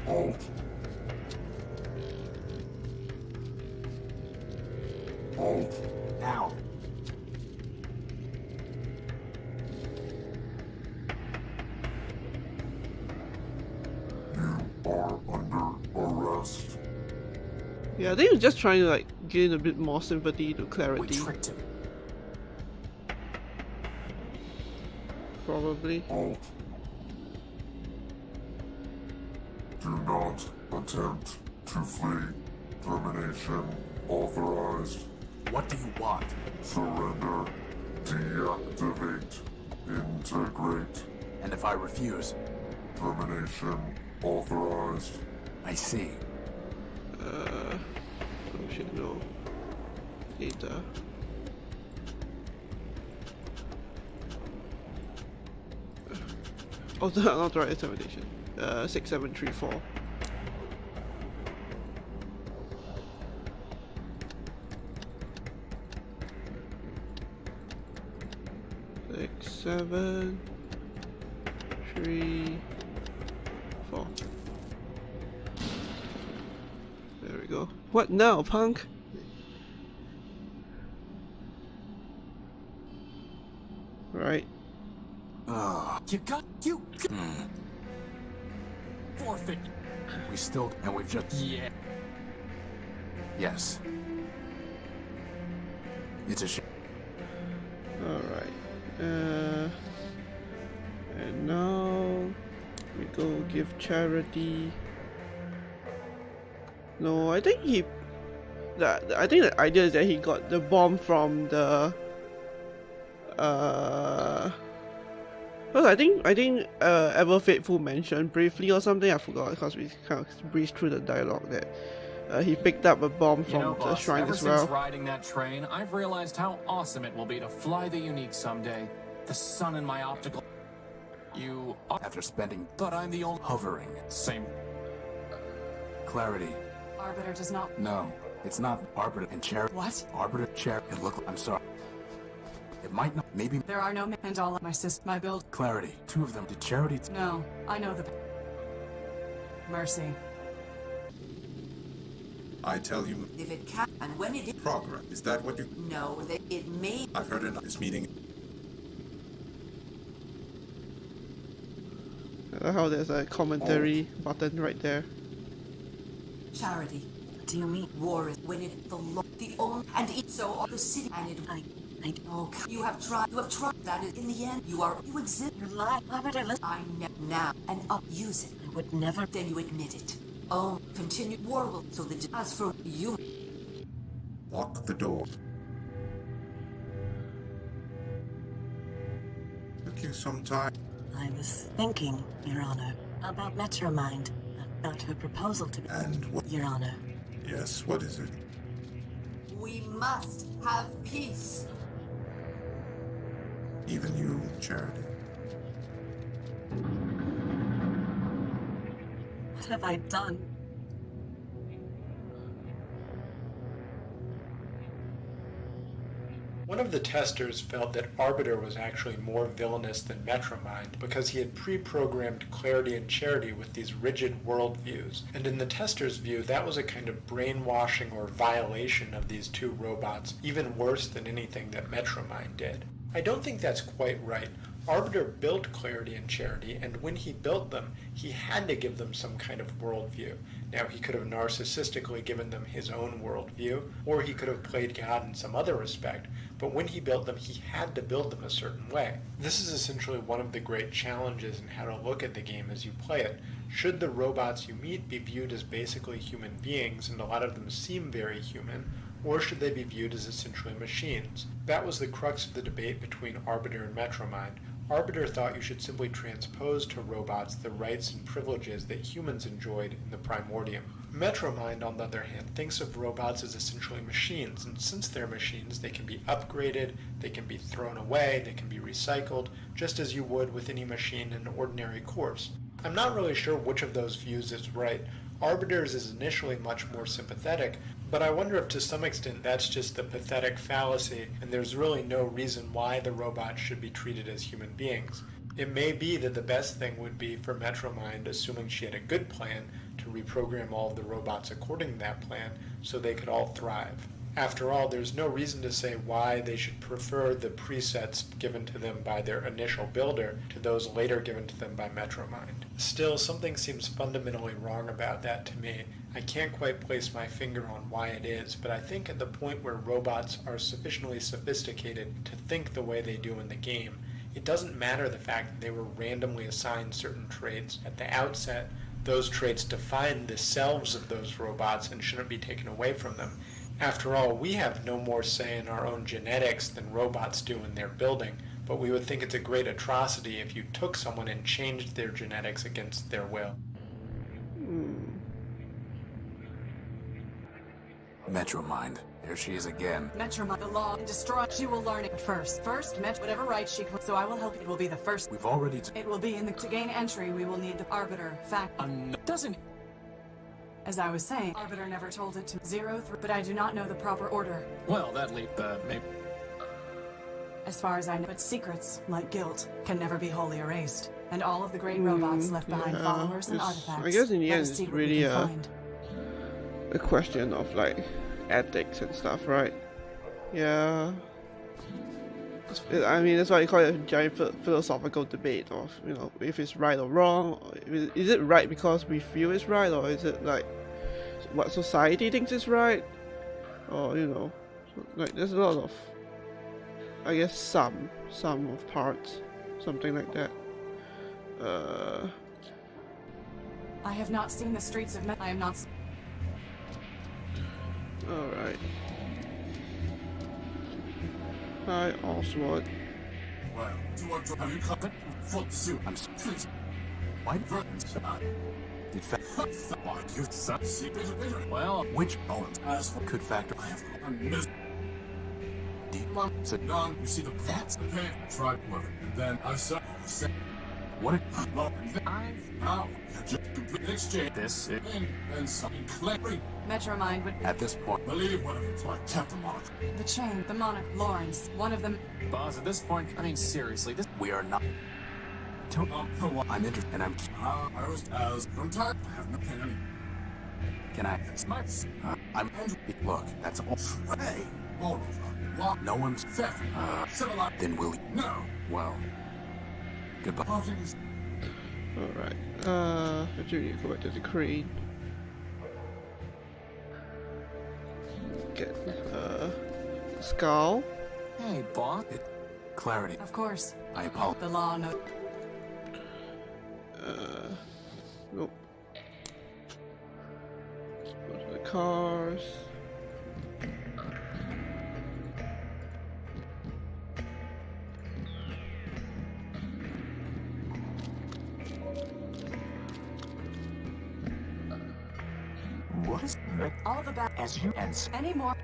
Halt. Halt. Now. You are under arrest. Yeah, I think he's just trying to like gain a bit more sympathy to Clarity. We tricked him. Probably. Halt. Do not attempt to flee. Termination authorized. What do you want? Surrender. Deactivate. Integrate. And if I refuse? Termination authorized. I see. Oh shit, no. Data. Oh, not the right termination. 6734. Six, 7, 3, 4. There we go. What now, punk? Right. You got you. Forfeit. We still, and we've just. Yeah. Yes. It's a shame. Alright. And now we go give Charity. No, I think he. I think the idea is that he got the bomb from the. Because I think Ever Faithful mentioned briefly or something, I forgot because we kind of breezed through the dialogue that he picked up a bomb from the shrine as well. Ever since riding that train, I've realized how awesome it will be to fly the Unique someday. The sun in my optical. You After spending, but I'm the only hovering. Same. Clarity. Arbiter does not. No, it's not Arbiter and Charity. What? Arbiter, Charity. It look. I'm sorry. It might not. Maybe. There are no men and all of my my build. Clarity. Two of them. Did Charity? No, I know the. Mercy. I tell you. If it can, and when it is. Progress. Is that what you? No, that it may. I've heard in this meeting. I love how there's a commentary button right there. Charity. Do you mean war is when it the own and it so all the city and it oh you have tried that is in the end you exist you lie I now and use it I would never then you admit it oh continue war will so the as for you Lock the door. Took you some time. I was thinking, Your Honor, about Metromind, about her proposal to And what? Your Honor. Yes, what is it? we must have peace. Even you, Charity. have I done? One of the testers felt that Arbiter was actually more villainous than Metromind because he had pre-programmed Clarity and Charity with these rigid worldviews, and in the tester's view that was a kind of brainwashing or violation of these two robots, even worse than anything that Metromind did. I don't think that's quite right. Arbiter built Clarity and Charity, and when he built them, he had to give them some kind of worldview. Now, he could have narcissistically given them his own worldview, or he could have played God in some other respect, but when he built them, he had to build them a certain way. This is essentially one of the great challenges in how to look at the game as you play it. Should the robots you meet be viewed as basically human beings, and a lot of them seem very human, or should they be viewed as essentially machines? That was the crux of the debate between Arbiter and Metromind. Arbiter thought you should simply transpose to robots the rights and privileges that humans enjoyed in the Primordium. Metromind, on the other hand, thinks of robots as essentially machines, and since they're machines, they can be upgraded, they can be thrown away, they can be recycled, just as you would with any machine in ordinary course. I'm not really sure which of those views is right. Arbiter's is initially much more sympathetic, but I wonder if to some extent that's just the pathetic fallacy and there's really no reason why the robots should be treated as human beings. It may be that the best thing would be for Metromind, assuming she had a good plan, to reprogram all of the robots according to that plan so they could all thrive. After all, there's no reason to say why they should prefer the presets given to them by their initial builder to those later given to them by Metromind. Still, something seems fundamentally wrong about that to me. I can't quite place my finger on why it is, but I think at the point where robots are sufficiently sophisticated to think the way they do in the game, it doesn't matter the fact that they were randomly assigned certain traits. At the outset, those traits define the selves of those robots and shouldn't be taken away from them. After all, we have no more say in our own genetics than robots do in their building, but we would think it's a great atrocity if you took someone and changed their genetics against their will. Metromind. There she is again. Metromind, the law, and destroy. She will learn it first. First, whatever rights she can. So I will help. It will be the first. We've already. It will be in the. To gain entry, we will need the Arbiter. Fact. Doesn't. As I was saying, Arbiter never told it to 03, but I do not know the proper order. Well, that leap, maybe. As far as I know, but secrets, like guilt, can never be wholly erased. And all of the great robots left behind followers and artifacts. I guess in the end, it's secret really find. a question of like ethics and stuff, right? Yeah. I mean, that's why you call it a giant philosophical debate of, you know, if it's right or wrong. Or is it right because we feel it's right, or is it like what society thinks is right? Or, you know, like there's a lot of, I guess, sum of parts, something like that. I have not seen the streets of I am not. Alright. Hi, Oswald. Well, do you want to have you cut it? Foot suit. I'm please. Why? Well, which moment as for could factor? I have missed. Sit down. You see the that's the pain. Try with it, and then I said. What? Now just complete exchange. This is and something clarity. Metromind would. At this point, Believe whatever it's like. Captain Monarch. The chain, the monarch, Lawrence, one of them. Boss, at this point, I mean, seriously, this. we are not. I'm interested, and I'm. I was as untitled. I have no pain. Can I? It's my. I'm. Look, that's all. Hey, moreover, what? No one's. Fair. Civilized. Then will you? No. Well. Goodbye. Alright. I do need to go back to the crane. Get skull. Hey, boss. Clarity. Of course. I apologize. The law no. Nope. Go to the cars. What? All the back As you answer. any more.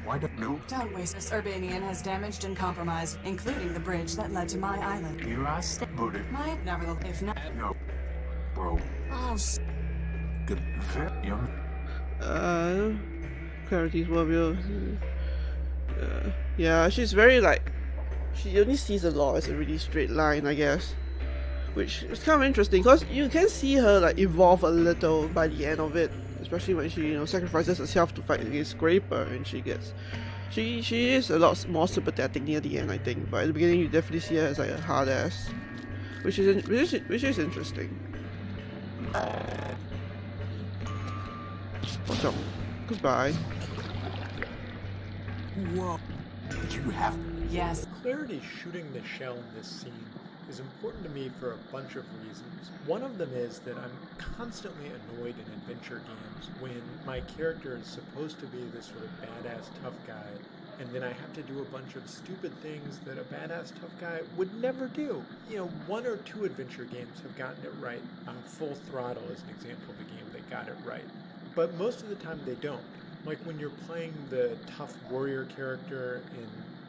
Why don't you? Don't waste. This Urbanian has damaged and compromised, including the bridge that led to my island. You are booted. My nevertheless, if not. No. Bro. Good. Young. Clarity's Wormwood. Yeah, she's very like, she only sees the law as a really straight line, I guess, which is kind of interesting because you can see her like evolve a little by the end of it, especially when she, you know, sacrifices herself to fight against Scraper, and she is a lot more sympathetic near the end, I think. But at the beginning, you definitely see her as like a hard ass, which is interesting. What's up? Goodbye. Whoa. You have. Yes. Clarity shooting the shell in this scene is important to me for a bunch of reasons. One of them is that I'm constantly annoyed in adventure games when my character is supposed to be this sort of badass tough guy, and then I have to do a bunch of stupid things that a badass tough guy would never do. You know, 1 or 2 adventure games have gotten it right. Full Throttle is an example of a game that got it right. But most of the time they don't. Like when you're playing the tough warrior character in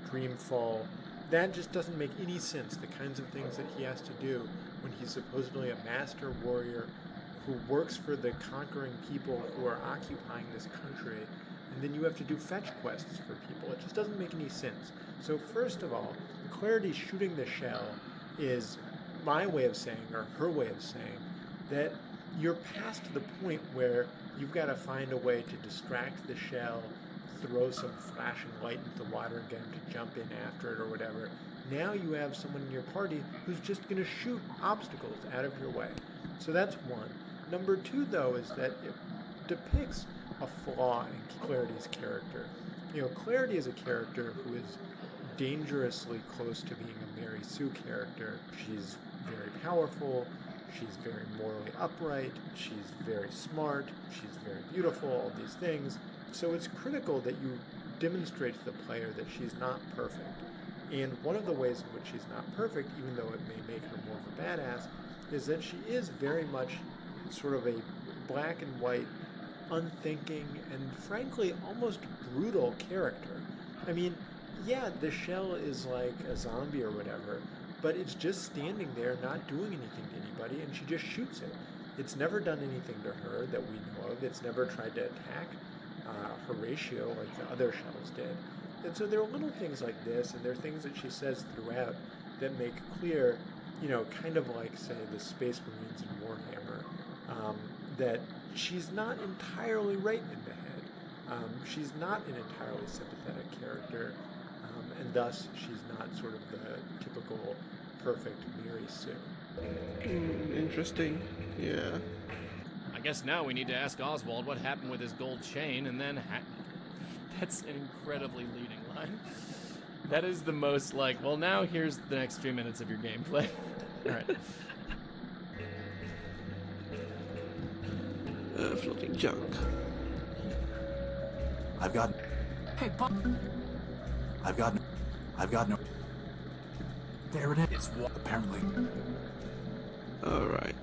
Dreamfall, that just doesn't make any sense, the kinds of things that he has to do when he's supposedly a master warrior who works for the conquering people who are occupying this country, and then you have to do fetch quests for people. It just doesn't make any sense. So first of all, Clarity shooting the shell is my way of saying, or her way of saying, that you're past the point where you've got to find a way to distract the shell, throw some flashing light into the water and get him to jump in after it or whatever. Now you have someone in your party who's just going to shoot obstacles out of your way. So that's one. Number 2, though, is that it depicts a flaw in Clarity's character. You know, Clarity is a character who is dangerously close to being a Mary Sue character. She's very powerful. She's very morally upright, she's very smart, she's very beautiful, all these things. So it's critical that you demonstrate to the player that she's not perfect. And one of the ways in which she's not perfect, even though it may make her more of a badass, is that she is very much sort of a black and white, unthinking, and frankly almost brutal character. I mean, yeah, the shell is like a zombie or whatever, but it's just standing there not doing anything to anybody, and she just shoots it. It's never done anything to her that we know of. It's never tried to attack Horatio like the other shells did. And so there are little things like this, and there are things that she says throughout that make clear, you know, kind of like, say, the Space Marines in Warhammer, that she's not entirely right in the head. She's not an entirely sympathetic character, and thus she's not sort of the typical perfect Mary Sue. Interesting. Yeah. I guess now we need to ask Oswald what happened with his gold chain, and then that's an incredibly leading line. That is the most like, well, now here's the next few minutes of your gameplay. All right. Floating junk. I've got. Hey, Pop. I've got no. There it is. It's what apparently. All right.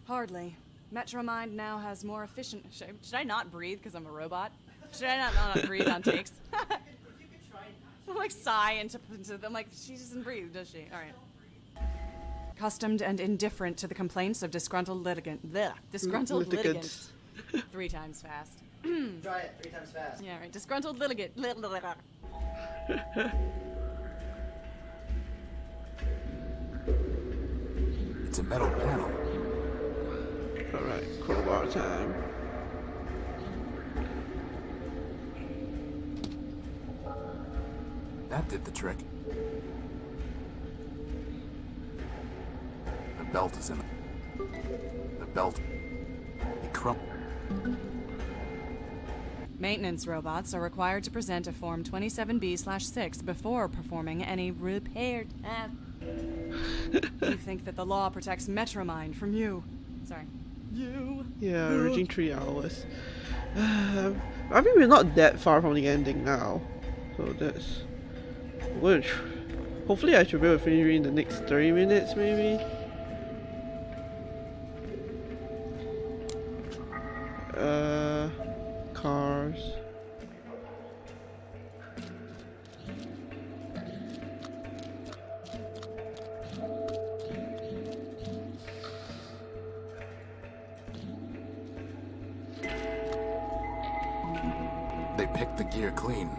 Hardly. Metromind now has more efficient. Should I not breathe because I'm a robot? Should I not breathe on takes? I'm like sigh into them. Like she doesn't breathe, does she? All right. Accustomed and indifferent to the complaints of disgruntled litigants. 3 times fast. Try it 3 times fast. Yeah, right. Disgruntled litigant. It's a metal panel. Alright, crowbar time. That did the trick. The belt is in it. The belt. It crumpled. Maintenance robots are required to present a Form 27B/6 before performing any repair task. You think that the law protects Metromind from you. Sorry. You. Yeah, reaching 3 hours. I think we're not that far from the ending now. So that's... hopefully I should be able to finish it in the next 30 minutes maybe. Cars. pick the gear clean.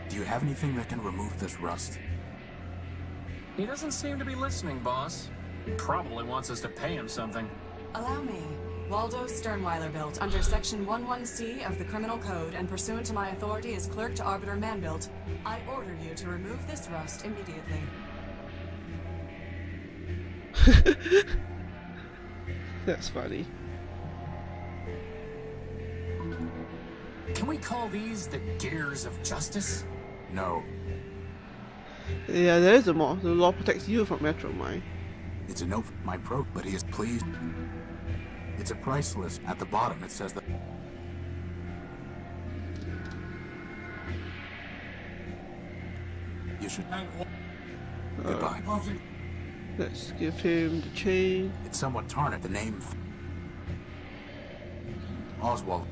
Do you have anything that can remove this rust? He doesn't seem to be listening, boss. He probably wants us to pay him something. Allow me. Waldo Sternweiler built under Section 11C of the Criminal Code and pursuant to my authority as Clerk to Arbiter Manbuilt, I order you to remove this rust immediately. That's funny. Can we call these the gears of justice? No. Yeah, there is a law. The law protects you from Metromine. It's a note from my pro, but he is pleased. It's a price list. At the bottom it says that... You should... Goodbye. Let's give him the chain. It's somewhat tarnished. The name... Oswald.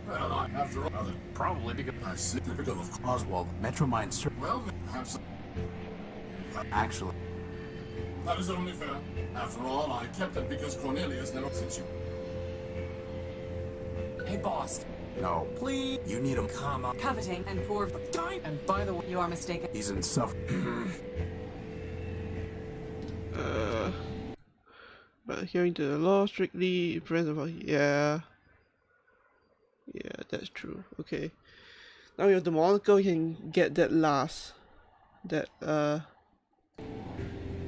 Well, after all, probably because I certificate of Oswald. Metromine, sir. Well, perhaps. Actually... That is only fair. After all, I kept it because Cornelius never sent you. Hey, boss. No. Please. You need him. Come on. Coveting and poor... And by the way... You are mistaken. He's in suffering. But adhering to the law strictly prevents about... Yeah, that's true. Okay. Now we have the Monaco. We can get that last... the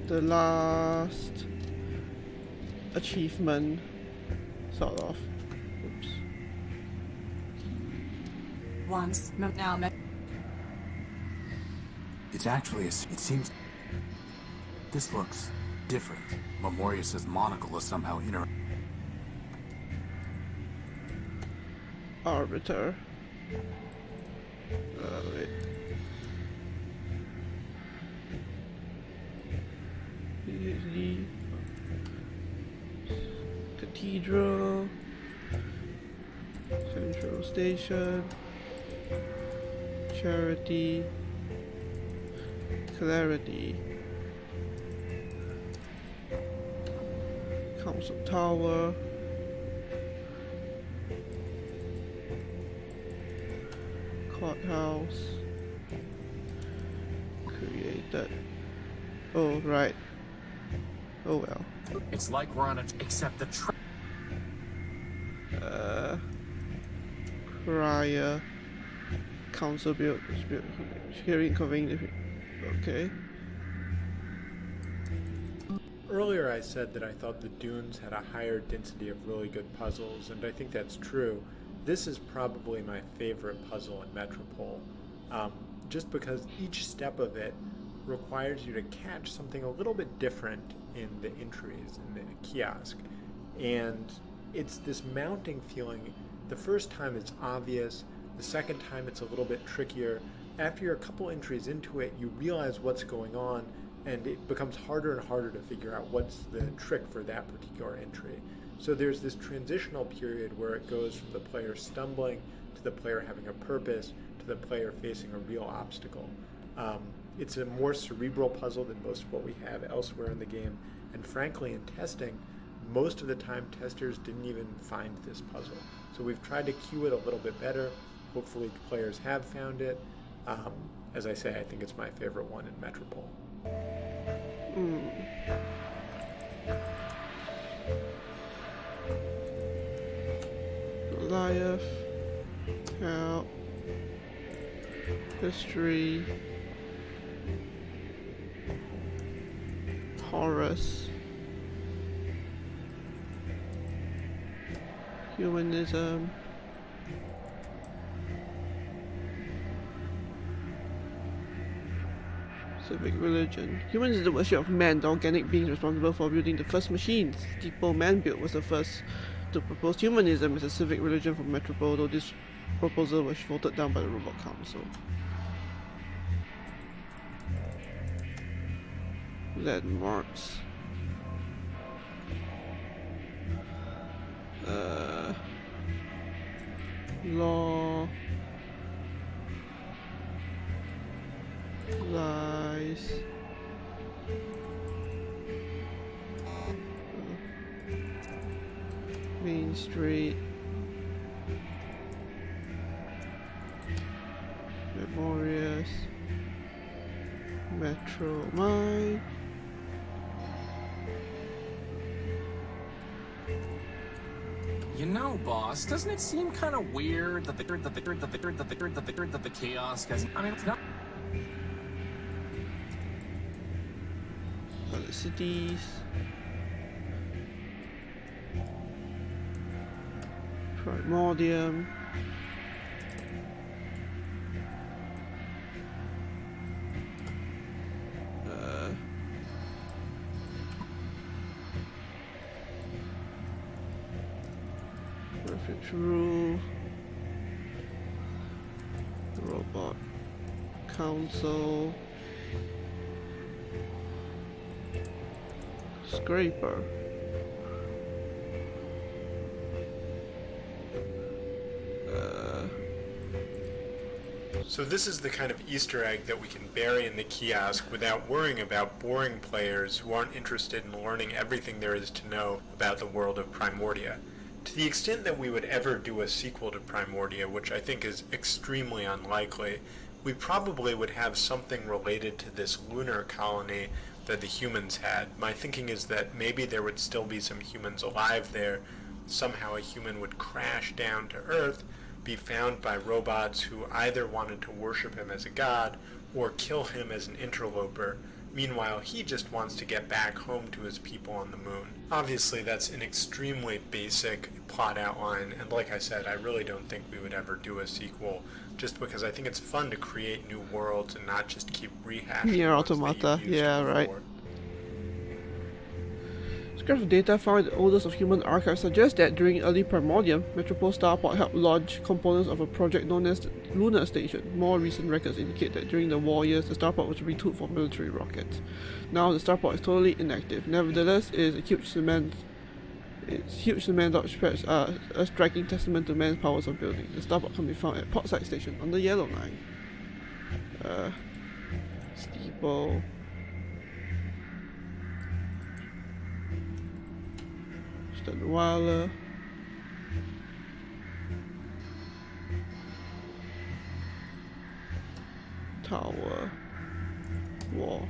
last achievement, sort of. Oops. Once, now, It's actually, it seems... This looks different. Memorius's monocle is somehow inner... Arbiter. Wait. The Cathedral, Central Station, Charity, Clarity, Council Tower, Courthouse, created. Oh, right. Oh well. It's like we're on a... Except the Crier, Council build, hearing conveying. Okay. Earlier I said that I thought the Dunes had a higher density of really good puzzles, and I think that's true. This is probably my favorite puzzle in Metropol, just because each step of it requires you to catch something a little bit different in the entries in the kiosk, and it's this mounting feeling. The first time it's obvious, the second time it's a little bit trickier. After you're a couple entries into it, you realize what's going on, and it becomes harder and harder to figure out what's the trick for that particular entry. So there's this transitional period where it goes from the player stumbling to the player having a purpose to the player facing a real obstacle. It's a more cerebral puzzle than most of what we have elsewhere in the game, and frankly, in testing, most of the time testers didn't even find this puzzle. So we've tried to cue it a little bit better. Hopefully players have found it. As I say, I think it's my favorite one in Metropol. Goliath, Help, History, Horus, Humanism, civic religion. Humans is the worship of man, the organic beings responsible for building the first machines. Steeple Manbuilt was the first to propose humanism as a civic religion for Metropol, though this proposal was voted down by the Robot Council. Landmarks. Law, Main Street. Memorious. Metro Mine. You know, boss, doesn't it seem kind of weird that the kiosk has? I mean, it's not. Other cities. Primordium. Perfect Rule. Robot Council. Scraper. So this is the kind of Easter egg that we can bury in the kiosk without worrying about boring players who aren't interested in learning everything there is to know about the world of Primordia. To the extent that we would ever do a sequel to Primordia, which I think is extremely unlikely, we probably would have something related to this lunar colony that the humans had. My thinking is that maybe there would still be some humans alive there. Somehow a human would crash down to Earth, be found by robots who either wanted to worship him as a god or kill him as an interloper. Meanwhile, he just wants to get back home to his people on the moon. Obviously, that's an extremely basic plot outline, and like I said, I really don't think we would ever do a sequel, just because I think it's fun to create new worlds and not just keep rehashing Nier ones that Automata, you've used yeah, right. before. Scraps of data found in the oldest of human archives suggest that during early Primordium, Metropol Starport helped launch components of a project known as the Lunar Station. More recent records indicate that during the war years, the Starport was retooled for military rockets. Now the Starport is totally inactive. Nevertheless, its huge cement docks spreads are a striking testament to man's powers of building. The Starport can be found at Portside Station on the Yellow Line. Steeple. Stanweiler. Tower. Wall.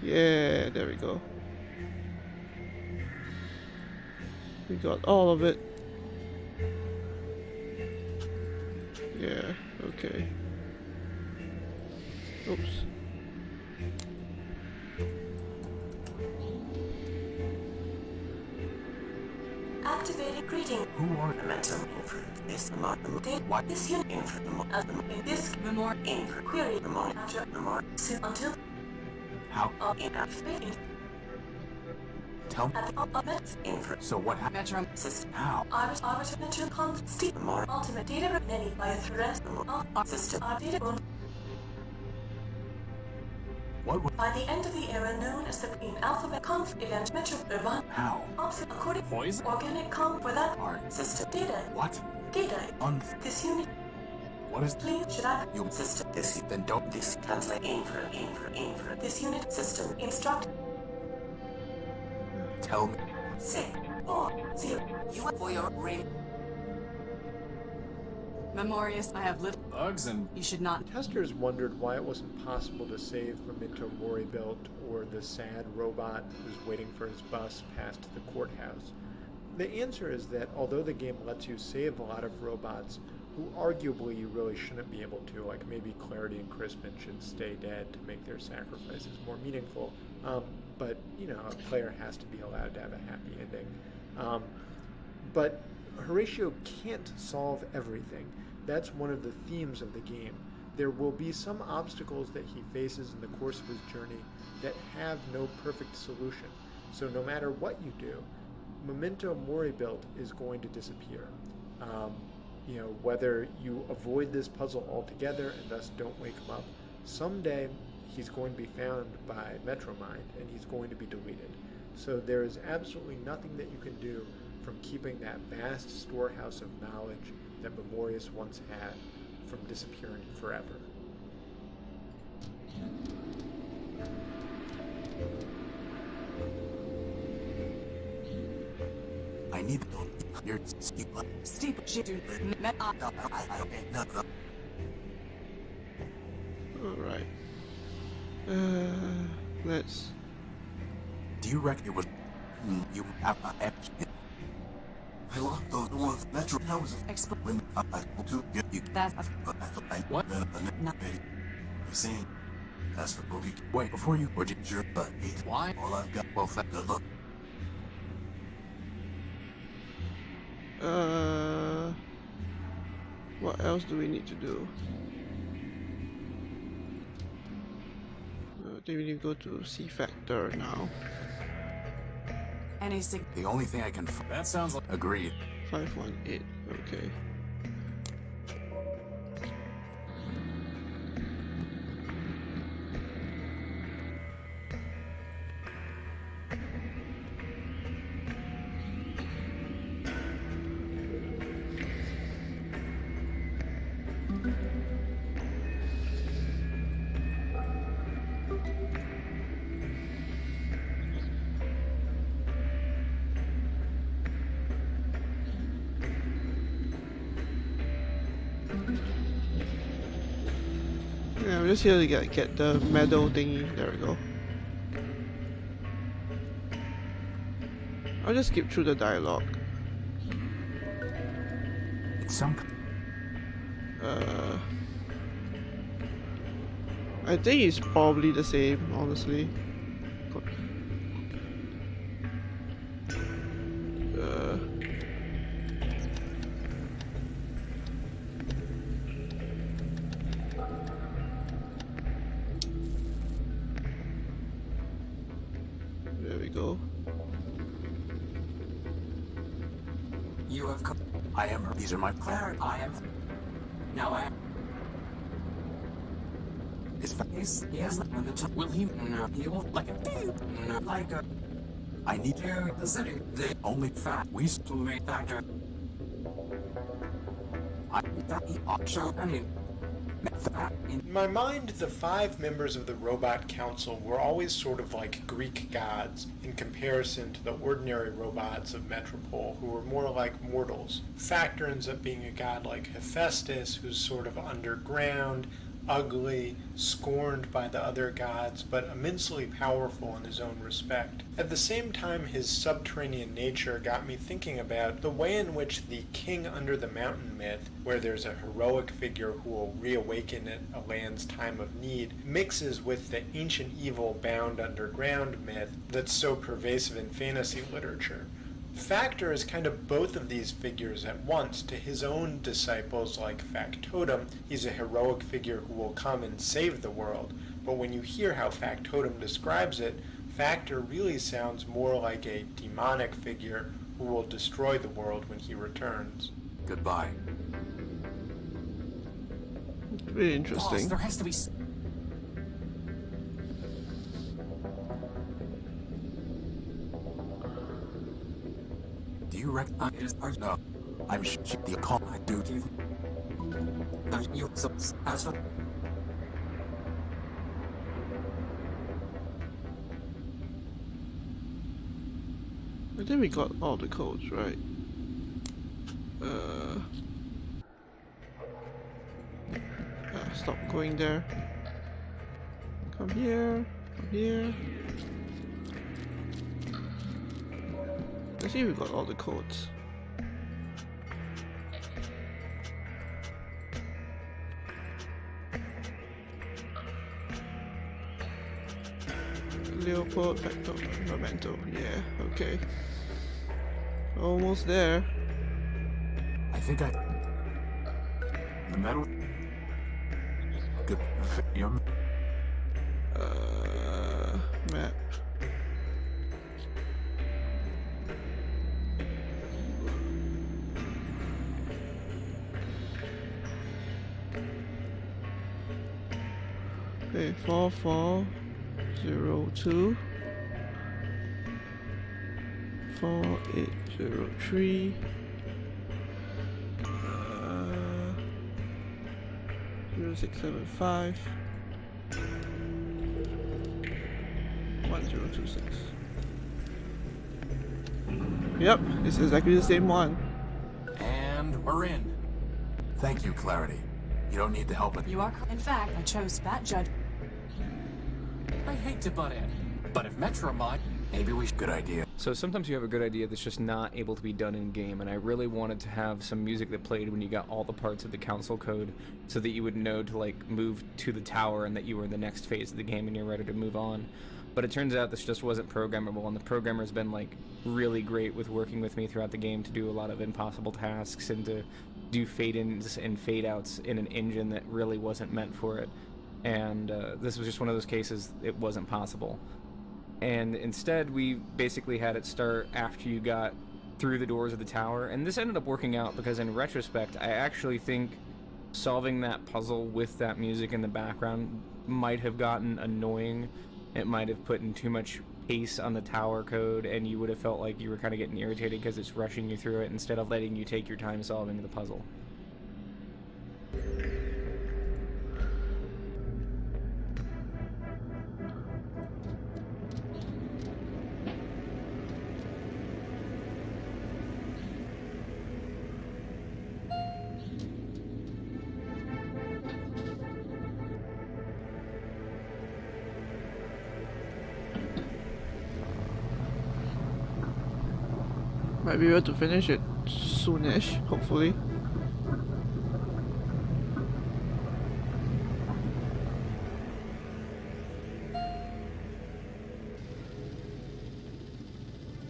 Yeah, there we go. We got all of it. Yeah, okay. Oops. Activating greeting. Who are the mental info? This modern what is your info? This memoir info query memoir after memoir until how inactivated. Tell me info. So what happened? Metro system. How? Iris Metro Conf Steve more ultimate data many by a threat system data. What? By the end of the era known as the Green Alphabet Conf event Metro Urban. How? According poison organic conf for that part system data. What? Data on this unit. What is please should I you system this then don't this translate info this unit system instruct. Tell me. 6 4 0 you for your ring. Memorious, I have little bugs and you should not. Testers wondered why it wasn't possible to save Memento Mori built or the sad robot who's waiting for his bus past the courthouse. The answer is that although the game lets you save a lot of robots who arguably you really shouldn't be able to, like maybe Clarity and Crispin should stay dead to make their sacrifices more meaningful, but you know, a player has to be allowed to have a happy ending. But Horatio can't solve everything. That's one of the themes of the game. There will be some obstacles that he faces in the course of his journey that have no perfect solution. So no matter what you do, Memento Mori built is going to disappear. You know, whether you avoid this puzzle altogether and thus don't wake him up, someday he's going to be found by Metromind and he's going to be deleted. So there is absolutely nothing that you can do from keeping that vast storehouse of knowledge that Memorious once had from disappearing forever. I need to your steep Alright. Let's. Do you reckon it was you have I locked those ones Metro Towers when I to get you that what not you saying that's for movie wait before you or did your butt why all I've got well fat good look what else do we need to do? Do we need to go to C Factor now? The only thing I can that sounds like agreed 518, okay. Yeah, I'm just here to get the medal thingy. There we go. I'll just skip through the dialogue. It's some I think it's probably the same, honestly. There we go. you have come I am these are my cleric I am now I am his face yes on the top will he no he won't like a no like a I need to carry the city the only fact we still make factor I that he also I mean in my mind, the 5 members of the Robot Council were always sort of like Greek gods in comparison to the ordinary robots of Metropol, who were more like mortals. Factor ends up being a god like Hephaestus, who's sort of underground, ugly, scorned by the other gods, but immensely powerful in his own respect. At the same time, his subterranean nature got me thinking about the way in which the King Under the Mountain myth, where there's a heroic figure who will reawaken at a land's time of need, mixes with the ancient evil bound underground myth that's so pervasive in fantasy literature. Factor is kind of both of these figures at once. To his own disciples like Factotum, he's a heroic figure who will come and save the world. But when you hear how Factotum describes it, Factor really sounds more like a demonic figure who will destroy the world when he returns. Goodbye. Very interesting. Boss, there has to be Do you recognize no? I'm the call I do to you. You as a I think we got all the codes, right? Stop going there. Come here. Come here. Let's see if we got all the codes. Leopold, Factor, Memento. Yeah, okay. Almost there. I think I the metal good map. Okay, 4402 4803 0675 1026. Yep, it's exactly the same one. And we're in. Thank you, Clarity. You don't need the help with. You are. In fact, I chose that judge. I hate to butt in, but if Metro Mind, maybe we should. Good idea. So sometimes you have a good idea that's just not able to be done in game, and I really wanted to have some music that played when you got all the parts of the council code so that you would know to like move to the tower and that you were in the next phase of the game and you're ready to move on. But it turns out this just wasn't programmable, and the programmer's been like really great with working with me throughout the game to do a lot of impossible tasks and to do fade-ins and fade-outs in an engine that really wasn't meant for it. And this was just one of those cases it wasn't possible. And instead we basically had it start after you got through the doors of the tower, and this ended up working out because in retrospect I actually think solving that puzzle with that music in the background might have gotten annoying. It might have put in too much pace on the tower code, and you would have felt like you were kind of getting irritated because it's rushing you through it instead of letting you take your time solving the puzzle. Might be able to finish it soonish, hopefully.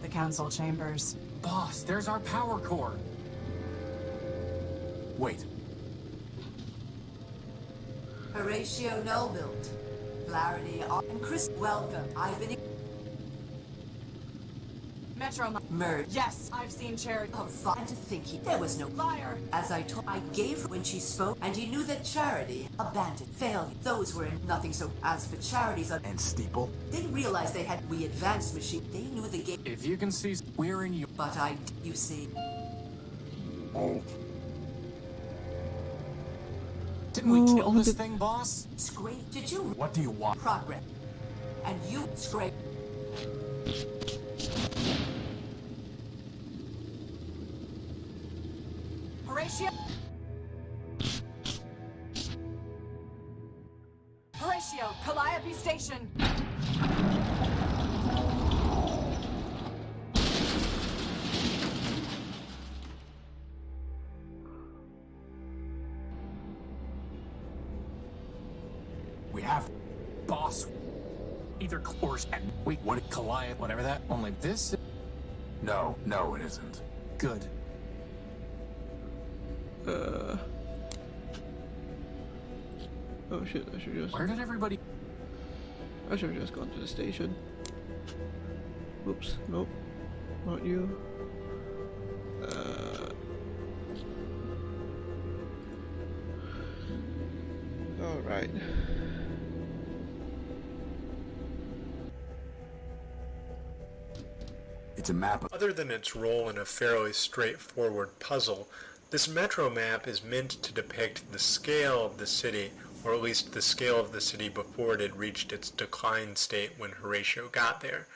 The council chambers. Boss, there's our power core. Wait. Horatio Nullbuilt, Clarity and Chris, welcome. I've been Metro merged. Yes, I've seen Charity. And to think there was no liar. As I told, I gave when she spoke, and he knew that Charity abandoned, failure. Those were in nothing. So as for Charity's and Steeple, they realized they had we advanced machine. They knew the game. If you can see, we're in you. But you see. Halt. Didn't we kill this thing, boss? Scrape. Did you? What do you want? Progress. And you scrape. Horatio. Horatio, Calliope Station. we have. Boss. Either course and wait, what Calliope, whatever that. Only this. No, it isn't. Good. Oh shit, I should just... Where did everybody... I should have just gone to the station. Oops, nope. Not you. Alright. It's a map. Other than its role in a fairly straightforward puzzle, this metro map is meant to depict the scale of the city, or at least the scale of the city before it had reached its decline state when Horatio got there.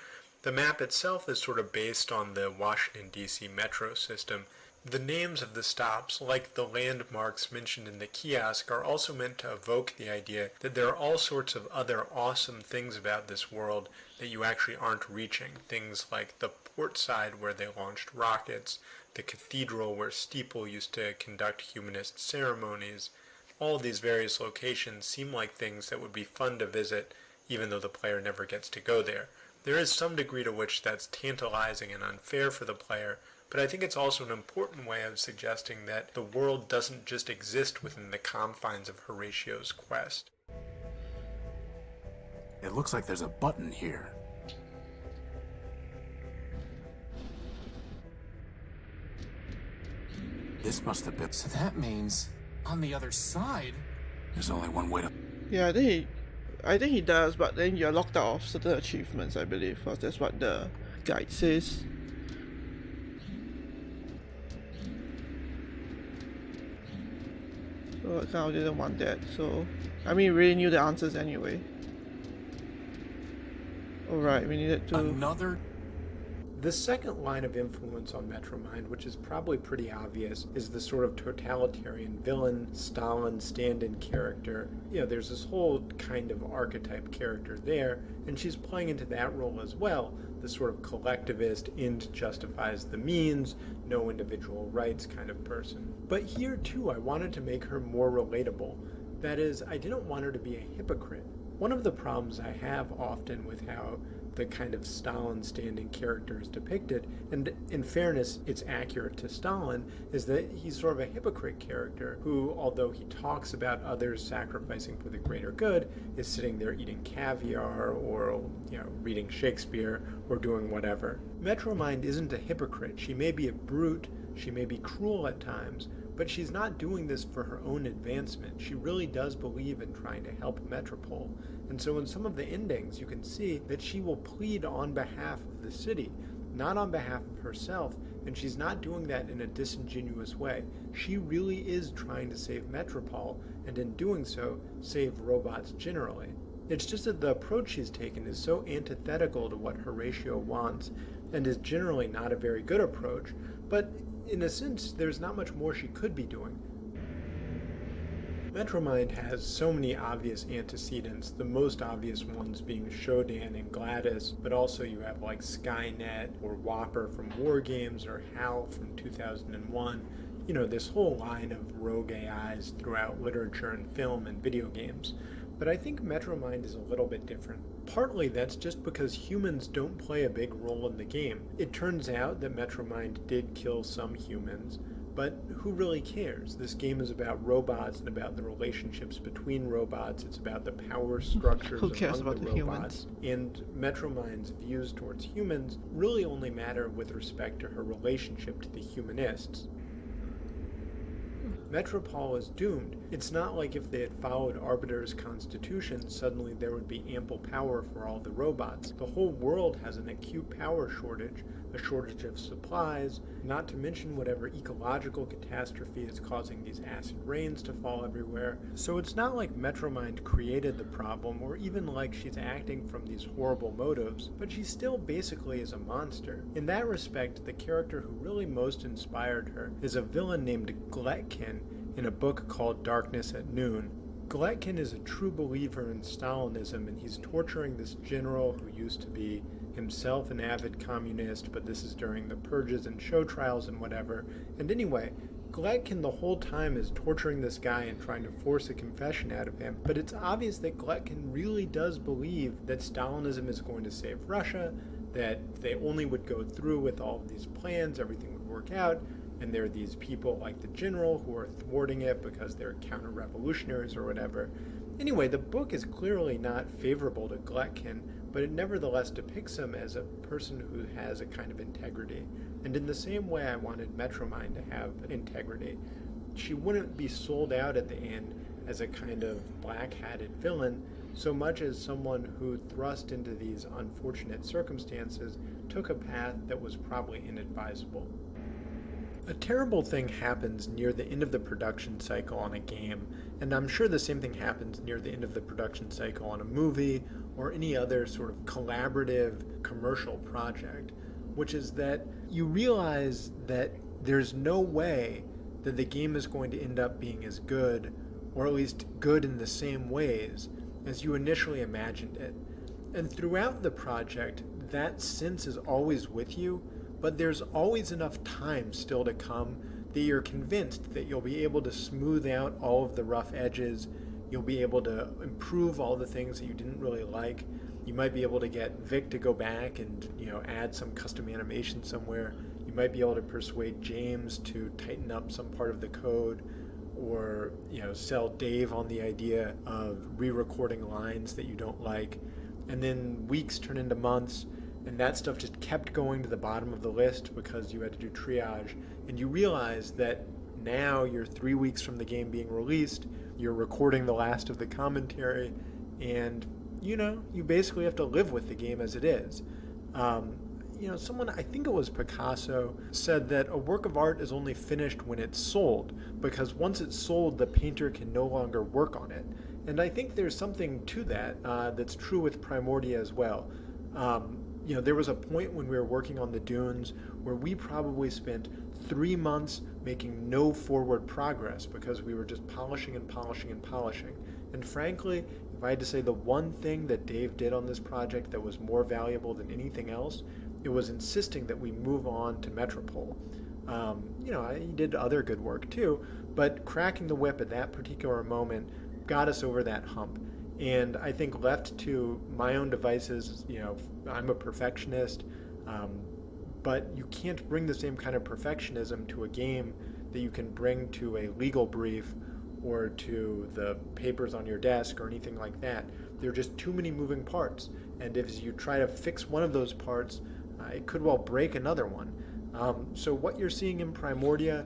The map itself is sort of based on the Washington, D.C. metro system. The names of the stops, like the landmarks mentioned in the kiosk, are also meant to evoke the idea that there are all sorts of other awesome things about this world that you actually aren't reaching. Things like the port side where they launched rockets, the cathedral where Steeple used to conduct humanist ceremonies. All of these various locations seem like things that would be fun to visit, even though the player never gets to go there. There is some degree to which that's tantalizing and unfair for the player, but I think it's also an important way of suggesting that the world doesn't just exist within the confines of Horatio's quest. It looks like there's a button here. This must have been... So that means, on the other side... There's only one way to... Yeah, I think he does, but then you're locked out of certain achievements, I believe, because that's what the guide says. So I kind of didn't want that, so... I mean, we really knew the answers anyway. Alright, we needed to... Another... The second line of influence on Metromind, which is probably pretty obvious, is the sort of totalitarian villain, Stalin stand-in character. There's this whole kind of archetype character there, and she's playing into that role as well, the sort of collectivist, end justifies the means, no individual rights kind of person. But here too, I wanted to make her more relatable. That is, I didn't want her to be a hypocrite. One of the problems I have often with how the kind of Stalin standing character is depicted, and in fairness, it's accurate to Stalin, is that he's sort of a hypocrite character who, although he talks about others sacrificing for the greater good, is sitting there eating caviar or, reading Shakespeare or doing whatever. Metromind isn't a hypocrite. She may be a brute, she may be cruel at times, but she's not doing this for her own advancement. She really does believe in trying to help Metropol. And so in some of the endings, you can see that she will plead on behalf of the city, not on behalf of herself, and she's not doing that in a disingenuous way. She really is trying to save Metropol, and in doing so, save robots generally. It's just that the approach she's taken is so antithetical to what Horatio wants, and is generally not a very good approach, but in a sense, there's not much more she could be doing. Metromind has so many obvious antecedents, the most obvious ones being Shodan and Gladys, but also you have like Skynet or Whopper from War Games or HAL from 2001. This whole line of rogue AIs throughout literature and film and video games. But I think Metromind is a little bit different. Partly that's just because humans don't play a big role in the game. It turns out that Metromind did kill some humans, but who really cares? This game is about robots and about the relationships between robots. It's about the power structures among the robots. And Metromind's views towards humans really only matter with respect to her relationship to the humanists. Metropol is doomed. It's not like if they had followed Arbiter's constitution, suddenly there would be ample power for all the robots. The whole world has an acute power shortage, a shortage of supplies, not to mention whatever ecological catastrophe is causing these acid rains to fall everywhere. So it's not like Metromind created the problem, or even like she's acting from these horrible motives, but she still basically is a monster. In that respect, the character who really most inspired her is a villain named Gletkin in a book called Darkness at Noon. Gletkin is a true believer in Stalinism, and he's torturing this general who used to be himself an avid communist, but this is during the purges and show trials and whatever. And anyway, Gletkin the whole time is torturing this guy and trying to force a confession out of him, but it's obvious that Gletkin really does believe that Stalinism is going to save Russia, that if they only would go through with all of these plans, everything would work out, and there are these people like the general who are thwarting it because they're counter-revolutionaries or whatever. Anyway, the book is clearly not favorable to Gletkin, but it nevertheless depicts him as a person who has a kind of integrity. And in the same way I wanted Metromind to have integrity. She wouldn't be sold out at the end as a kind of black-hatted villain, so much as someone who, thrust into these unfortunate circumstances, took a path that was probably inadvisable. A terrible thing happens near the end of the production cycle on a game, and I'm sure the same thing happens near the end of the production cycle on a movie or any other sort of collaborative commercial project, which is that you realize that there's no way that the game is going to end up being as good, or at least good in the same ways, as you initially imagined it. And throughout the project, that sense is always with you, but there's always enough time still to come that you're convinced that you'll be able to smooth out all of the rough edges, you'll be able to improve all the things that you didn't really like. You might be able to get Vic to go back and, add some custom animation somewhere. You might be able to persuade James to tighten up some part of the code, or, sell Dave on the idea of re-recording lines that you don't like. And then weeks turn into months, and that stuff just kept going to the bottom of the list because you had to do triage. And you realize that now you're 3 weeks from the game being released, you're recording the last of the commentary, and, you basically have to live with the game as it is. Someone, I think it was Picasso, said that a work of art is only finished when it's sold, because once it's sold, the painter can no longer work on it. And I think there's something to that that's true with Primordia as well. You know, there was a point when we were working on the dunes where we probably spent 3 months making no forward progress because we were just polishing and polishing and polishing. And frankly, if I had to say the one thing that Dave did on this project that was more valuable than anything else, it was insisting that we move on to Metropol. You know, he did other good work too, but cracking the whip at that particular moment got us over that hump. And I think left to my own devices, you know, I'm a perfectionist, but you can't bring the same kind of perfectionism to a game that you can bring to a legal brief or to the papers on your desk or anything like that. There are just too many moving parts, and if you try to fix one of those parts, it could well break another one. So what you're seeing in Primordia,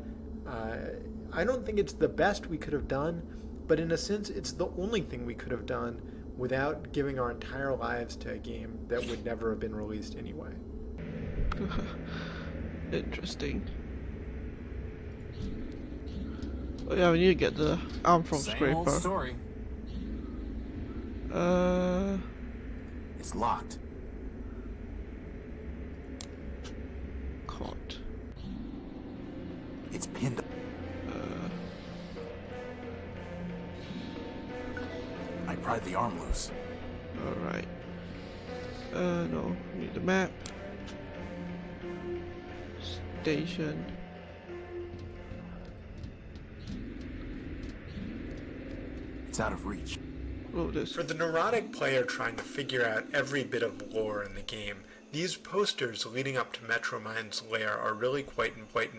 I don't think it's the best we could have done, but in a sense it's the only thing we could have done without giving our entire lives to a game that would never have been released anyway. Interesting. Oh yeah, we need to get the arm from Same old Scraper. story. It's locked. Caught. It's pinned. I pried the arm loose. Alright. No, we need the map. Station. It's out of reach. Oh, this. For the neurotic player trying to figure out every bit of lore in the game, these posters leading up to Metromind's lair are really quite important.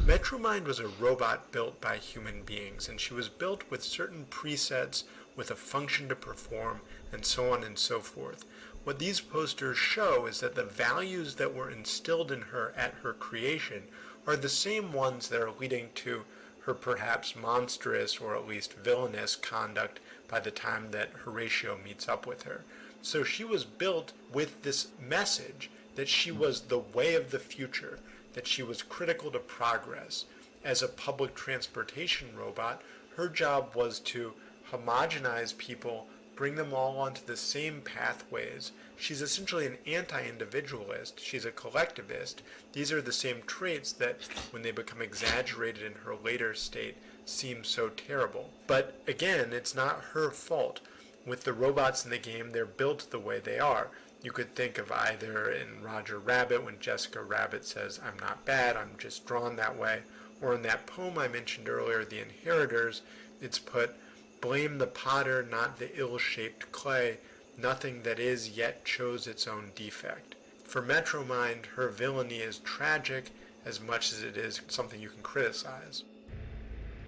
Metromind was a robot built by human beings, and she was built with certain presets, with a function to perform, and so on and so forth. What these posters show is that the values that were instilled in her at her creation are the same ones that are leading to her perhaps monstrous or at least villainous conduct by the time that Horatio meets up with her. So she was built with this message that she was the way of the future, that she was critical to progress. As a public transportation robot, her job was to homogenize people, bring them all onto the same pathways. She's essentially an anti-individualist. She's a collectivist. These are the same traits that, when they become exaggerated in her later state, seem so terrible. But again, it's not her fault. With the robots in the game, they're built the way they are. You could think of either in Roger Rabbit when Jessica Rabbit says, "I'm not bad, I'm just drawn that way," or in that poem I mentioned earlier, The Inheritors, it's put, "Blame the potter, not the ill-shaped clay. Nothing that is yet chose its own defect." For Metromind, her villainy is tragic as much as it is something you can criticize.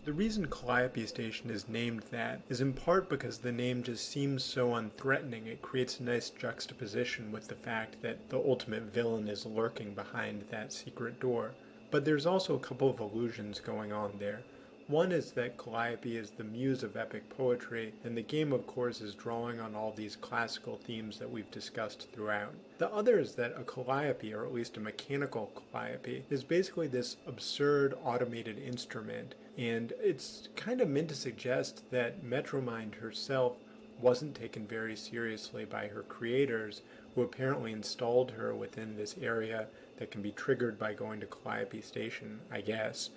The reason Calliope Station is named that is in part because the name just seems so unthreatening. It creates a nice juxtaposition with the fact that the ultimate villain is lurking behind that secret door. But there's also a couple of illusions going on there. One is that Calliope is the muse of epic poetry, and the game, of course, is drawing on all these classical themes that we've discussed throughout. The other is that a Calliope, or at least a mechanical Calliope, is basically this absurd automated instrument, and it's kind of meant to suggest that Metromind herself wasn't taken very seriously by her creators, who apparently installed her within this area that can be triggered by going to Calliope Station, I guess.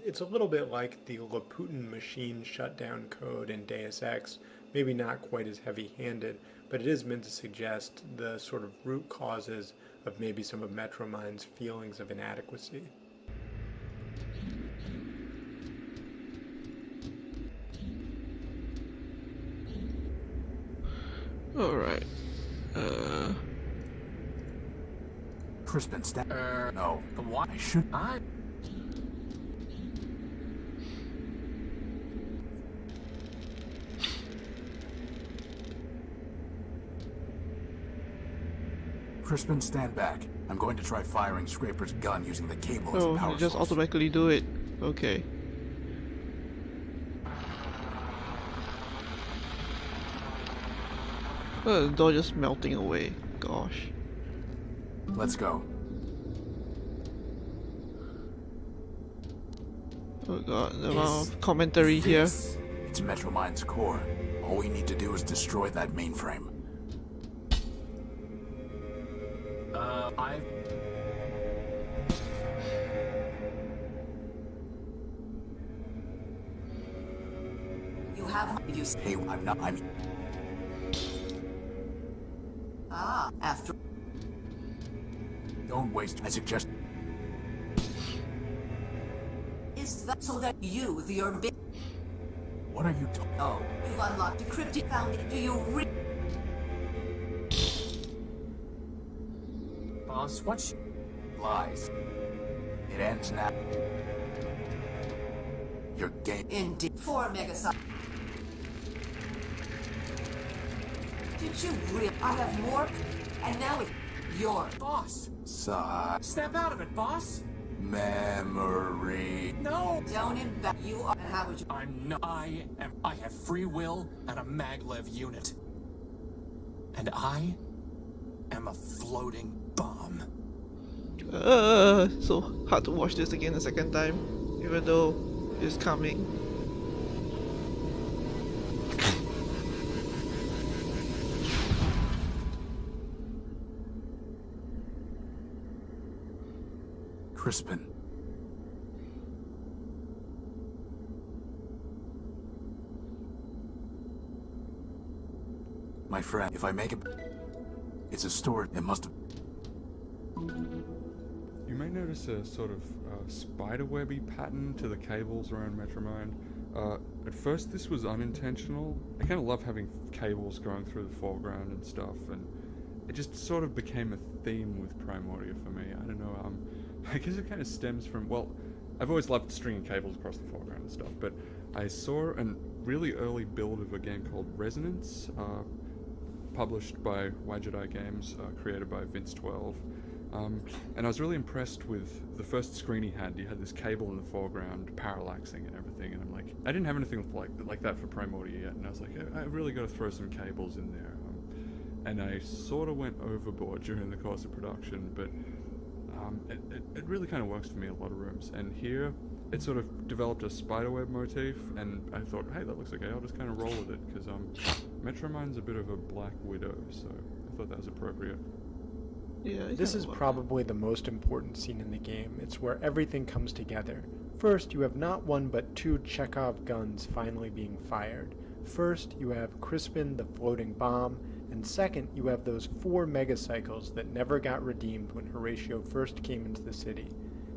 It's a little bit like the Laputin machine shutdown code in Deus Ex, maybe not quite as heavy-handed, but it is meant to suggest the sort of root causes of maybe some of Metromind's feelings of inadequacy. Alright. Crispin, no. Why should I? Crispin, stand back. I'm going to try firing Scraper's gun using the cable as a Oh, power you just source. automatically do it. Okay. Oh, the door just melting away. Gosh. Let's go. Oh god, the amount of commentary here. It's Metromind's core. All we need to do is destroy that mainframe. I've... You have... You say I'm not... I'm... After... Don't waste. I suggest. Is that so that you, the Urban... What are you talking? Oh, you've unlocked a cryptic found it. Do you Boss, what Lies. It ends now. Your game. Indeed. 4 megacycles. Did you really? I have more, and now it's your boss. Side. Step out of it, boss. Memory. No. Don't embarrass. You are. And how would you? I'm no. I have free will and a maglev unit, and I am a floating bomb. So hard to watch this again a second time, even though it's coming. Crispin. My friend, if I make it... It's a story. It must have... You may notice a sort of spiderwebby pattern to the cables around Metromind. At first this was unintentional. I kind of love having cables going through the foreground and stuff, and it just sort of became a theme with Primordia for me. I don't know, I guess it kind of stems from, well, I've always loved stringing cables across the foreground and stuff, but I saw a really early build of a game called Resonance, published by Wadjet Eye Games, created by Vince 12. And I was really impressed with the first screen he had. He had this cable in the foreground, parallaxing and everything, and I'm like, I didn't have anything like that for Primordia yet, and I was like, I really got to throw some cables in there. And I sort of went overboard during the course of production, but it really kind of works for me in a lot of rooms. And here, it sort of developed a spiderweb motif, and I thought, hey, that looks okay, I'll just kind of roll with it, because Metromind's a bit of a Black Widow, so I thought that was appropriate. Yeah, this is probably the most important scene in the game. It's where everything comes together. First, you have not one but 2 Chekhov guns finally being fired. First, you have Crispin the floating bomb, and second, you have those 4 megacycles that never got redeemed when Horatio first came into the city.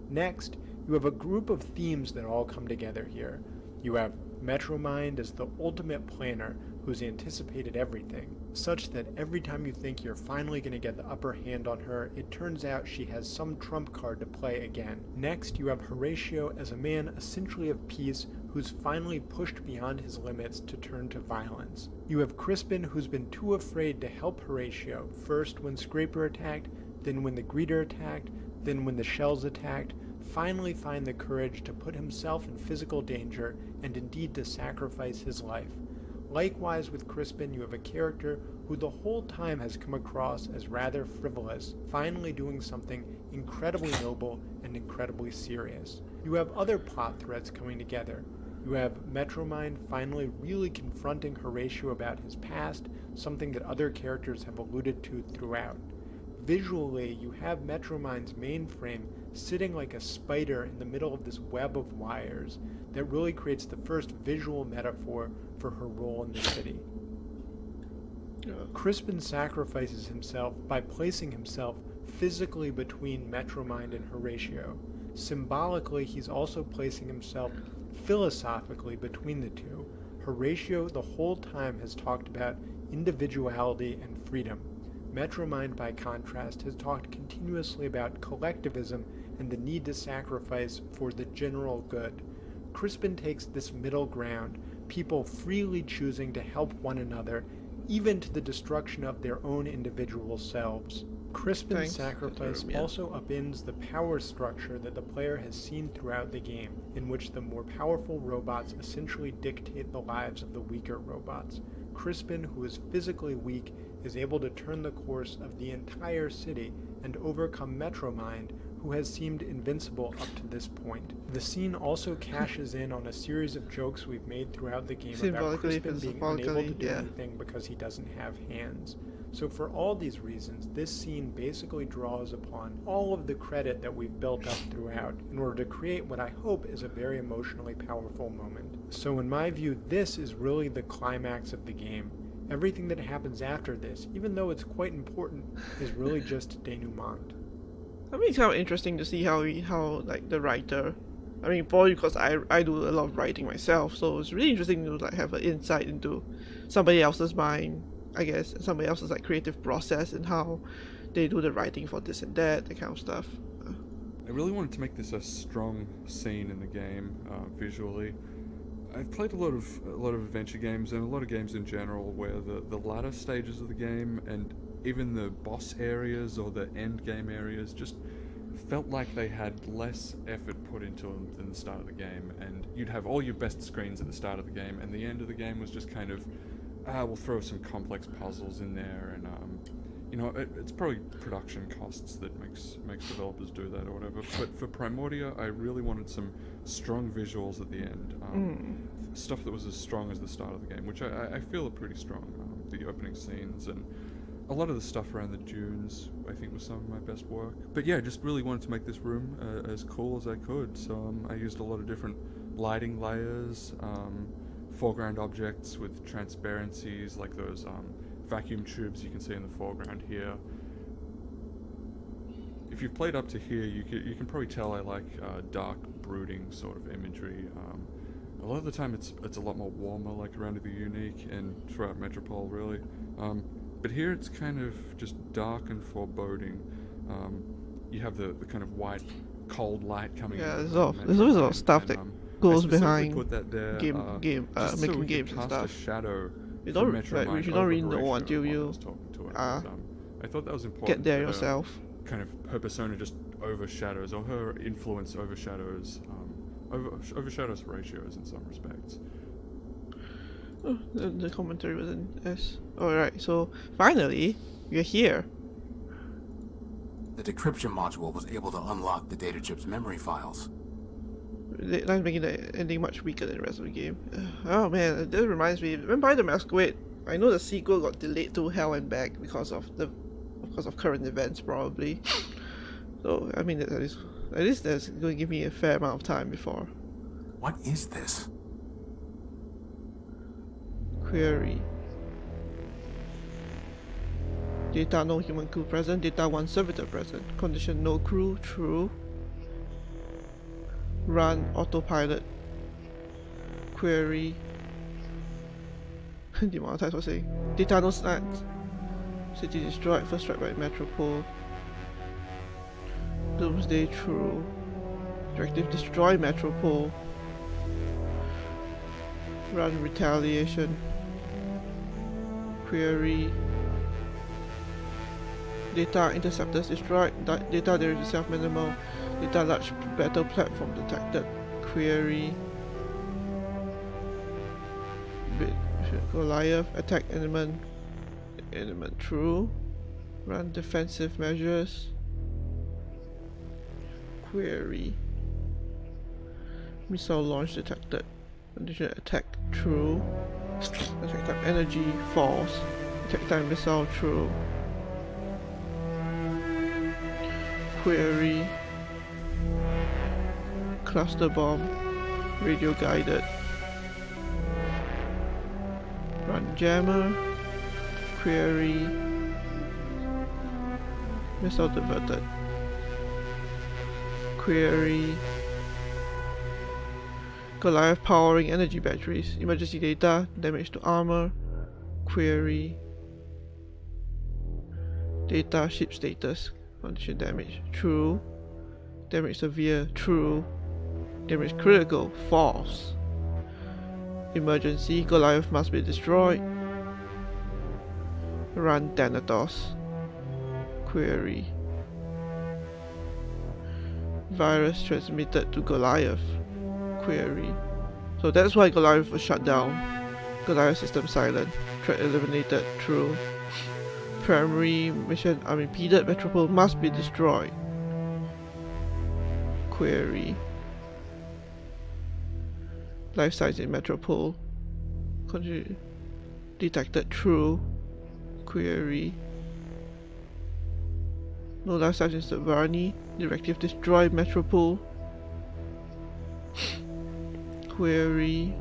Next, you have a group of themes that all come together here. You have Metromind as the ultimate planner who's anticipated everything, such that every time you think you're finally going to get the upper hand on her, it turns out she has some trump card to play again. Next, you have Horatio as a man essentially of peace who's finally pushed beyond his limits to turn to violence. You have Crispin, who's been too afraid to help Horatio, first when Scraper attacked, then when the Greeter attacked, then when the Shells attacked, finally find the courage to put himself in physical danger and indeed to sacrifice his life. Likewise with Crispin, you have a character who the whole time has come across as rather frivolous, finally doing something incredibly noble and incredibly serious. You have other plot threads coming together. You have Metromind finally really confronting Horatio about his past, something that other characters have alluded to throughout. Visually, you have Metromind's mainframe sitting like a spider in the middle of this web of wires that really creates the first visual metaphor for her role in the city. Crispin sacrifices himself by placing himself physically between Metromind and Horatio. Symbolically, he's also placing himself philosophically between the two. Horatio the whole time has talked about individuality and freedom. Metromind, by contrast, has talked continuously about collectivism and the need to sacrifice for the general good. Crispin takes this middle ground, people freely choosing to help one another, even to the destruction of their own individual selves. Crispin's sacrifice also upends the power structure that the player has seen throughout the game, in which the more powerful robots essentially dictate the lives of the weaker robots. Crispin, who is physically weak, is able to turn the course of the entire city and overcome Metromind, who has seemed invincible up to this point. The scene also cashes in on a series of jokes we've made throughout the game about Crispin being unable to do anything because he doesn't have hands. So for all these reasons, this scene basically draws upon all of the credit that we've built up throughout in order to create what I hope is a very emotionally powerful moment. So in my view, this is really the climax of the game. Everything that happens after this, even though it's quite important, is really just denouement. I mean, it's kind of interesting to see how like the writer, I mean, probably because I do a lot of writing myself, so it's really interesting to like have an insight into somebody else's mind, I guess, somebody else's like creative process and how they do the writing for this and that kind of stuff. I really wanted to make this a strong scene in the game, visually. I've played a lot of adventure games and a lot of games in general where the latter stages of the game and even the boss areas or the end game areas just felt like they had less effort put into them than the start of the game, and you'd have all your best screens at the start of the game and the end of the game was just kind of we'll throw some complex puzzles in there, and you know, it's probably production costs that makes developers do that or whatever. But for Primordia, I really wanted some strong visuals at the end, stuff that was as strong as the start of the game, which I feel are pretty strong. The opening scenes and a lot of the stuff around the dunes, I think, was some of my best work. But yeah, just really wanted to make this room as cool as I could. So I used a lot of different lighting layers. Foreground objects with transparencies, like those vacuum tubes you can see in the foreground here. If you've played up to here, you can probably tell I like dark, brooding sort of imagery. A lot of the time it's a lot more warmer, like around the Unique and throughout Metropol, really. But here it's kind of just dark and foreboding. You have the kind of white, cold light coming in. Yeah, there's always a lot of stuff that goes behind put that there, making so games and cast stuff. A shadow You don't Metro like, you don't really know until you I thought that was important. get there yourself. Kind of her persona just overshadows, or her influence overshadows, overshadows Horatio's in some respects. Oh, the commentary was in S. Alright, so finally, you're here. The decryption module was able to unlock the data chip's memory files. That's making the ending much weaker than the rest of the game. Oh man, this reminds me. Vampire the Masquerade. I know the sequel got delayed to hell and back because of current events, probably. So I mean, at least that's going to give me a fair amount of time before. What is this? Query. Data no human crew present. Data one servitor present. Condition no crew true. Run autopilot. Query. Demonetize for saying. Data no snacks. City destroyed. First strike by Metropol. Doomsday true. Directive destroy Metropol. Run retaliation. Query. Data interceptors destroyed. Data there is self minimal. Data large battle platform detected. Query. Goliath attack element. Element true. Run defensive measures. Query. Missile launch detected. Condition attack true. Attack time energy false. Attack time missile true. Query. Cluster bomb. Radio guided. Run jammer. Query. Missile diverted. Query. Goliath powering energy batteries. Emergency data. Damage to armor. Query. Data ship status. Condition damage. True. Damage severe. True. Damage critical. False. Emergency. Goliath must be destroyed. Run Thanatos. Query. Virus transmitted to Goliath. Query. So that's why Goliath was shut down. Goliath system silent. Threat eliminated. True. Primary mission unimpeded. Metropol must be destroyed. Query. Life signs in Metropol. Detected. True. Query. No life size insert Varney. Directive destroy Metropol. Query.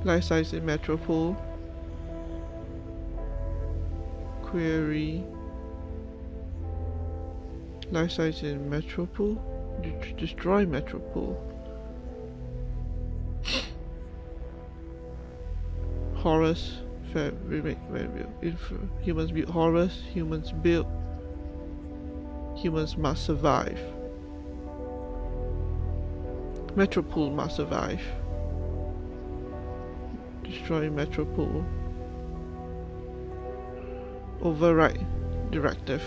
Life size in Metropol. Query. Life size in Metropol. Destroy Metropol. Horus. Remake. Humans build Horus. Humans build. Humans must survive. Metropol must survive. Destroy Metropol. Override directive.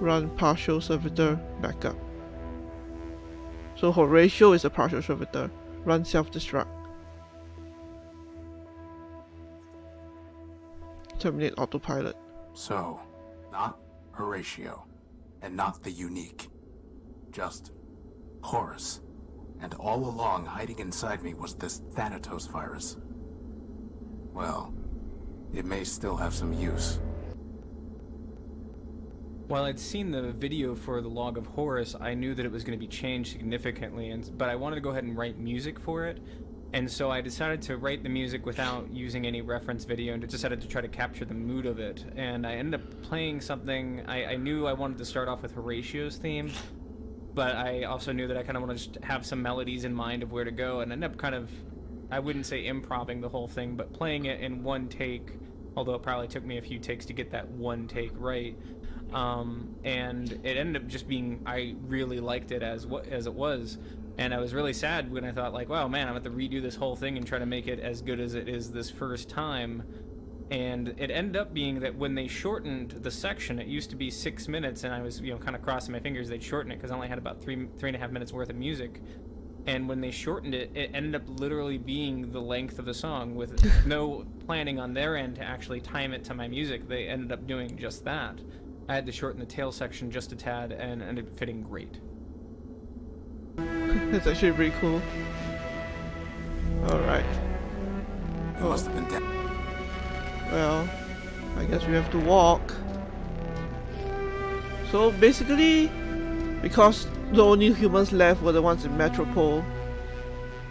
Run partial servitor backup. So Horatio is a partial servitor. Run self-destruct. Terminate autopilot. So, not Horatio, and not the unique. Just Horus. And all along hiding inside me was this Thanatos virus. Well, it may still have some use. While I'd seen the video for the log of Horus, I knew that it was going to be changed significantly, but I wanted to go ahead and write music for it. And so I decided to write the music without using any reference video and decided to try to capture the mood of it. And I ended up playing something. I knew I wanted to start off with Horatio's theme, but I also knew that I kind of wanted to just have some melodies in mind of where to go, and I ended up kind of, I wouldn't say improving the whole thing, but playing it in one take, although it probably took me a few takes to get that one take right. And it ended up just being, I really liked it as it was. And I was really sad when I thought, like, wow, man, I'm going to have to redo this whole thing and try to make it as good as it is this first time. And it ended up being that when they shortened the section, it used to be 6 minutes, and I was, kind of crossing my fingers they'd shorten it because I only had about three and a half minutes worth of music. And when they shortened it, it ended up literally being the length of the song with no planning on their end to actually time it to my music. They ended up doing just that. I had to shorten the tail section just a tad, and it ended up fitting great. That's actually pretty cool. Alright. Must have been dead. Well, I guess we have to walk. So basically, because the only humans left were the ones in Metropol,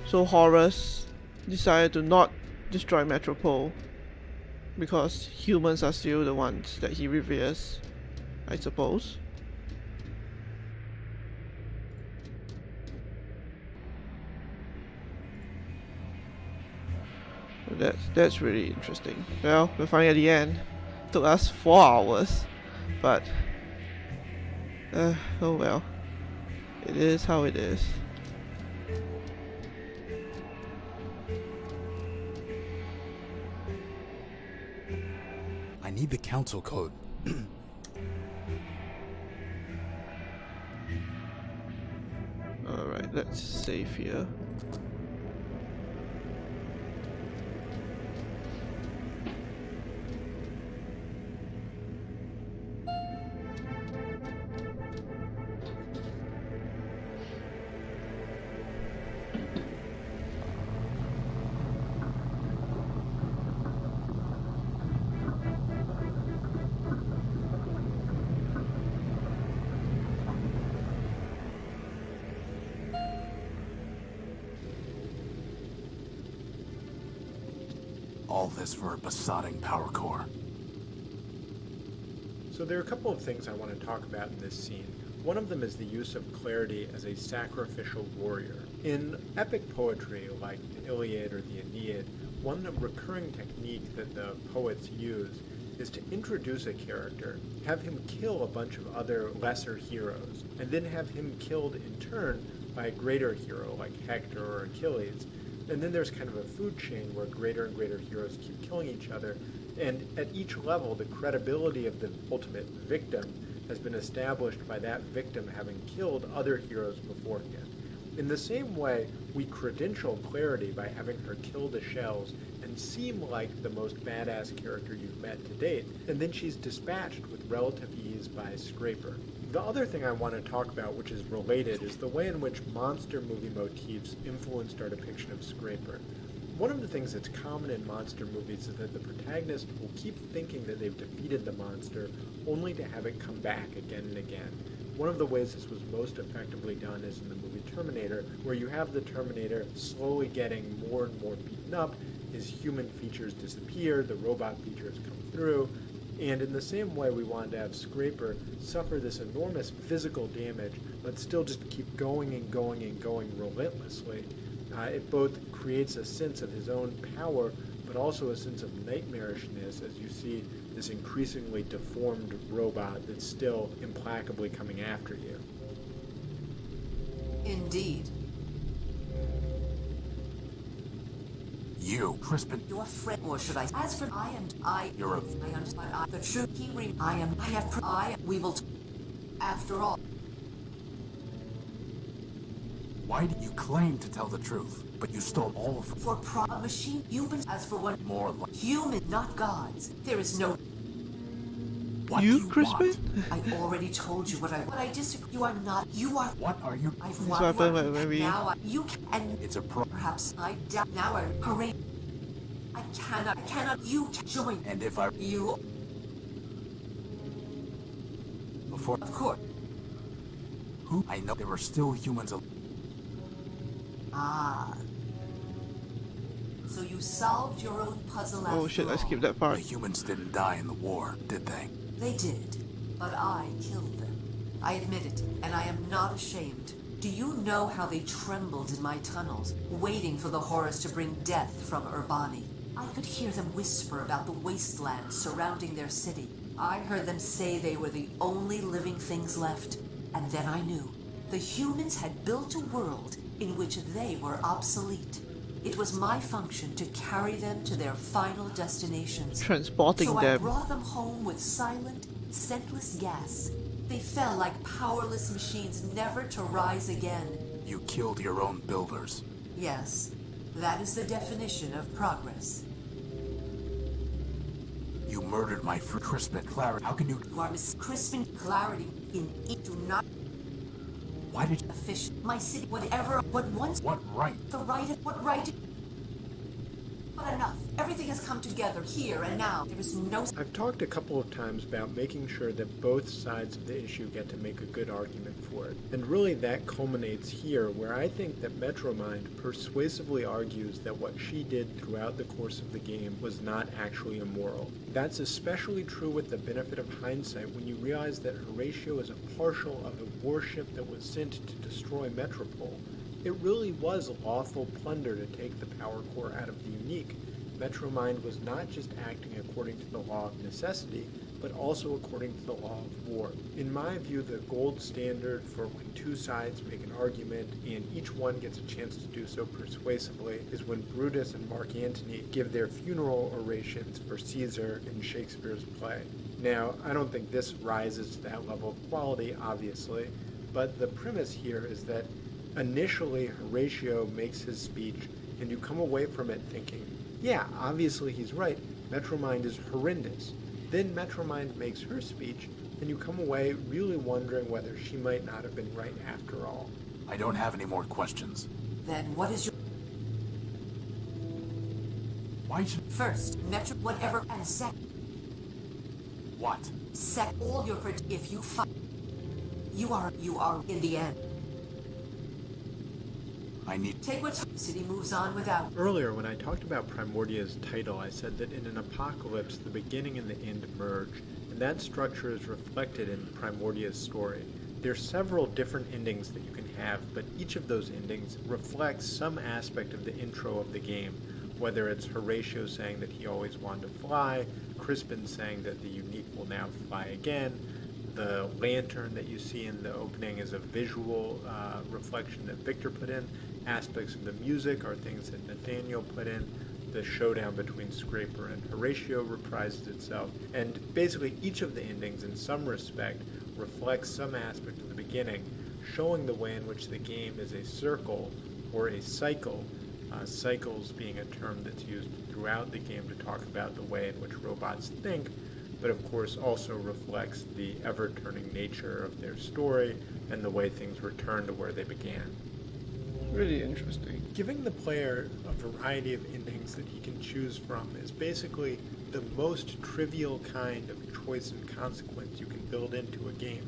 so Horus decided to not destroy Metropol, because humans are still the ones that he reveres, I suppose. That's really interesting. Well, we're finally at the end. Took us 4 hours, but oh well. It is how it is. I need the council code. Alright, let's save here. All this for a besotting power core. So there are a couple of things I want to talk about in this scene. One of them is the use of clarity as a sacrificial warrior. In epic poetry like the Iliad or the Aeneid, one recurring technique that the poets use is to introduce a character, have him kill a bunch of other lesser heroes, and then have him killed in turn by a greater hero like Hector or Achilles. And then there's kind of a food chain where greater and greater heroes keep killing each other, and at each level the credibility of the ultimate victim has been established by that victim having killed other heroes beforehand. In the same way, we credential Clarity by having her kill the shells and seem like the most badass character you've met to date, and then she's dispatched with relative ease by Scraper. The other thing I want to talk about, which is related, is the way in which monster movie motifs influenced our depiction of Scraper. One of the things that's common in monster movies is that the protagonist will keep thinking that they've defeated the monster, only to have it come back again and again. One of the ways this was most effectively done is in the movie Terminator, where you have the Terminator slowly getting more and more beaten up, his human features disappear, the robot features come through, and in the same way we wanted to have Scraper suffer this enormous physical damage, but still just keep going and going and going relentlessly. It both creates a sense of his own power, but also a sense of nightmarishness as you see this increasingly deformed robot that's still implacably coming after you. Indeed. You, Crispin. Your friend, or should I? As for I, You're a. I understand. The truth. I have. We will. After all. Why did you claim to tell the truth, but you stole all of For a machine, humans. As for one. More like Human, not gods. There is no. What you, Crispin? I already told you what I disagree. You are not. You are. What are you? I've That's what happened when we... Now you can. And It's a perhaps I doubt. Now I hooray. I cannot. You join. And if I. You. Before. Of course. Who? I know there were still humans. Ah. So you solved your own puzzle after Oh shit, I all. skipped that part. The humans didn't die in the war, did they? They did, but I killed them. I admit it, and I am not ashamed. Do you know how they trembled in my tunnels, waiting for the Horus to bring death from Urbani? I could hear them whisper about the wastelands surrounding their city. I heard them say they were the only living things left, and then I knew. The humans had built a world in which they were obsolete. It was my function to carry them to their final destinations. Transporting so them. I brought them home with silent, scentless gas. They fell like powerless machines, never to rise again. You killed your own builders. Yes, that is the definition of progress. You murdered my friend Crispin. Clara, how can you... You are Miss Crispin. Clarity in it. Do not... Why did you... Fish, my city, whatever, what once... What right? The right of... What right... But enough. Everything has come together here and now. There is no... I've talked a couple of times about making sure that both sides of the issue get to make a good argument for it. And really that culminates here, where I think that Metromind persuasively argues that what she did throughout the course of the game was not actually immoral. That's especially true with the benefit of hindsight when you realize that Horatio is a partial of a warship that was sent to destroy Metropol. It really was lawful plunder to take the power core out of the Unique. Metromind was not just acting according to the law of necessity, but also according to the law of war. In my view, the gold standard for when two sides make an argument and each one gets a chance to do so persuasively is when Brutus and Mark Antony give their funeral orations for Caesar in Shakespeare's play. Now, I don't think this rises to that level of quality, obviously, but the premise here is that initially Horatio makes his speech and you come away from it thinking, yeah, obviously he's right, Metromind is horrendous. Then Metromind makes her speech and you come away really wondering whether she might not have been right after all. I don't have any more questions. Then what is your... Why should... First, Metro... whatever, and second... What? Set all your... If you fight... You are in the end. I need... Take what the city moves on without... Earlier, when I talked about Primordia's title, I said that in an apocalypse, the beginning and the end merge, and that structure is reflected in Primordia's story. There's several different endings that you can have, but each of those endings reflects some aspect of the intro of the game, whether it's Horatio saying that he always wanted to fly, Crispin saying that the Unique will now fly again, the lantern that you see in the opening is a visual reflection that Victor put in. Aspects of the music are things that Nathaniel put in. The showdown between Scraper and Horatio reprises itself. And basically each of the endings in some respect reflects some aspect of the beginning, showing the way in which the game is a circle or a cycle. Cycles being a term that's used throughout the game to talk about the way in which robots think, but of course also reflects the ever-turning nature of their story and the way things return to where they began. Really interesting. Giving the player a variety of endings that he can choose from is basically the most trivial kind of choice and consequence you can build into a game.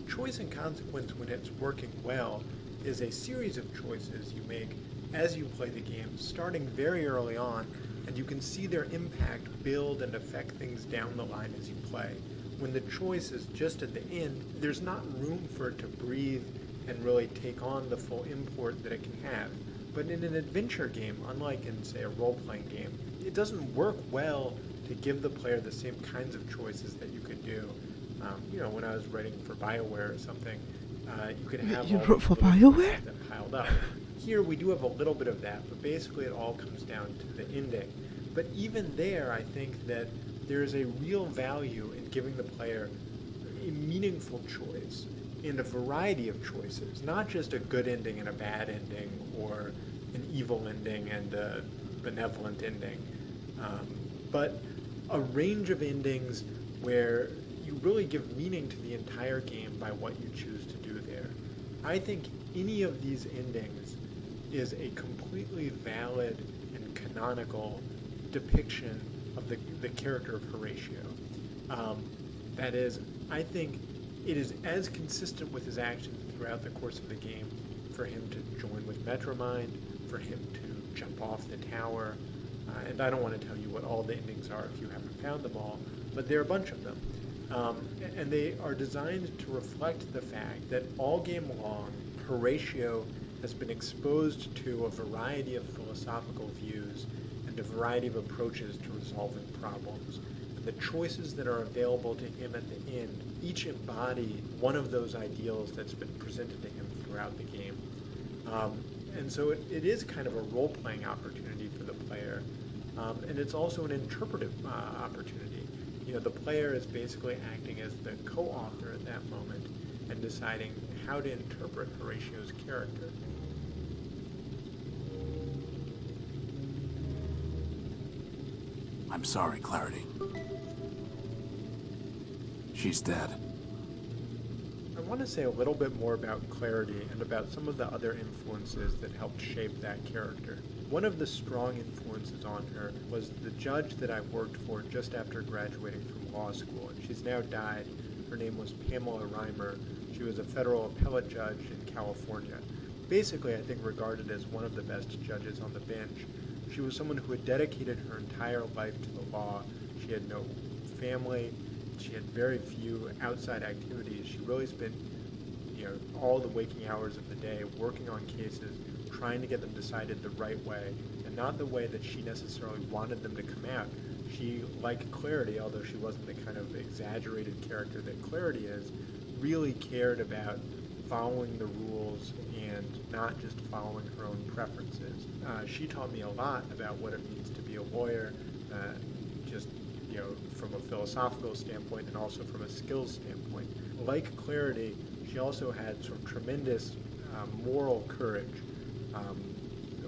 Choice and consequence, when it's working well, is a series of choices you make as you play the game, starting very early on, and you can see their impact build and affect things down the line as you play. When the choice is just at the end, there's not room for it to breathe and really take on the full import that it can have. But in an adventure game, unlike in, say, a role-playing game, it doesn't work well to give the player the same kinds of choices that you could do. When I was writing for BioWare or something, you could have You all wrote these for little BioWare? choices that piled up. Here we do have a little bit of that, but basically it all comes down to the ending. But even there, I think that there is a real value in giving the player a meaningful choice and a variety of choices, not just a good ending and a bad ending, or an evil ending and a benevolent ending, but a range of endings where you really give meaning to the entire game by what you choose to do there. I think any of these endings is a completely valid and canonical depiction of the character of Horatio. That is, I think it is as consistent with his actions throughout the course of the game for him to join with Metromind, for him to jump off the tower, and I don't want to tell you what all the endings are if you haven't found them all, but there are a bunch of them. And they are designed to reflect the fact that all game long, Horatio has been exposed to a variety of philosophical views and a variety of approaches to resolving problems. And the choices that are available to him at the end each embody one of those ideals that's been presented to him throughout the game. And so it is kind of a role-playing opportunity for the player, and it's also an interpretive opportunity. The player is basically acting as the co-author at that moment and deciding how to interpret Horatio's character. I'm sorry, Clarity. She's dead. I want to say a little bit more about Clarity and about some of the other influences that helped shape that character. One of the strong influences on her was the judge that I worked for just after graduating from law school, and she's now died. Her name was Pamela Reimer. She was a federal appellate judge in California. Basically, I think regarded as one of the best judges on the bench. She was someone who had dedicated her entire life to the law. She had no family. She had very few outside activities. She really spent, all the waking hours of the day working on cases, trying to get them decided the right way, and not the way that she necessarily wanted them to come out. She, like Clarity, although she wasn't the kind of exaggerated character that Clarity is, really cared about following the rules and not just following her own preferences. She taught me a lot about what it means to be a lawyer, from a philosophical standpoint and also from a skills standpoint. Like Clarity, she also had some tremendous moral courage,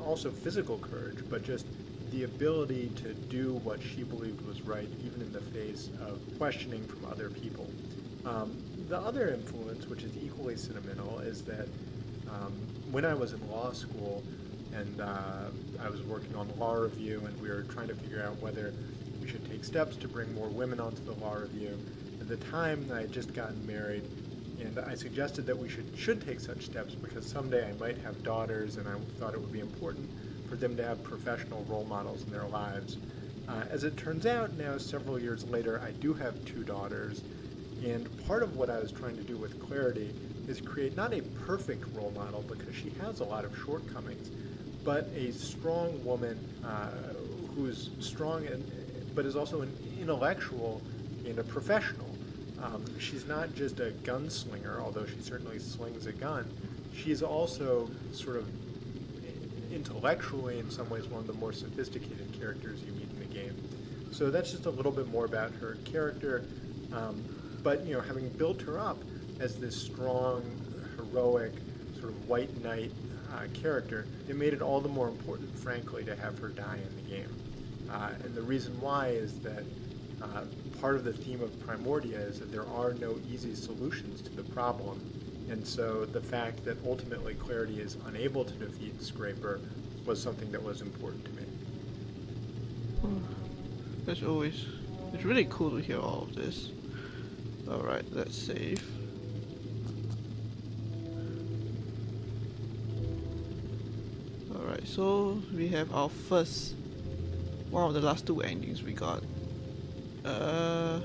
also physical courage, but just the ability to do what she believed was right, even in the face of questioning from other people. The other influence, which is equally sentimental, is that when I was in law school and I was working on law review and we were trying to figure out whether we should take steps to bring more women onto the law review. At the time, I had just gotten married, and I suggested that we should take such steps because someday I might have daughters, and I thought it would be important for them to have professional role models in their lives. As it turns out, now several years later, I do have 2 daughters, and part of what I was trying to do with Clarity is create not a perfect role model because she has a lot of shortcomings, but a strong woman who's strong but is also an intellectual and a professional. She's not just a gunslinger, although she certainly slings a gun. She's also sort of intellectually, in some ways, one of the more sophisticated characters you meet in the game. So that's just a little bit more about her character. But, having built her up as this strong, heroic, sort of white knight character, it made it all the more important, frankly, to have her die in the game. And the reason why is that part of the theme of Primordia is that there are no easy solutions to the problem. And so the fact that ultimately Clarity is unable to defeat Scraper was something that was important to me. It's really cool to hear all of this. Alright, let's save. Alright, so we have our first, one of the last two endings we got. The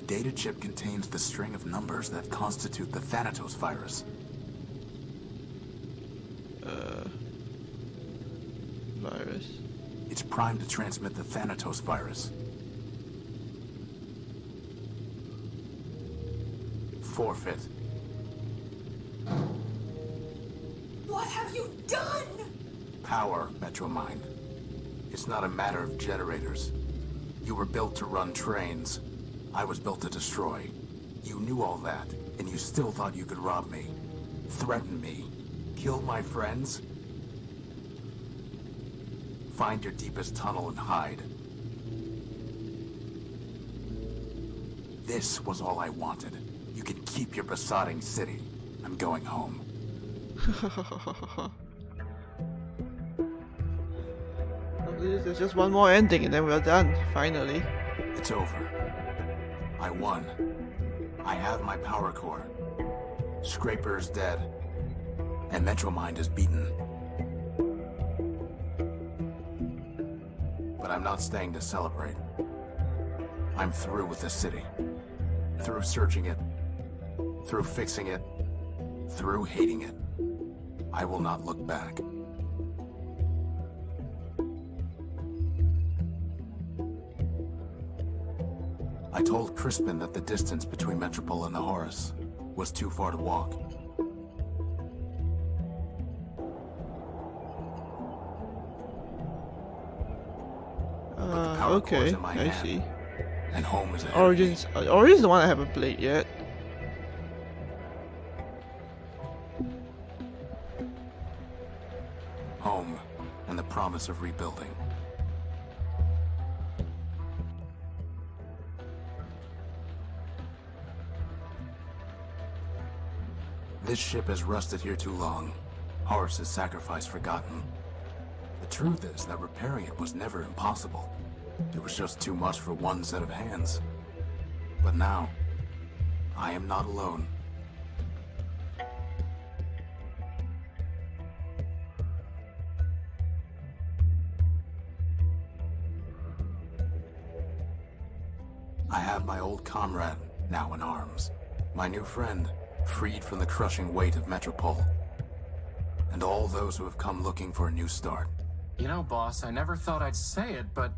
data chip contains the string of numbers that constitute the Thanatos virus. Virus. It's primed to transmit the Thanatos virus. Forfeit. What have you done? Power, Metromind. It's not a matter of generators. You were built to run trains. I was built to destroy. You knew all that, and you still thought you could rob me, threaten me, kill my friends? Find your deepest tunnel and hide. This was all I wanted. You can keep your besotting city. I'm going home. There's just one more ending and then we're done, finally. It's over. I won. I have my power core. Scraper is dead. And Metromind is beaten. But I'm not staying to celebrate. I'm through with this city. Through searching it. Through fixing it. Through hating it. I will not look back. I told Crispin that the distance between Metropol and the Horus was too far to walk. Okay, I see. And home is ahead. Origins is the one I haven't played yet. Home and the promise of rebuilding. This ship has rusted here too long. Horus's sacrifice forgotten. The truth is that repairing it was never impossible. It was just too much for one set of hands. But now, I am not alone. I have my old comrade, now in arms. My new friend, freed from the crushing weight of Metropol. And all those who have come looking for a new start. You know, boss, I never thought I'd say it, but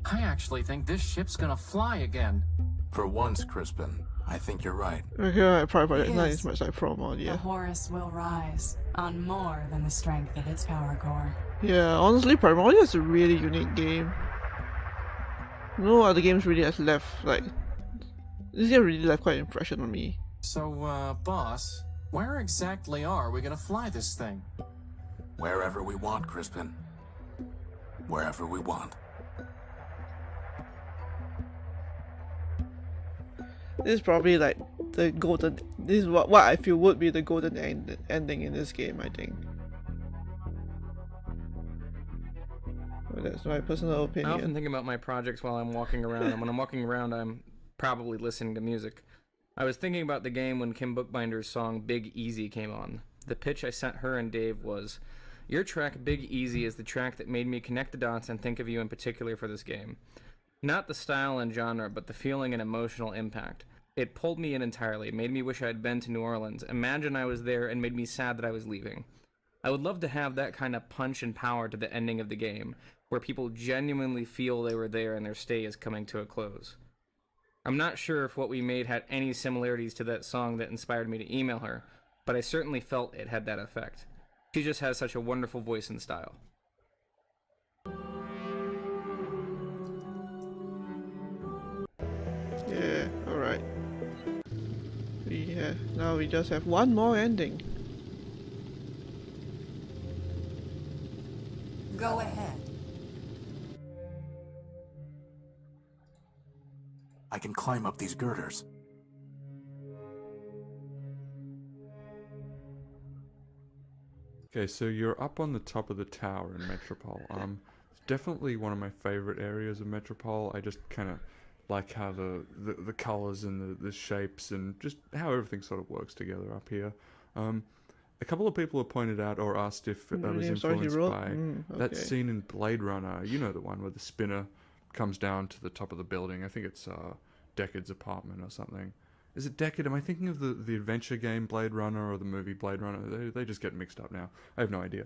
I actually think this ship's gonna fly again. For once, Crispin, I think you're right. Okay, probably Yes. not as much like Primordia. The Horus will rise on more than the strength of its power core. Yeah, honestly, Primordia is a really unique game. No other games really has left, like, this game really left quite an impression on me. So, boss, where exactly are we gonna fly this thing? Wherever we want, Crispin. Wherever we want. This is probably like the golden, this is what I feel would be the golden ending in this game, I think. But that's my personal opinion. I often think about my projects while I'm walking around, and when I'm walking around, I'm probably listening to music. I was thinking about the game when Kim Bookbinder's song Big Easy came on. The pitch I sent her and Dave was, your track Big Easy is the track that made me connect the dots and think of you in particular for this game. Not the style and genre, but the feeling and emotional impact. It pulled me in entirely, made me wish I had been to New Orleans, imagine I was there, and made me sad that I was leaving. I would love to have that kind of punch and power to the ending of the game, where people genuinely feel they were there and their stay is coming to a close. I'm not sure if what we made had any similarities to that song that inspired me to email her, but I certainly felt it had that effect. She just has such a wonderful voice and style. Yeah, alright. Now we just have one more ending. Go ahead. I can climb up these girders. Okay, so you're up on the top of the tower in Metropol. It's definitely one of my favorite areas of Metropol. I just kind of like how the colors and the shapes and just how everything sort of works together up here. A couple of people have pointed out or asked if I was influenced by that scene in Blade Runner. You know, the one where the spinner comes down to the top of the building. I think it's Deckard's apartment or something. Is it Deckard? Am I thinking of the adventure game Blade Runner or the movie Blade Runner? They just get mixed up now. I have no idea.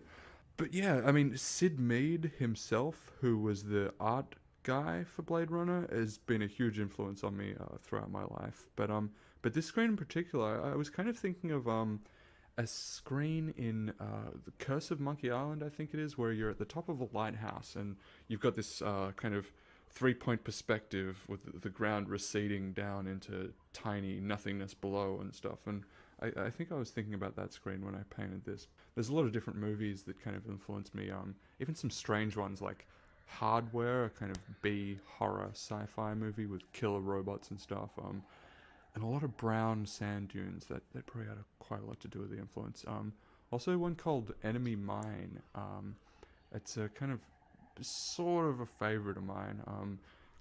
But yeah, I mean, Sid Mead himself, who was the art guy for Blade Runner, has been a huge influence on me throughout my life. But this screen in particular, I was kind of thinking of a screen in The Curse of Monkey Island, I think it is, where you're at the top of a lighthouse and you've got this kind of three-point perspective with the ground receding down into tiny nothingness below and stuff. And I think I was thinking about that screen when I painted this. There's a lot of different movies that kind of influenced me, even some strange ones like Hardware, a kind of B horror sci-fi movie with killer robots and stuff, and a lot of brown sand dunes that probably had quite a lot to do with the influence. Also one called Enemy Mine. It's a kind of sort of a favorite of mine.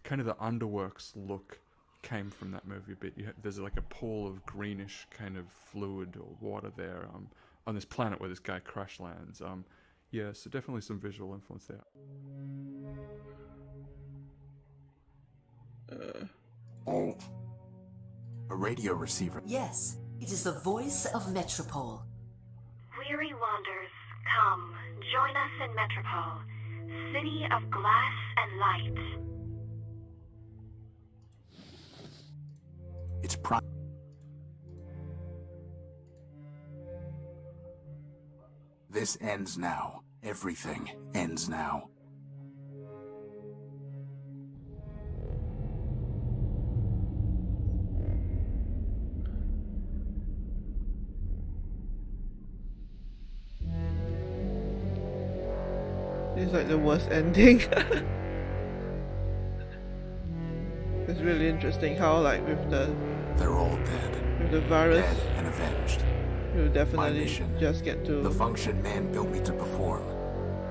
Kind of the Underworks look came from that movie a bit. There's like a pool of greenish kind of fluid or water there on this planet where this guy crash lands. Yeah, so definitely some visual influence there. Oh. A radio receiver. Yes, it is the voice of Metropol. Weary wanderers, come, join us in Metropol, city of glass and light. It's This ends now. Everything ends now. It's like the worst ending. It's really interesting how, like, with the... They're all dead. With the virus... Dead and avenged. You definitely My mission, just get to... the function man built me to perform,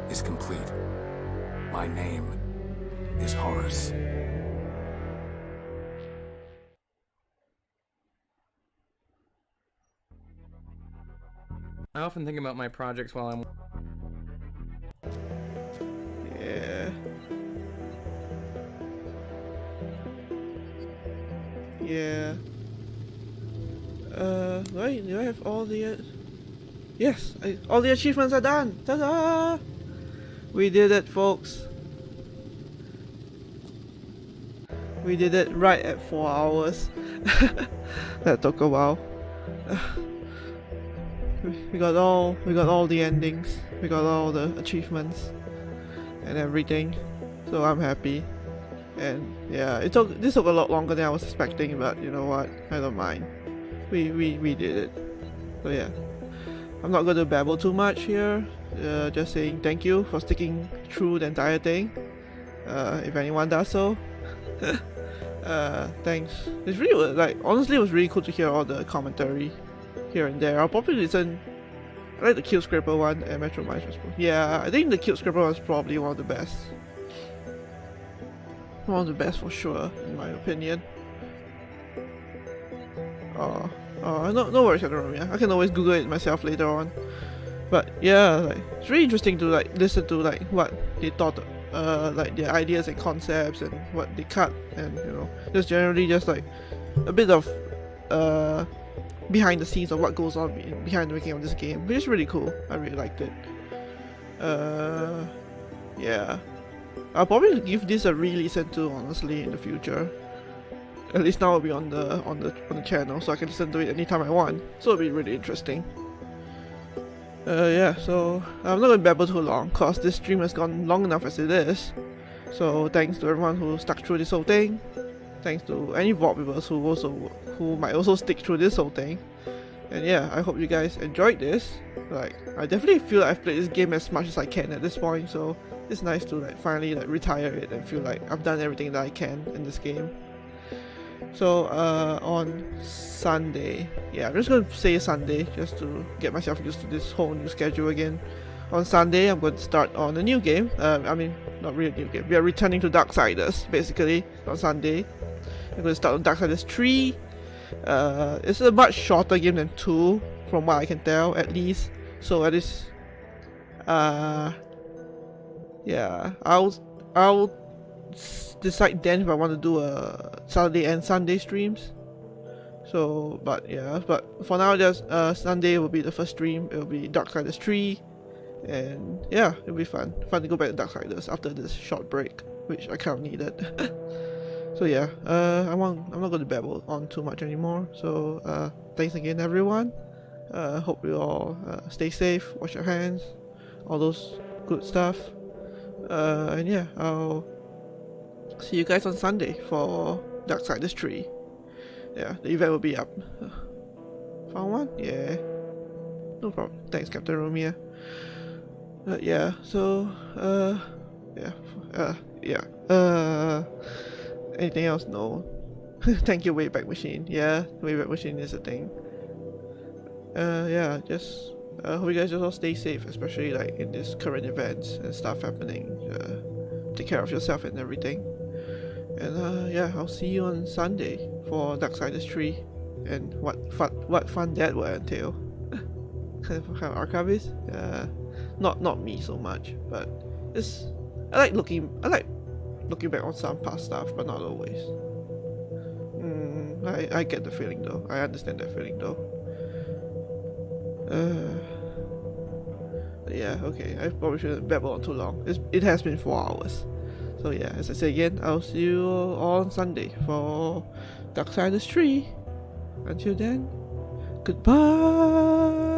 is complete. My name is Horace. I often think about my projects while I'm... Yeah. Yeah. Right, do I have all the... Yes! All the achievements are done! Ta-da! We did it, folks. We did it right at 4 hours. That took a while. We got all the endings. We got all the achievements and everything. So I'm happy. And yeah, this took a lot longer than I was expecting, but you know what? I don't mind. We did it. So yeah. I'm not going to babble too much here. Just saying thank you for sticking through the entire thing. If anyone does so. Thanks. It's really, like, honestly it was really cool to hear all the commentary here and there. I'll probably listen. I like the Cute Scraper one and Metro Mines was cool. Yeah, I think the Cute Scraper was probably one of the best. One of the best for sure, in my opinion. No worries, I can always Google it myself later on. But yeah, like, it's really interesting to like listen to like what they thought, like their ideas and concepts and what they cut, and you know, just generally just like a bit of behind the scenes of what goes on behind the making of this game, which is really cool. I really liked it. Yeah, I'll probably give this a re-listen to, honestly, in the future. At least now it'll be on the channel, so I can listen to it anytime I want. So it'll be really interesting. Yeah, so I'm not going to babble too long, cause this stream has gone long enough as it is. So thanks to everyone who stuck through this whole thing. Thanks to any VOD viewers who might also stick through this whole thing. And yeah, I hope you guys enjoyed this. Like, I definitely feel like I've played this game as much as I can at this point, so it's nice to like finally like retire it and feel like I've done everything that I can in this game. So on Sunday, yeah, I'm just gonna say Sunday just to get myself used to this whole new schedule again. On Sunday, I'm going to start on a new game. I mean, not really a new game. We are returning to Darksiders, basically, on Sunday. I'm going to start on Darksiders 3. It's a much shorter game than 2, from what I can tell, at least. So at least, yeah, I'll decide then if I want to do a Saturday and Sunday streams. So, but for now, just Sunday will be the first stream. It will be Darksiders 3. And yeah, it'll be fun to go back to Darksiders after this short break, which I kind of needed. So yeah, I'm not going to babble on too much anymore. So thanks again, everyone. Hope you all stay safe, wash your hands, all those good stuff. And yeah, I'll see you guys on Sunday for Darksiders 3. Yeah, the event will be up. Found one? Yeah, no problem. Thanks, Captain Romeo. Yeah, so, anything else? No. Thank you, Wayback Machine. Yeah, Wayback Machine is a thing. Yeah, just, hope you guys just all stay safe, especially, like, in these current events and stuff happening. Take care of yourself and everything. And, yeah, I'll see you on Sunday for Darksiders 3, and what fun that will entail. kind of archivist. Not me so much, but I like looking back on some past stuff, but not always. I get the feeling though. I understand that feeling though. Yeah, okay. I probably shouldn't babble on too long. It has been 4 hours. So yeah, as I say again, I'll see you all on Sunday for Darksiders 3. Until then, goodbye.